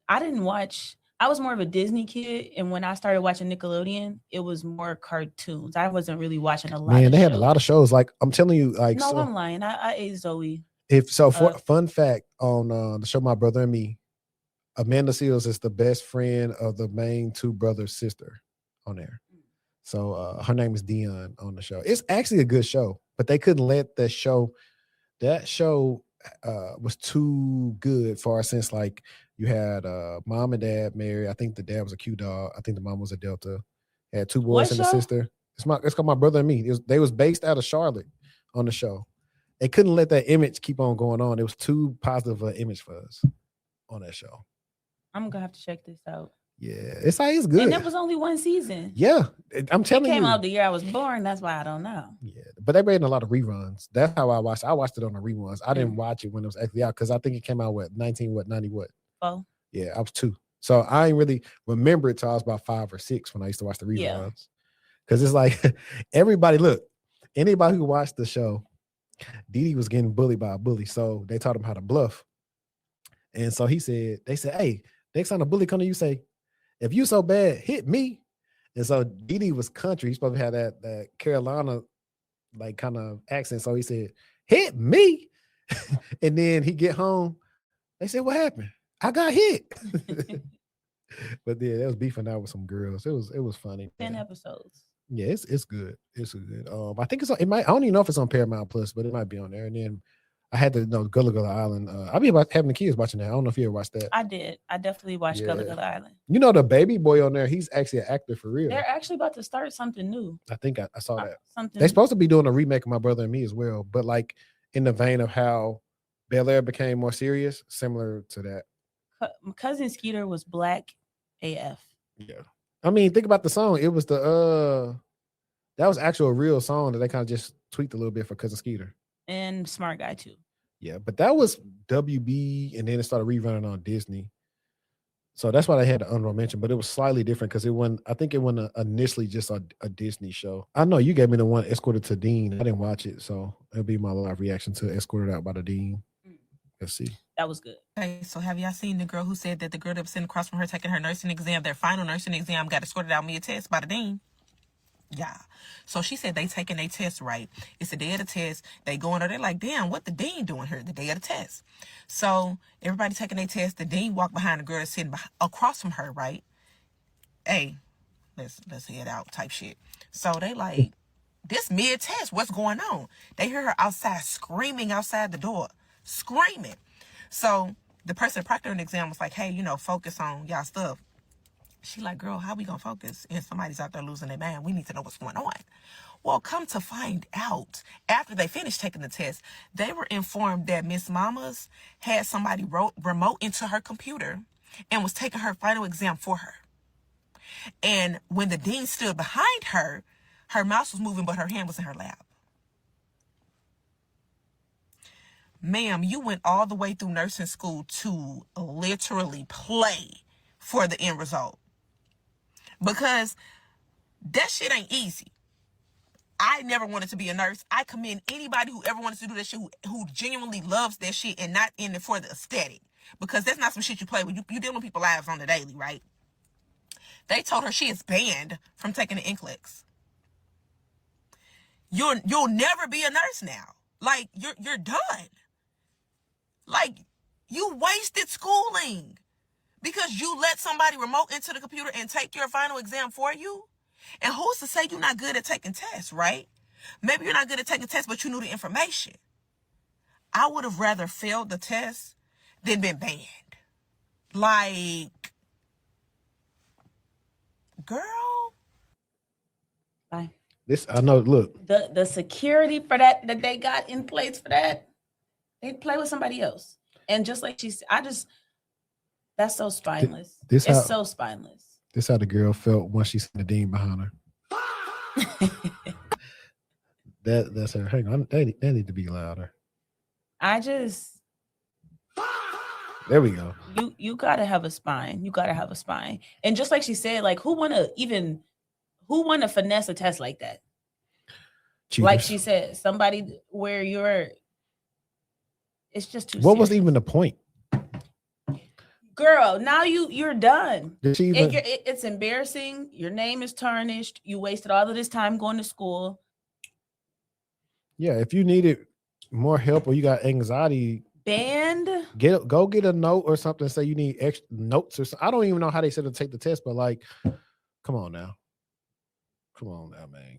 I was more of a Disney kid, and when I started watching Nickelodeon, it was more cartoons. I wasn't really watching a lot. Man, they had a lot of shows. Like I'm telling you, like no, I'm lying. I ate Zoe. Fun fact on the show My Brother and Me, Amanda Seals is the best friend of the main two brothers' sister on there. So her name is Dion on the show. It's actually a good show, but they couldn't let that show. That show was too good for our sense. Like you had mom and dad married. I think the dad was a Q dog. I think the mom was a Delta. Had two boys and a sister. It's called My Brother and Me. They was based out of Charlotte on the show. They couldn't let that image keep on going on. It was too positive an image for us on that show. I'm gonna have to check this out. Yeah, it's good. And that was only one season. Yeah, I'm telling you. It came out the year I was born. That's why I don't know. Yeah, but they made a lot of reruns. That's how I watched. I watched it on the reruns. I didn't watch it when it was actually out because I think it came out 90 what? Oh. Yeah, I was 2. So I ain't really remember it till I was about 5 or 6 when I used to watch the reruns. Because it's like everybody. Look, anybody who watched the show. Didi was getting bullied by a bully, so they taught him how to bluff. And so they said, hey, next time a bully come to you, say, if you so bad, hit me. And so Didi was country. He's supposed to have that Carolina like kind of accent. So he said, hit me. And then he get home. They said, what happened? I got hit. But yeah, that was beefing out with some girls. It was funny. 10 episodes. Yeah, it's good. It's good. I think I don't even know if it's on Paramount Plus, but it might be on there. And then I had to know Gullah Gullah Island. I'll be about having the kids watching that. I don't know if you ever watched that. I did. I definitely watched Gullah Gullah Island. You know the baby boy on there, he's actually an actor for real. They're actually about to start something new. I think I saw that. They're supposed to be doing a remake of My Brother and Me as well, but like in the vein of how Bel Air became more serious, similar to that. My cousin Skeeter was black AF. Yeah. I mean, think about the song. It was that was actual real song that they kind of just tweaked a little bit for Cousin Skeeter. And Smart Guy too. Yeah, but that was WB, and then it started rerunning on Disney. So that's why they had the honorable mention, but it was slightly different because I think it wasn't initially just a Disney show. I know you gave me the one Escorted to Dean. I didn't watch it, so it'll be my live reaction to Escorted Out by the Dean. Let's see. That was good. Okay, so have y'all seen the girl who said that the girl that was sitting across from her taking her nursing exam, their final nursing exam, got escorted out via test by the dean? Yeah. So she said they taking their test right. It's the day of the test. They going there. They're like, damn, what the dean doing here the day of the test? So everybody taking their test. The dean walked behind the girl that's sitting across from her, right? Hey, let's head out type shit. So they like, this mid-test, what's going on? They hear her outside screaming outside the door. Screaming. So the person proctoring the exam was like, hey, focus on y'all stuff. She like, girl, how we gonna focus? And somebody's out there losing their mind. We need to know what's going on. Well, come to find out, after they finished taking the test, they were informed that Miss Mamas had somebody remote into her computer and was taking her final exam for her. And when the dean stood behind her, her mouse was moving, but her hand was in her lap. Ma'am, you went all the way through nursing school to literally play for the end result. Because that shit ain't easy. I never wanted to be a nurse. I commend anybody who ever wanted to do that shit, who genuinely loves that shit and not in it for the aesthetic. Because that's not some shit you play with. You deal with people's lives on the daily, right? They told her she is banned from taking the NCLEX. You'll never be a nurse now. Like, you're done. Like, you wasted schooling because you let somebody remote into the computer and take your final exam for you. And who's to say you're not good at taking tests, right? Maybe you're not good at taking tests, but you knew the information. I would have rather failed the test then been banned. Like, girl. Bye. This I know. Look, the security for that they got in place for that, they play with somebody else. And just like that's so spineless. It's so spineless. This how the girl felt once she seen the dean behind her. That's her. Hang on, they need to be louder. There we go. You gotta have a spine. You gotta have a spine. And just like she said, like who wanna finesse a test like that? Cheaters. Like she said, somebody where it's just too. What serious. Was even the point? Girl, now you're done. It's embarrassing. Your name is tarnished. You wasted all of this time going to school. Yeah, if you needed more help or you got anxiety, banned. Go get a note or something. Say you need extra notes or something. I don't even know how they said to take the test, but like, come on now, man.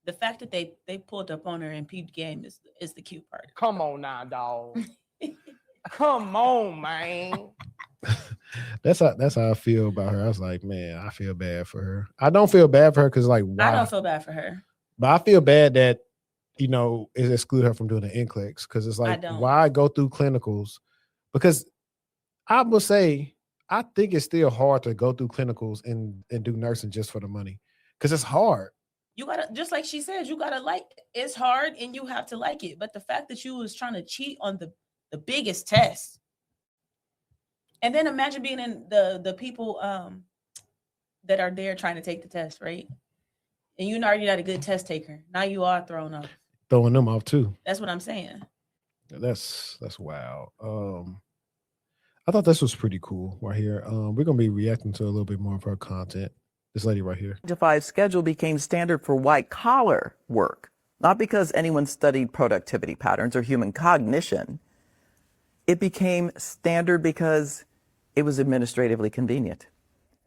The fact that they pulled up on her and peeped game is the cute part. Come on now, dog. Come on, man. That's how I feel about her. I was like, man, I feel bad for her. I don't feel bad for her because like, why? I don't feel bad for her. But I feel bad that, it exclude her from doing the NCLEX because it's like, why go through clinicals? Because I will say, I think it's still hard to go through clinicals and do nursing just for the money because it's hard. You gotta, just like she said, you gotta like it. It's hard and you have to like it. But the fact that you was trying to cheat on the biggest test, and then imagine being in the people that are there trying to take the test, right? And you already not a good test taker. Now you are thrown off. Throwing them off too. That's what I'm saying. That's wild. I thought this was pretty cool right here. We're gonna be reacting to a little bit more of her content. This lady right here. 9-to-5 schedule became standard for white-collar work, not because anyone studied productivity patterns or human cognition. It became standard because it was administratively convenient.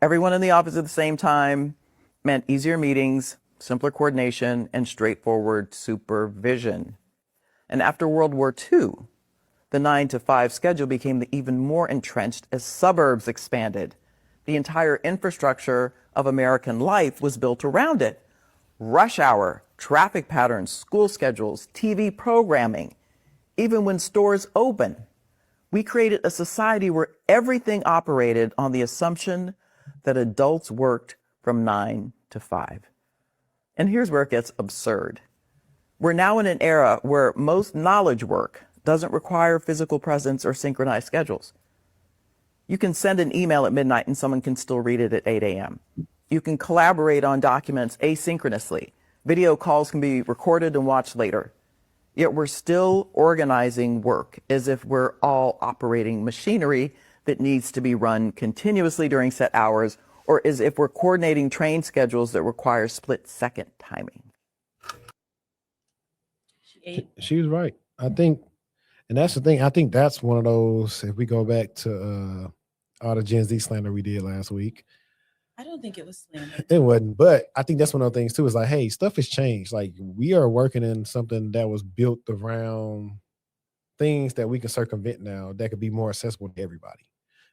Everyone in the office at the same time meant easier meetings, simpler coordination, and straightforward supervision. And after World War II, the 9-to-5 schedule became even more entrenched as suburbs expanded. The entire infrastructure of American life was built around it. Rush hour, traffic patterns, school schedules, TV programming. Even when stores open, we created a society where everything operated on the assumption that adults worked from 9 to 5. And here's where it gets absurd. We're now in an era where most knowledge work doesn't require physical presence or synchronized schedules. You can send an email at midnight and someone can still read it at 8 a.m. You can collaborate on documents asynchronously. Video calls can be recorded and watched later. Yet we're still organizing work as if we're all operating machinery that needs to be run continuously during set hours, or as if we're coordinating train schedules that require split-second timing. She was right. I think, and that's the thing, I think that's one of those, if we go back to all the Gen Z slander we did last week. I don't think it was slander. It wasn't, but I think that's one of the things too, is like, hey, stuff has changed. Like we are working in something that was built around things that we can circumvent now that could be more accessible to everybody.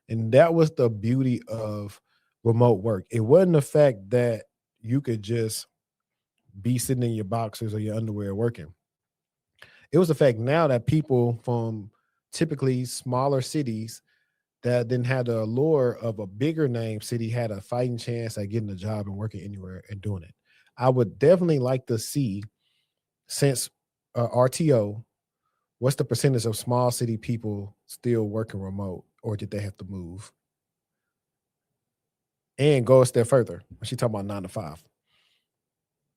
And that was the beauty of remote work. It wasn't the fact that you could just be sitting in your boxers or your underwear working. It was the fact now that people from typically smaller cities that didn't have the allure of a bigger name city had a fighting chance at getting a job and working anywhere and doing it. I would definitely like to see, since RTO, what's the percentage of small city people still working remote, or did they have to move? And go a step further. She talking about 9 to 5.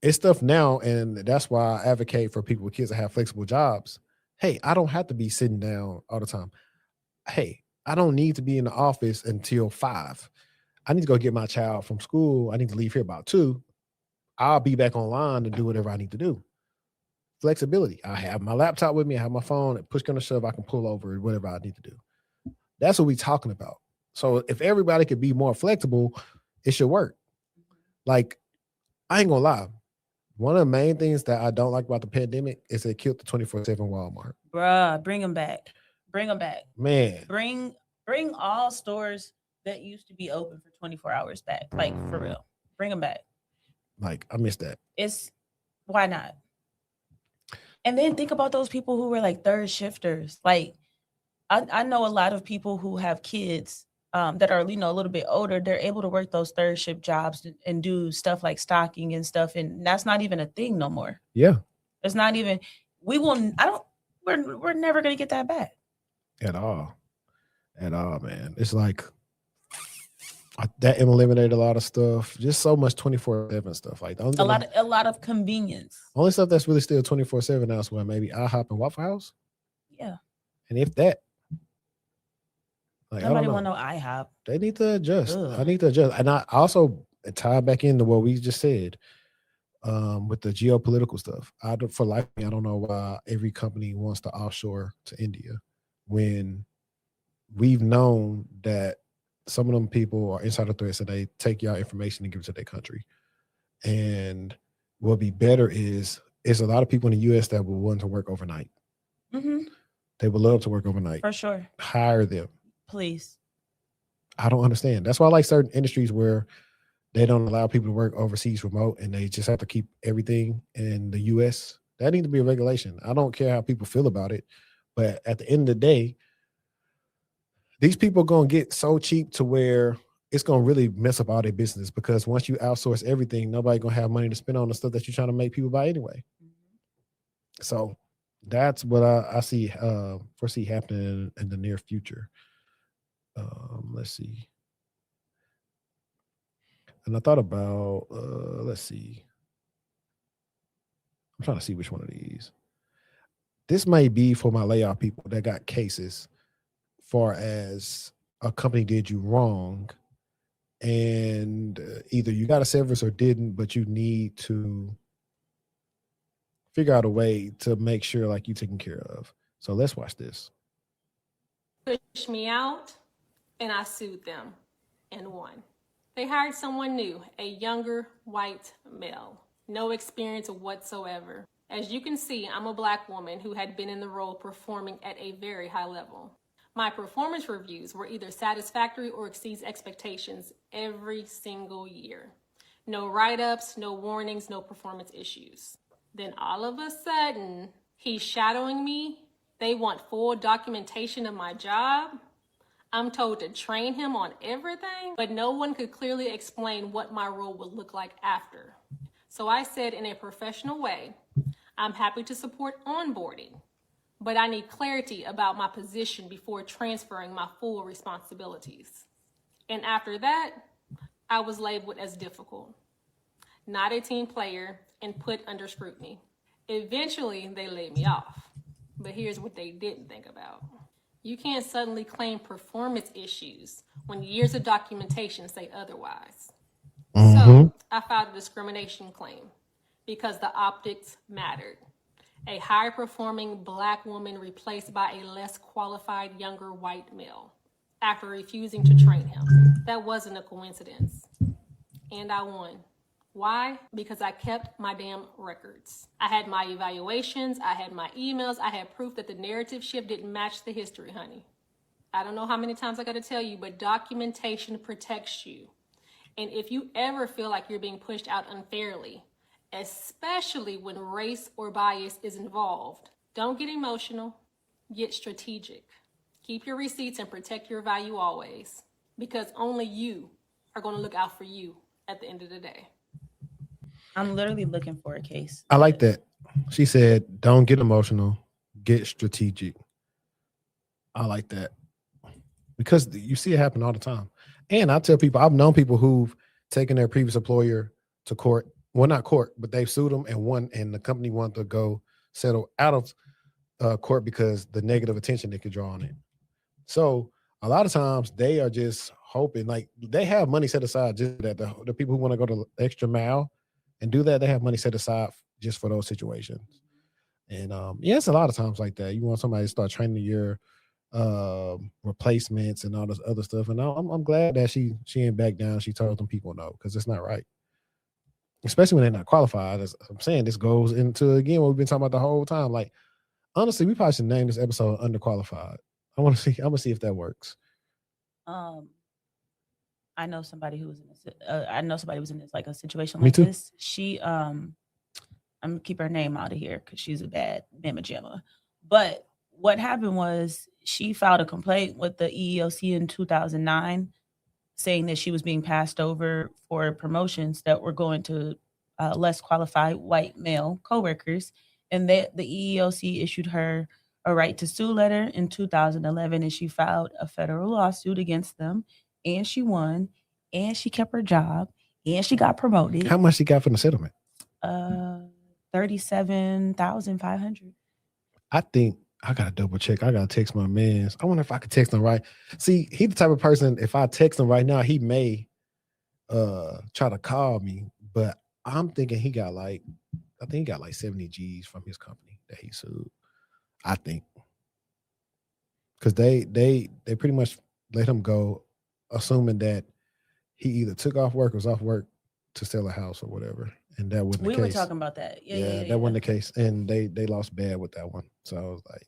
It's stuff now, and that's why I advocate for people with kids that have flexible jobs. Hey, I don't have to be sitting down all the time. Hey, I don't need to be in the office until 5. I need to go get my child from school. I need to leave here about 2. I'll be back online to do whatever I need to do. Flexibility. I have my laptop with me. I have my phone. Push come to shove, I can pull over whatever I need to do. That's what we're talking about. So if everybody could be more flexible, it should work. Like, I ain't gonna lie. One of the main things that I don't like about the pandemic is it killed the 24/7 Walmart. Bruh, bring them back. Bring them back. Man. Bring all stores that used to be open for 24 hours back. Like, for real. Bring them back. Like, I miss that. Why not? And then think about those people who were like third shifters. Like, I know a lot of people who have kids that are, a little bit older. They're able to work those third shift jobs and do stuff like stocking and stuff. And that's not even a thing no more. Yeah. It's not even, we're never going to get that back. At all, man. It's like that eliminated a lot of stuff. Just so much 24/7 stuff. Like a lot of convenience. Only stuff that's really still 24/7 now is when maybe IHOP and Waffle House. Yeah. And if that. Like, nobody want no IHOP. They need to adjust. Ugh. I need to adjust. And I also tie back into what we just said with the geopolitical stuff. I don't know why every company wants to offshore to India when we've known that some of them people are insider threats and they take your information and give it to their country. And what would be better is a lot of people in the U.S. that will want to work overnight. Mm-hmm. They would love to work overnight. For sure. Hire them. Please. I don't understand. That's why I like certain industries where they don't allow people to work overseas remote and they just have to keep everything in the U.S. That needs to be a regulation. I don't care how people feel about it. But at the end of the day, these people are going to get so cheap to where it's going to really mess up all their business, because once you outsource everything, nobody's going to have money to spend on the stuff that you're trying to make people buy anyway. So that's what I foresee happening in the near future. Let's see. And I thought about, let's see. I'm trying to see which one of these. This may be for my layoff people that got cases far as a company did you wrong and either you got a severance or didn't, but you need to figure out a way to make sure like you taken care of. So let's watch this. Pushed me out and I sued them and won. They hired someone new, a younger white male, no experience whatsoever. As you can see, I'm a Black woman who had been in the role performing at a very high level. My performance reviews were either satisfactory or exceeds expectations every single year. No write-ups, no warnings, no performance issues. Then all of a sudden, he's shadowing me. They want full documentation of my job. I'm told to train him on everything, but no one could clearly explain what my role would look like after. So I said in a professional way, I'm happy to support onboarding, but I need clarity about my position before transferring my full responsibilities. And after that, I was labeled as difficult, not a team player, and put under scrutiny. Eventually, they laid me off. But here's what they didn't think about. You can't suddenly claim performance issues when years of documentation say otherwise. So I filed a discrimination claim because the optics mattered. A high-performing Black woman replaced by a less qualified younger white male after refusing to train him. That wasn't a coincidence. And I won. Why? Because I kept my damn records. I had my evaluations, I had my emails, I had proof that the narrative shift didn't match the history, honey. I don't know how many times I gotta tell you, but documentation protects you. And if you ever feel like you're being pushed out unfairly, especially when race or bias is involved, don't get emotional, get strategic. Keep your receipts and protect your value always, because only you are gonna look out for you at the end of the day. I'm literally looking for a case. I like that. She said, don't get emotional, get strategic. I like that. Because you see it happen all the time. And I tell people, I've known people who've taken their previous employer to court. Well, not court, but they've sued them and won, and the company wanted to go settle out of court because the negative attention they could draw on it. So a lot of times they are just hoping, like they have money set aside just that the people who want to go the extra mile and do that, they have money set aside just for those situations. And yeah, it's a lot of times like that. You want somebody to start training your replacements and all this other stuff. And I'm glad that she ain't back down. She told them people no, because it's not right. Especially when they're not qualified. As I'm saying, this goes into, again, what we've been talking about the whole time. Like, honestly, we probably should name this episode Underqualified. I want to see. I'm gonna see if that works. I know somebody who was in this. I know somebody was in this like a situation Me like too. this. She I'm gonna keep her name out of here because she's a bad mamma jamma. But what happened was she filed a complaint with the EEOC in 2009, saying that she was being passed over for promotions that were going to less qualified white male coworkers, and that the EEOC issued her a right to sue letter in 2011, and she filed a federal lawsuit against them, and she won, and she kept her job, and she got promoted. How much she got from the settlement? 37,500. I think I gotta double check. I gotta text my mans. I wonder if I could text him right. See, he the type of person, if I text him right now, he may try to call me, but I'm thinking he got like, I think he got like 70 G's from his company that he sued. I think. Because they pretty much let him go, assuming that he either took off work or was off work to sell a house or whatever. And that wasn't the case. We were talking about that. Yeah, that wasn't the case. And they lost bad with that one. So I was like,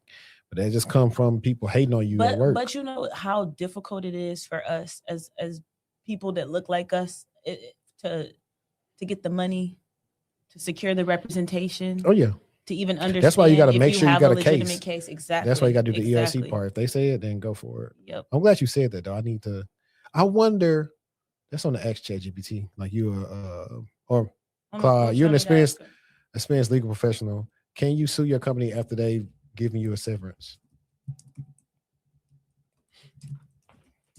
but that just come from people hating on you at work. But you know how difficult it is for us as people that look like us to get the money, to secure the representation. Oh yeah. To even understand. That's why you got to make sure you got a case. Exactly. That's why you got to do the EEOC part. If they say it, then go for it. Yep. I'm glad you said that though. I wonder. That's on the X ChatGPT. Like you or Claude, you're an experienced legal professional. Can you sue your company after they've given you a severance?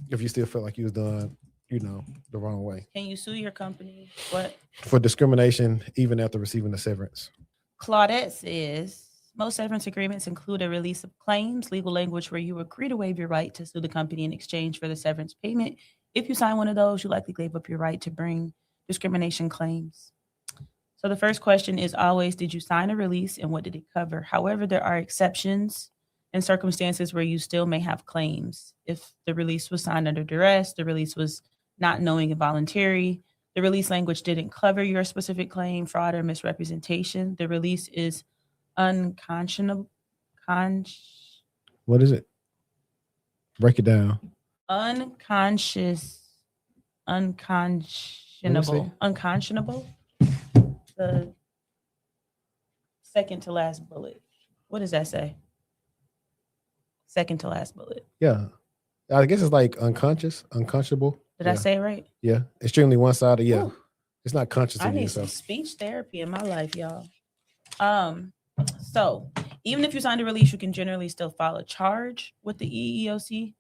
If you still feel like you was done, the wrong way. Can you sue your company? What? For discrimination, even after receiving the severance. Claudette says, most severance agreements include a release of claims, legal language where you agree to waive your right to sue the company in exchange for the severance payment. If you sign one of those, you likely gave up your right to bring discrimination claims. So the first question is always, did you sign a release and what did it cover? However, there are exceptions and circumstances where you still may have claims. If the release was signed under duress, the release was not knowing and voluntary, the release language didn't cover your specific claim, fraud, or misrepresentation, the release is unconscionable. What is it? Break it down. Unconscionable. The second to last bullet. What does that say? Second to last bullet. Yeah. I guess it's like unconscionable. Did I say it right? Yeah. Extremely one-sided. Yeah. Ooh. It's not conscious I of need yourself. some speech therapy in my life, y'all. So even if you signed a release, you can generally still file a charge with the EEOC.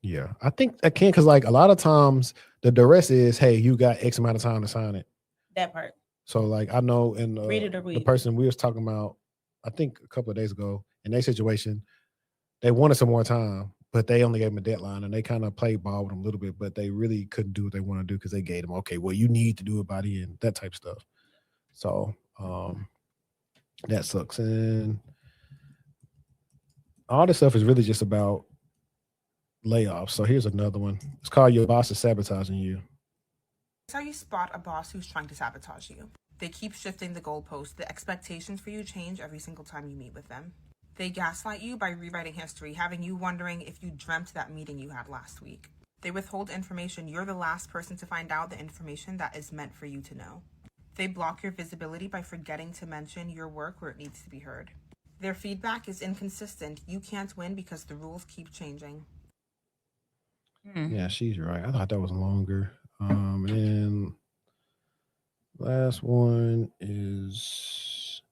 Yeah, I think I can, because like a lot of times the duress is, hey, you got X amount of time to sign it. That part. So like I know in read it or read. The person we was talking about, I think a couple of days ago, in their situation, they wanted some more time, but they only gave them a deadline, and they kind of played ball with them a little bit, but they really couldn't do what they want to do because they gave them, okay, well, you need to do it by the end, that type of stuff. So that sucks. And all this stuff is really just about layoffs. So here's another one. It's called Your Boss is Sabotaging You. That's how you spot a boss who's trying to sabotage you. They keep shifting the goalposts. The expectations for you change every single time you meet with them. They gaslight you by rewriting history, having you wondering if you dreamt that meeting you had last week. They withhold information. You're the last person to find out the information that is meant for you to know. They block your visibility by forgetting to mention your work where it needs to be heard. Their feedback is inconsistent. You can't win because the rules keep changing. Yeah, she's right. I thought that was longer. And last one is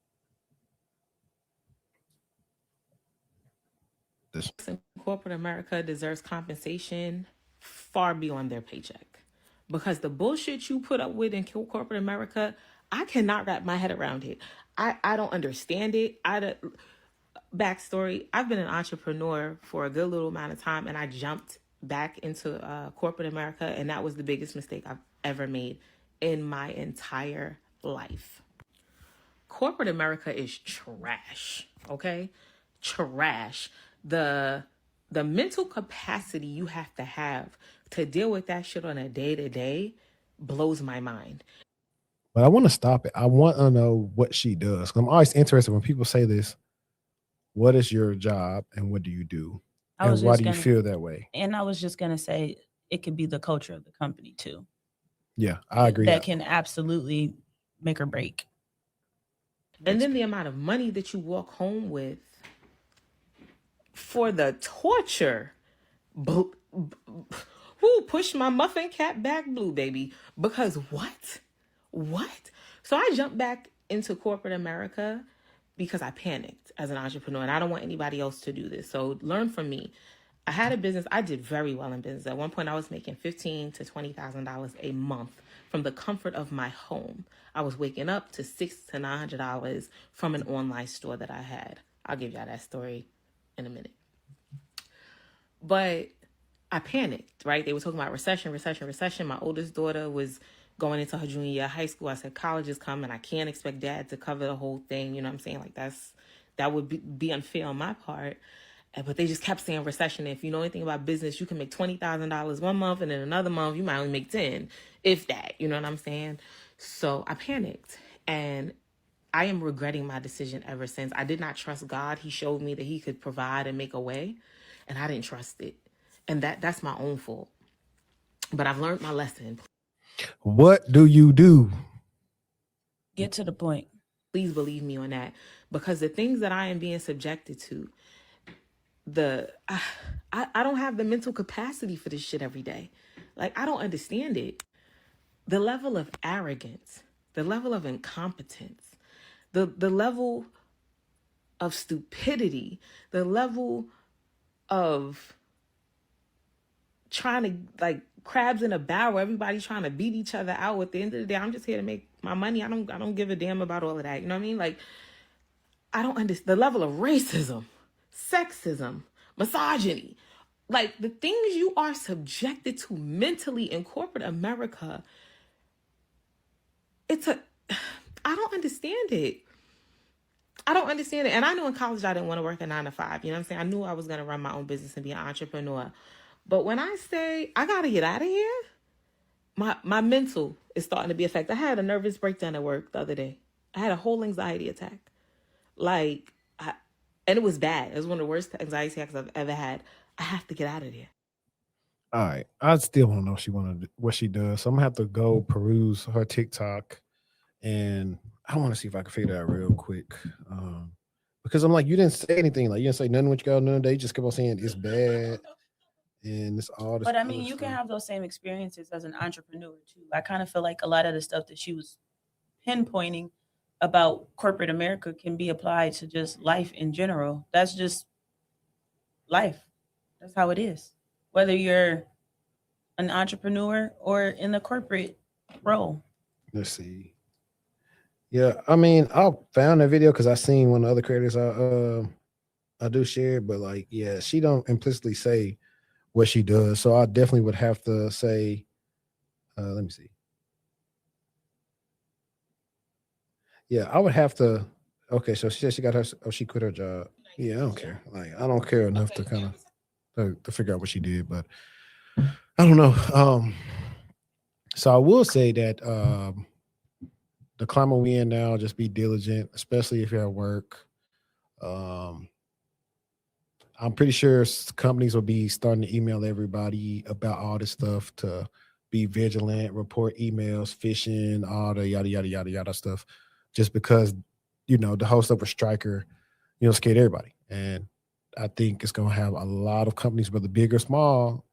this. Corporate America deserves compensation far beyond their paycheck. Because the bullshit you put up with in corporate America, I cannot wrap my head around it. I don't understand it. Backstory, I've been an entrepreneur for a good little amount of time, and I jumped back into corporate America, and that was the biggest mistake I've ever made in my entire life. Corporate America is trash, okay? Trash. The mental capacity you have to deal with that shit on a day-to-day blows my mind. But I want to stop it. I want to know what she does. I'm always interested when people say this. what is your job and what do you do? And why do you feel that way? And I was just going to say, it could be the culture of the company too. Yeah, I agree. That can absolutely make or break. And then the amount of money that you walk home with for the torture. Who pushed my muffin cap back blue, baby? Because what? So I jumped back into corporate America because I panicked as an entrepreneur, and I don't want anybody else to do this. So learn from me. I had a business. I did very well in business. At one point, I was making $15,000 to $20,000 a month from the comfort of my home. I was waking up to $600 to $900 from an online store that I had. I'll give y'all that story in a minute. But I panicked, right? They were talking about recession. My oldest daughter was going into her junior year of high school. I said, college is coming. I can't expect dad to cover the whole thing. You know what I'm saying? Like that would be unfair on my part. But they just kept saying recession. If you know anything about business, you can make $20,000 one month, and then another month you might only make 10, if that. You know what I'm saying? So I panicked, and I am regretting my decision ever since. I did not trust God. He showed me that he could provide and make a way, and I didn't trust it. And that's my own fault. But I've learned my lesson. What do you do? Get to the point. Please believe me on that. Because the things that I am being subjected to, I don't have the mental capacity for this shit every day. Like, I don't understand it. The level of arrogance, the level of incompetence, the level of stupidity, the level of trying to, like, crabs in a barrel, everybody trying to beat each other out. At the end of the day, I'm just here to make my money. I don't give a damn about all of that. You know what I mean? Like, I don't understand the level of racism, sexism, misogyny, like the things you are subjected to mentally in corporate America. I don't understand it. And I knew in college I didn't want to work a 9 to 5. You know what I'm saying? I knew I was going to run my own business and be an entrepreneur. But when I say I got to get out of here, my mental is starting to be affected. I had a nervous breakdown at work the other day. I had a whole anxiety attack. And it was bad. It was one of the worst anxiety attacks I've ever had. I have to get out of there. All right. I still want to know what she does. So I'm going to have to go peruse her TikTok. And I want to see if I can figure that out real quick. Because I'm like, you didn't say anything. Like, you didn't say nothing what you got none of that. You just kept on saying it's bad. And it's all this. But I mean, you can have those same experiences as an entrepreneur too. I kind of feel like a lot of the stuff that she was pinpointing about corporate America can be applied to just life in general. That's just life. That's how it is. Whether you're an entrepreneur or in the corporate role. Let's see. Yeah, I mean, I found that video because I seen one of the other creators I do share, but like, yeah, she don't implicitly say what she does. So I definitely would have to say, let me see. Yeah, I would have to. Okay, so she said she got her. Oh, she quit her job. Yeah, I don't care. Like, I don't care enough to kind of to figure out what she did, but I don't know. So I will say that the climate we in now, just be diligent, especially if you're at work. I'm pretty sure companies will be starting to email everybody about all this stuff to be vigilant, report emails, phishing, all the yada yada yada yada stuff. Just because, you know, the whole stuff with Stryker, you know, scared everybody. And I think it's going to have a lot of companies, whether big or small,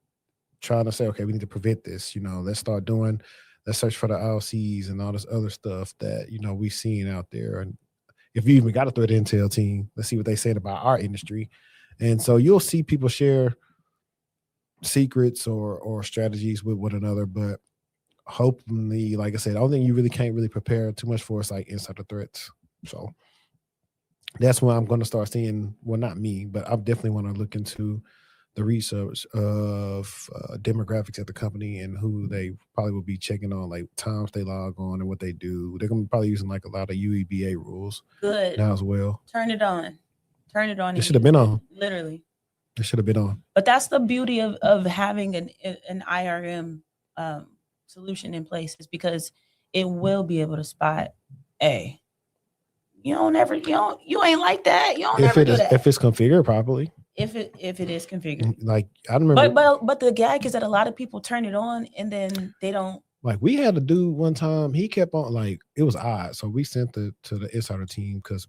trying to say, okay, we need to prevent this. You know, let's search for the IOCs and all this other stuff that, you know, we've seen out there. And if you even got a threat intel team, let's see what they said about our industry. And so you'll see people share secrets or strategies with one another, but hopefully, like I said, I don't think you really can't really prepare too much for us like insider threats. So that's when I'm going to start seeing, well, not me, but I definitely want to look into the research of demographics at the company and who they probably will be checking on, like times they log on and what they do. They're going to be probably using like a lot of UEBA rules now as well. Turn it on. It should have been on. Literally. It should have been on. But that's the beauty of having an IRM solution in place, is because it will be able to spot you ain't like that. You don't never do that. If it's configured properly. If it is configured. Like I remember, but the gag is that a lot of people turn it on and then they don't. Like we had a dude one time, he kept on like it was odd. So we sent to the insider team because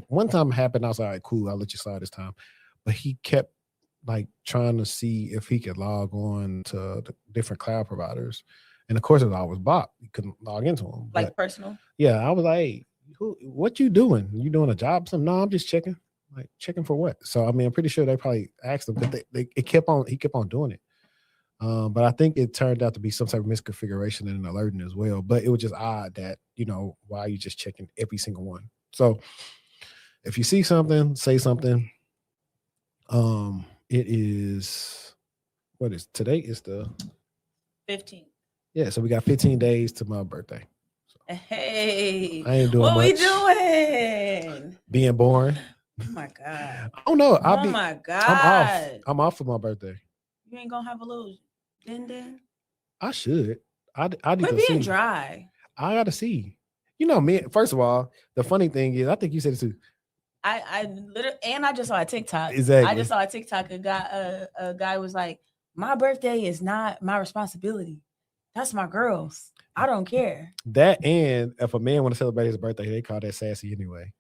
one time it happened. I was like, all right, cool, I'll let you slide this time. But he kept like trying to see if he could log on to the different cloud providers. And of course it was always blocked. You couldn't log into them. Like personal? Yeah, I was like, hey, what you doing? You doing a job? Something? No, I'm just checking. Like checking for what? So I mean, I'm pretty sure they probably asked him, but he kept on doing it. But I think it turned out to be some type of misconfiguration and an alerting as well. But it was just odd that, why are you just checking every single one? So if you see something, say something. It is, what is today? Is the 15th. Yeah, so we got 15 days to my birthday. So hey, I ain't doing what much. We doing? Being boring. Oh my God. I don't know. My God. I'm off for my birthday. You ain't gonna have a little din? I should. I need Quit to being see. dry. I gotta see. Me. First of all, the funny thing is, I think you said it too. I literally, and I just saw a TikTok. Exactly. I just saw a TikTok. A guy was like, "My birthday is not my responsibility. That's my girl's. I don't care." That, and if a man want to celebrate his birthday, they call that sassy anyway.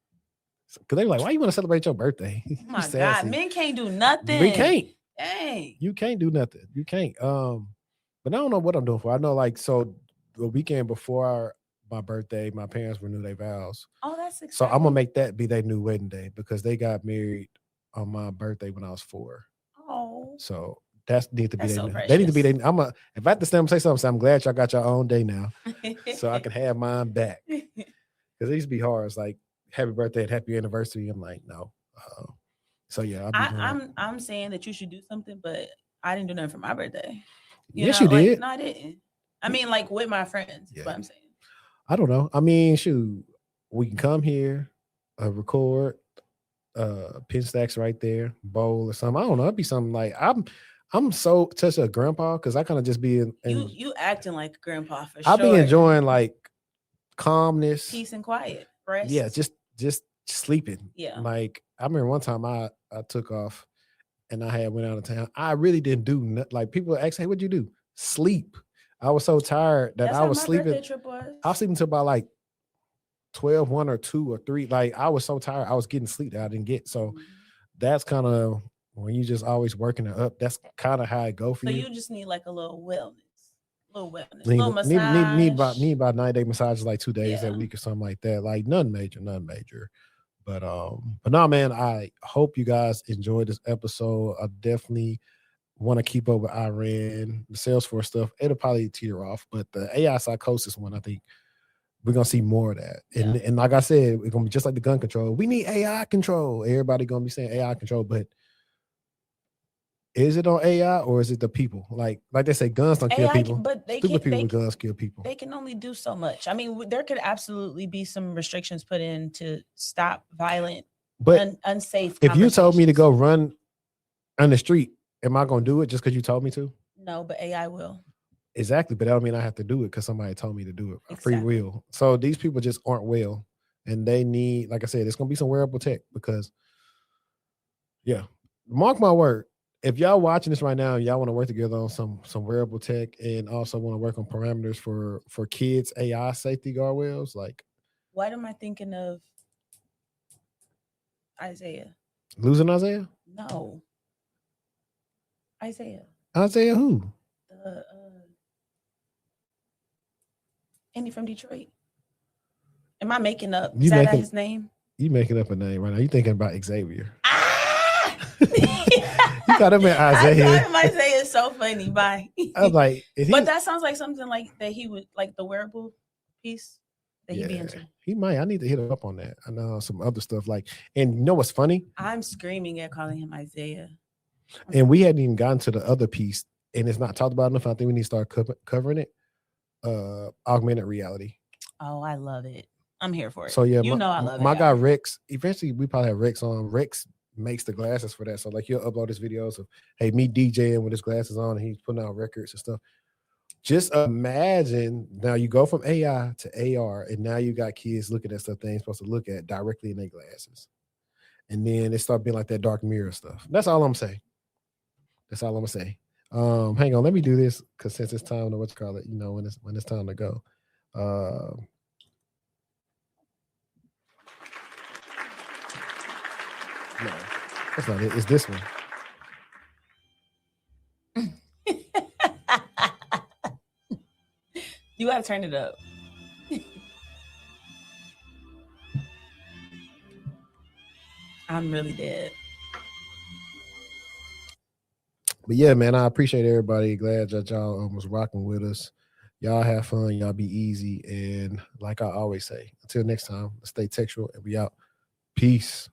Because they were like, "Why you want to celebrate your birthday?" Oh my God, men can't do nothing. We can't. Dang. You can't do nothing. You can't. But I don't know what I'm doing for. I know, like, so the weekend before my birthday, my parents renew their vows. Oh, that's exciting. So I'm gonna make that be their new wedding day because they got married on my birthday when I was 4. Oh. So that need to be That's their. so They need to be their. If I have to stand up and say something, I'm glad y'all got your own day now, so I can have mine back. Because it used to be hard. It's like happy birthday and happy anniversary. I'm like, no. So yeah, I'm saying that you should do something, but I didn't do nothing for my birthday. Yes, you did. No, I didn't. I mean, like with my friends. Yeah. Is what I'm saying. I don't know. I mean, shoot, we can come here, record, pin stacks right there, bowl or something. I don't know. It'd be something like I'm so such a grandpa because I kind of just be in you acting like a grandpa for sure. I'll be enjoying like calmness, peace and quiet, rest. Yeah, just sleeping. Yeah. Like I remember one time I took off and I went out of town. I really didn't do nothing. Like people ask, hey, what'd you do? Sleep. I was so tired that I was sleeping. I was sleeping until about like 12, 1 or 2 or 3. Like I was so tired. I was getting sleep that I didn't get. So that's kind of when you just always working it up. That's kind of how it go for you. So you just need like a little wellness. Little massage. Need about 9-day massages, like 2 days that week or something like that. Like nothing major. But no, man, I hope you guys enjoyed this episode. I definitely want to keep up with Iran, the Salesforce stuff. It'll probably teeter off, but the AI psychosis one, I think we're gonna see more of that. And like I said, it's gonna be just like the gun control. We need AI control. Everybody gonna be saying AI control, but is it on AI or is it the people? Like they say, guns don't kill people. But stupid people with guns kill people. They can only do so much. I mean, there could absolutely be some restrictions put in to stop violent, but unsafe. If you told me to go run on the street, am I going to do it just because you told me to? No, but AI will. Exactly. But that don't mean I have to do it because somebody told me to do it. Free will. So these people just aren't well. And they need, like I said, it's going to be some wearable tech because, mark my word, if y'all watching this right now, y'all want to work together on some wearable tech and also want to work on parameters for kids, AI safety guardrails, like. Why am I thinking of Isaiah? Losing Isaiah? No. Isaiah who? Andy from Detroit. Am I making up? Is that his name? You making up a name right now. You thinking about Xavier. You thought him Isaiah. I thought him Isaiah is so funny. Bye. I was like, but that sounds like something like that he would like the wearable piece that he'd be into. He might. I need to hit him up on that. I know some other stuff and you know what's funny? I'm screaming at calling him Isaiah. And we hadn't even gotten to the other piece, and it's not talked about enough. I think we need to start covering it. Augmented reality. Oh, I love it. I'm here for it. So yeah, I love it. My guy Rex. Eventually, we probably have Rex on. Rex makes the glasses for that. So like, he'll upload his videos of me DJing with his glasses on, and he's putting out records and stuff. just imagine now you go from AI to AR, and now you got kids looking at stuff they ain't supposed to look at directly in their glasses. And then it start being like that dark mirror stuff. That's all I'm saying. That's all I'm gonna say. Hang on, let me do this because since it's time to what's call it, when it's time to go. No, that's not it. It's this one. You gotta turn it up. I'm really dead. But yeah, man, I appreciate everybody. Glad that y'all was rocking with us. Y'all have fun. Y'all be easy. And like I always say, until next time, stay textual and we out. Peace.